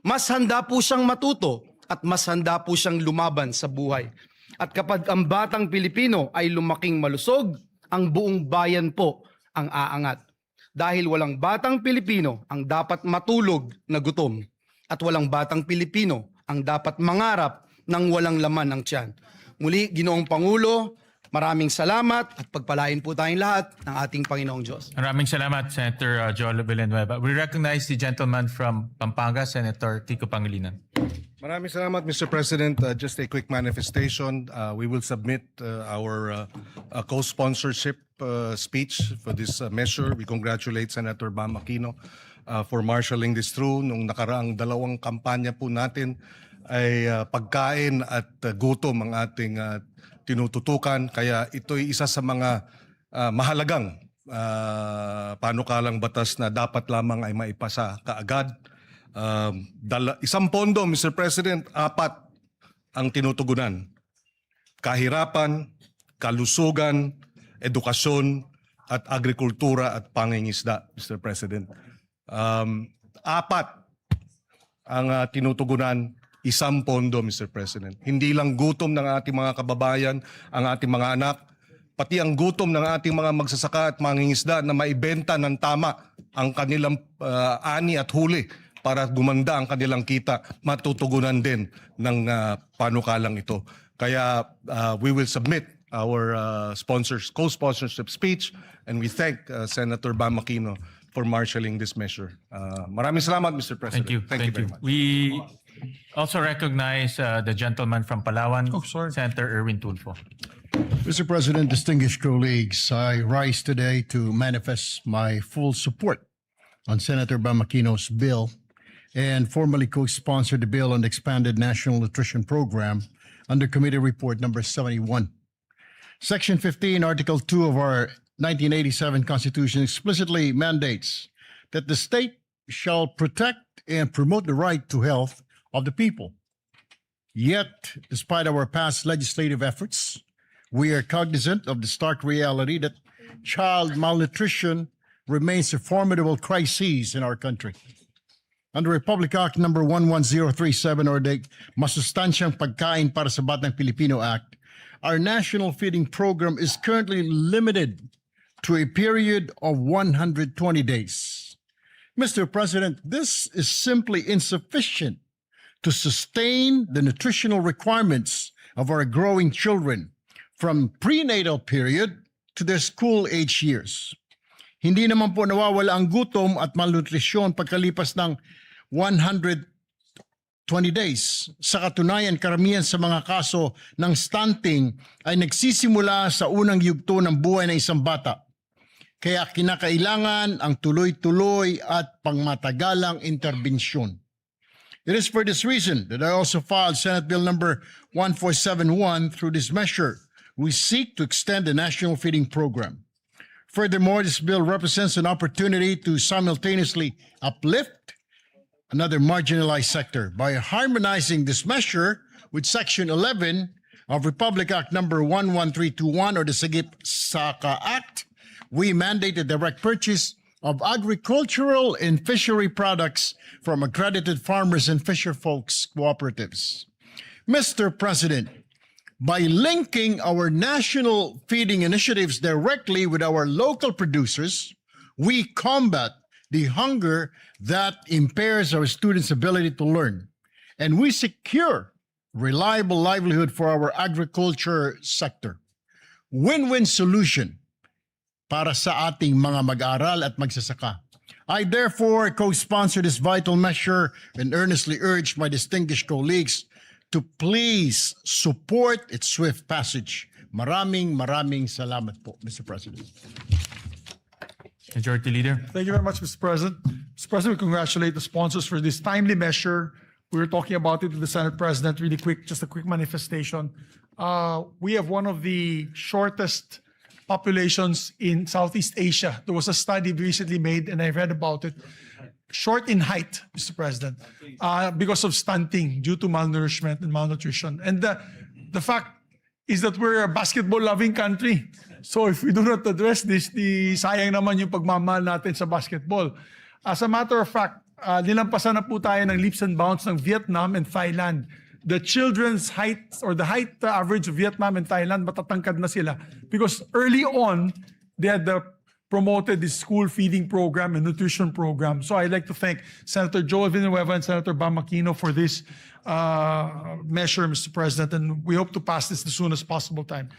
Mas handa po siyang matuto at mas handa po siyang lumaban sa buhay. At kapag ang batang Pilipino ay lumaking malusog, ang buong bayan po ang aangat. dahil walang batang Pilipino ang dapat matulog na gutom at walang batang Pilipino ang dapat mangarap ng walang laman ng tiyan. Muli, Ginoong Pangulo, maraming salamat at pagpalain po tayong lahat ng ating Panginoong Diyos. Maraming salamat, Senator Joel Villanueva. We recognize the gentleman from Pampanga, Senator Kiko Pangilinan. Maraming salamat, Mr. President. Just a quick manifestation. We will submit our co-sponsorship speech for this measure. We congratulate Senator Bam Aquino for marshalling this through. Nung nakaraang 2 kampanya po natin ay pagkain at gutom ang ating tinututukan. Kaya ito'y isa sa mga mahalagang panukalang batas na dapat lamang ay maipasa kaagad. Isang pondo, Mr. President, 4 ang tinutugunan. Kahirapan, kalusugan, edukasyon, at agrikultura at pangingisda, Mr. President. 4 ang tinutugunan, 1 pondo, Mr. President. Hindi lang gutom ng ating mga kababayan, ang ating mga anak, pati ang gutom ng ating mga magsasaka at mangingisda na maibenta ng tama ang kanilang ani at huli para gumanda ang kanilang kita, matutugunan din ng panukalang ito. Kaya we will submit our co-sponsorship speech, and we thank Senator Bam Aquino for marshalling this measure. Maraming salamat, Mr. President. Thank you. very much. We also recognize the gentleman from Palawan, Senator Erwin Tulfo. Mr. President, distinguished colleagues, I rise today to manifest my full support on Senator Bam Aquino's bill and formally co-sponsor the bill on the expanded National Nutrition Program under Committee Report number 71. Section 15, Article 2 of our 1987 Constitution explicitly mandates that the state shall protect and promote the right to health of the people. Yet, despite our past legislative efforts, we are cognizant of the stark reality that child malnutrition remains a formidable crisis in our country. Under Republic Act number 11037 or the Masustansyang Pagkain para sa Batang Pilipino Act, our national feeding program is currently limited to a period of 120 days. Mr. President, this is simply insufficient to sustain the nutritional requirements of our growing children from prenatal period to their school age years. Hindi naman po nawawala ang gutom at malnutrisyon pagkalipas ng 120 days. Sa katunayan, karamihan sa mga kaso ng stunting ay nagsisimula sa unang yugto ng buhay ng isang bata. Kaya kinakailangan ang tuloy-tuloy at pangmatagalang interbensyon. It is for this reason that I also filed Senate Bill number 1471. Through this measure, we seek to extend the national feeding program. Furthermore, this bill represents an opportunity to simultaneously uplift another marginalized sector by harmonizing this measure with Section 11 of Republic Act number 11321 or the Sagip-Saka Act. We mandate the direct purchase of agricultural and fishery products from accredited farmers and fisher folks cooperatives. Mr. President, by linking our national feeding initiatives directly with our local producers, we combat the hunger that impairs our students' ability to learn, and we secure reliable livelihood for our agriculture sector. Win-win solution para sa ating mga mag-aaral at magsasaka. I therefore co-sponsor this vital measure and earnestly urge my distinguished colleagues to please support its swift passage. Maraming salamat po, Mr. President. Majority Leader. Thank you very much, Mr. President. Mr. President, we congratulate the sponsors for this timely measure. We were talking about it with the Senate President really quick, just a quick manifestation. We have one of the shortest populations in Southeast Asia. There was a study recently made, and I read about it. Short in height, Mr. President, because of stunting due to malnourishment and malnutrition. And the fact is that we're a basketball-loving country. So if we do not address this, sayang naman yung pagmamahal natin sa basketball. As a matter of fact, nilampasan na po tayo ng leaps and bounds ng Vietnam and Thailand. The children's height or the height average of Vietnam and Thailand, matatangkad na sila. Because early on, they had the promoted this school feeding program and nutrition program. So I'd like to thank Senator Joel Villanueva and Senator Bam Aquino for this measure, Mr. President, and we hope to pass this as soon as possible time.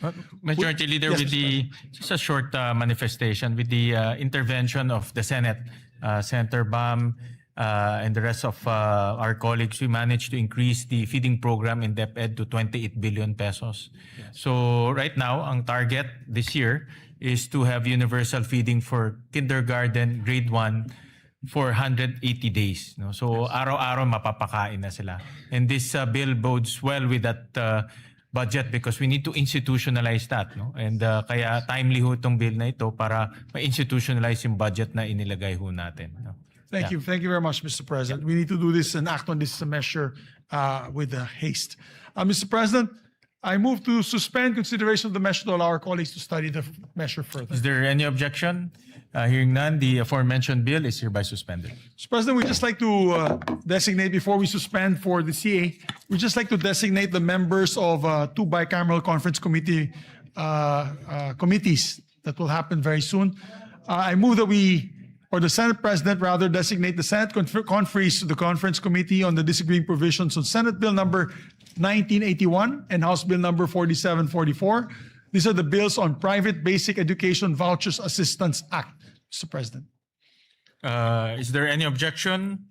Majority Leader, Yes, with Mr. the just a short manifestation with the intervention of the Senate, Senator Bam and the rest of our colleagues, we managed to increase the feeding program in DepEd to 28 billion pesos. So right now, ang target this year is to have universal feeding for kindergarten, grade 1, for 180 days. No? So araw-araw mapapakain na sila. And this bill bodes well with that budget because we need to institutionalize that. No? And kaya timely ho itong bill na ito para ma-institutionalize yung budget na inilagay ho natin. No? Thank you. Thank you very much, Mr. President. We need to do this and act on this measure with haste. Mr. President, I move to suspend consideration of the measure to allow our colleagues to study the measure further. Is there any objection? Hearing none, the aforementioned bill is hereby suspended. Mr. President, we just like to designate, before we suspend for the CA, we just like to designate the members of two bicameral conference committees that will happen very soon. I move that the Senate President rather designate the Senate conferees to the Conference Committee on the Disagreeing Provisions on Senate Bill number 1981 and House Bill number 4744. These are the bills on Private Basic Education Vouchers Assistance Act, Mr. President. Is there any objection?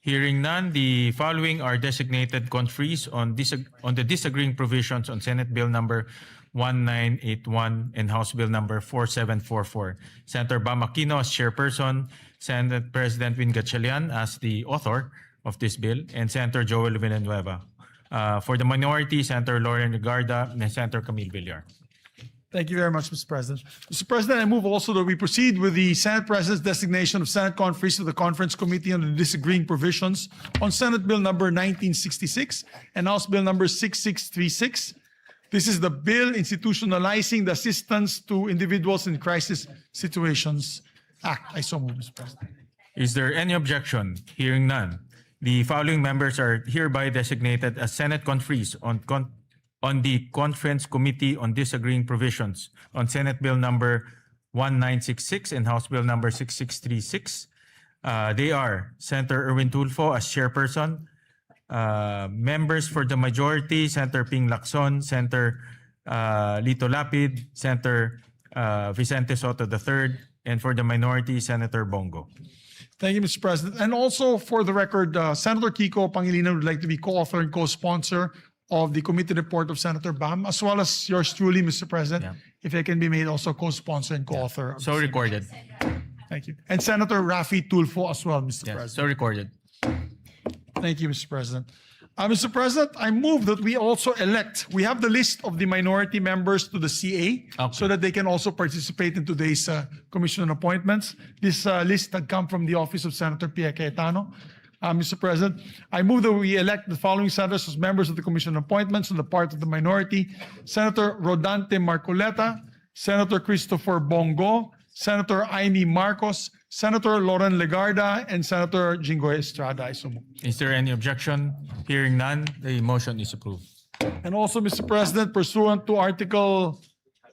Hearing none, the following are designated conferees on the disagreeing provisions on Senate Bill number 1981 and House Bill number 4744. Senator Bam Aquino as chairperson, Senate President Win Gatchalian as the author of this bill, and Senator Joel Villanueva. For the minority, Senator Lauren Legarda and Senator Camille Villar. Thank you very much, Mr. President. Mr. President, I move also that we proceed with the Senate President's designation of Senate conferees to the Conference Committee on the Disagreeing Provisions on Senate Bill number 1966 and House Bill number 6636. This is the bill institutionalizing the Assistance to Individuals in Crisis Situations Act. I so move, Mr. President. Is there any objection? Hearing none. The following members are hereby designated as Senate conferees on the Conference Committee on Disagreeing Provisions on Senate Bill number 1966 and House Bill number 6636. They are Senator Erwin Tulfo as chairperson, members for the majority, Senator Ping Lacson, Senator Lito Lapid, Senator Vicente Soto III, and for the minority, Senator Bongo. Thank you, Mr. President. And also for the record, Senator Kiko Pangilinan would like to be co-author and co-sponsor of the committee report of Senator Bam, as well as yours truly, Mr. President, if it can be made also co-sponsor and co-author. So recorded. Thank you. And Senator Rafi Tulfo as well, Mr. President. So recorded. Thank you, Mr. President. Mr. President, I move that we also we have the list of the minority members to the CA so that they can also participate in today's commission on appointments. This list had come from the office of Senator Pia Cayetano. Mr. President, I move that we elect the following senators as members of the commission on appointments on the part of the minority: Senator Rodante Marcoleta, Senator Christopher Bongo, Senator Amy Marcos, Senator Lauren Legarda, and Senator Jinggoy Estrada. I so move. Is there any objection? Hearing none, the motion is approved. And also, Mr. President, pursuant to Article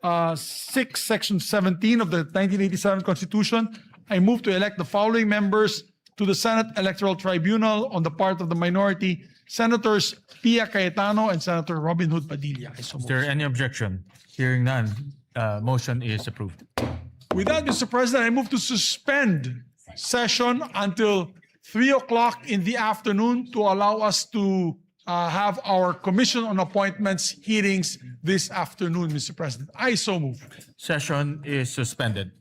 6, Section 17 of the 1987 Constitution, I move to elect the following members to the Senate Electoral Tribunal on the part of the minority: Senators Pia Cayetano and Senator Robin Hood Padilla. I so Is move. there any objection? Hearing none, motion is approved. With that, Mr. President, I move to suspend session until 3 o'clock in the afternoon to allow us to have our Commission on Appointments hearings this afternoon, Mr. President. I so move. Session is suspended.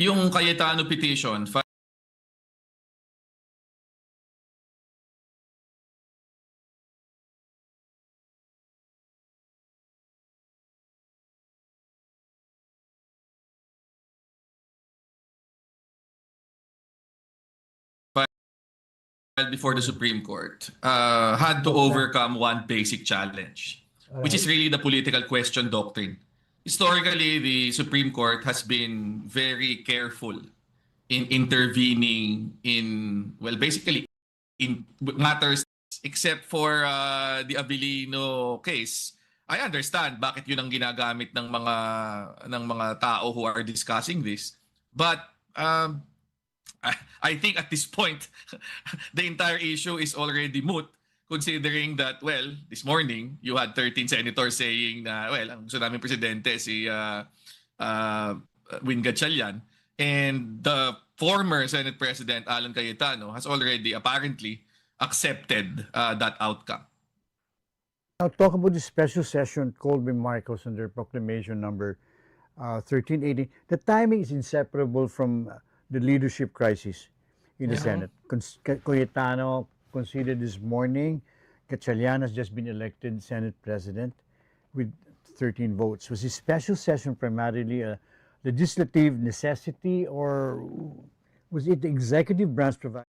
Yung Cayetano petition filed before the Supreme Court had to overcome one basic challenge, which is really the political question doctrine. Historically, the Supreme Court has been very careful in intervening in, well, basically in matters except for the Abilino case. I understand bakit yun ang ginagamit ng mga tao who are discussing this. But I think at this point, the entire issue is already moot, considering that, well, this morning, you had 13 senators saying na, well, ang gusto namin presidente si Win Gatchalian, and the former Senate President, Alan Cayetano, has already apparently accepted that outcome. Now talk about the special session called by Marcos under proclamation number 1380. The timing is inseparable from the leadership crisis in the Senate. Cayetano conceded this morning. Gatchalian has just been elected Senate President with 13 votes. Was this special session primarily a legislative necessity, or was it the executive branch providing?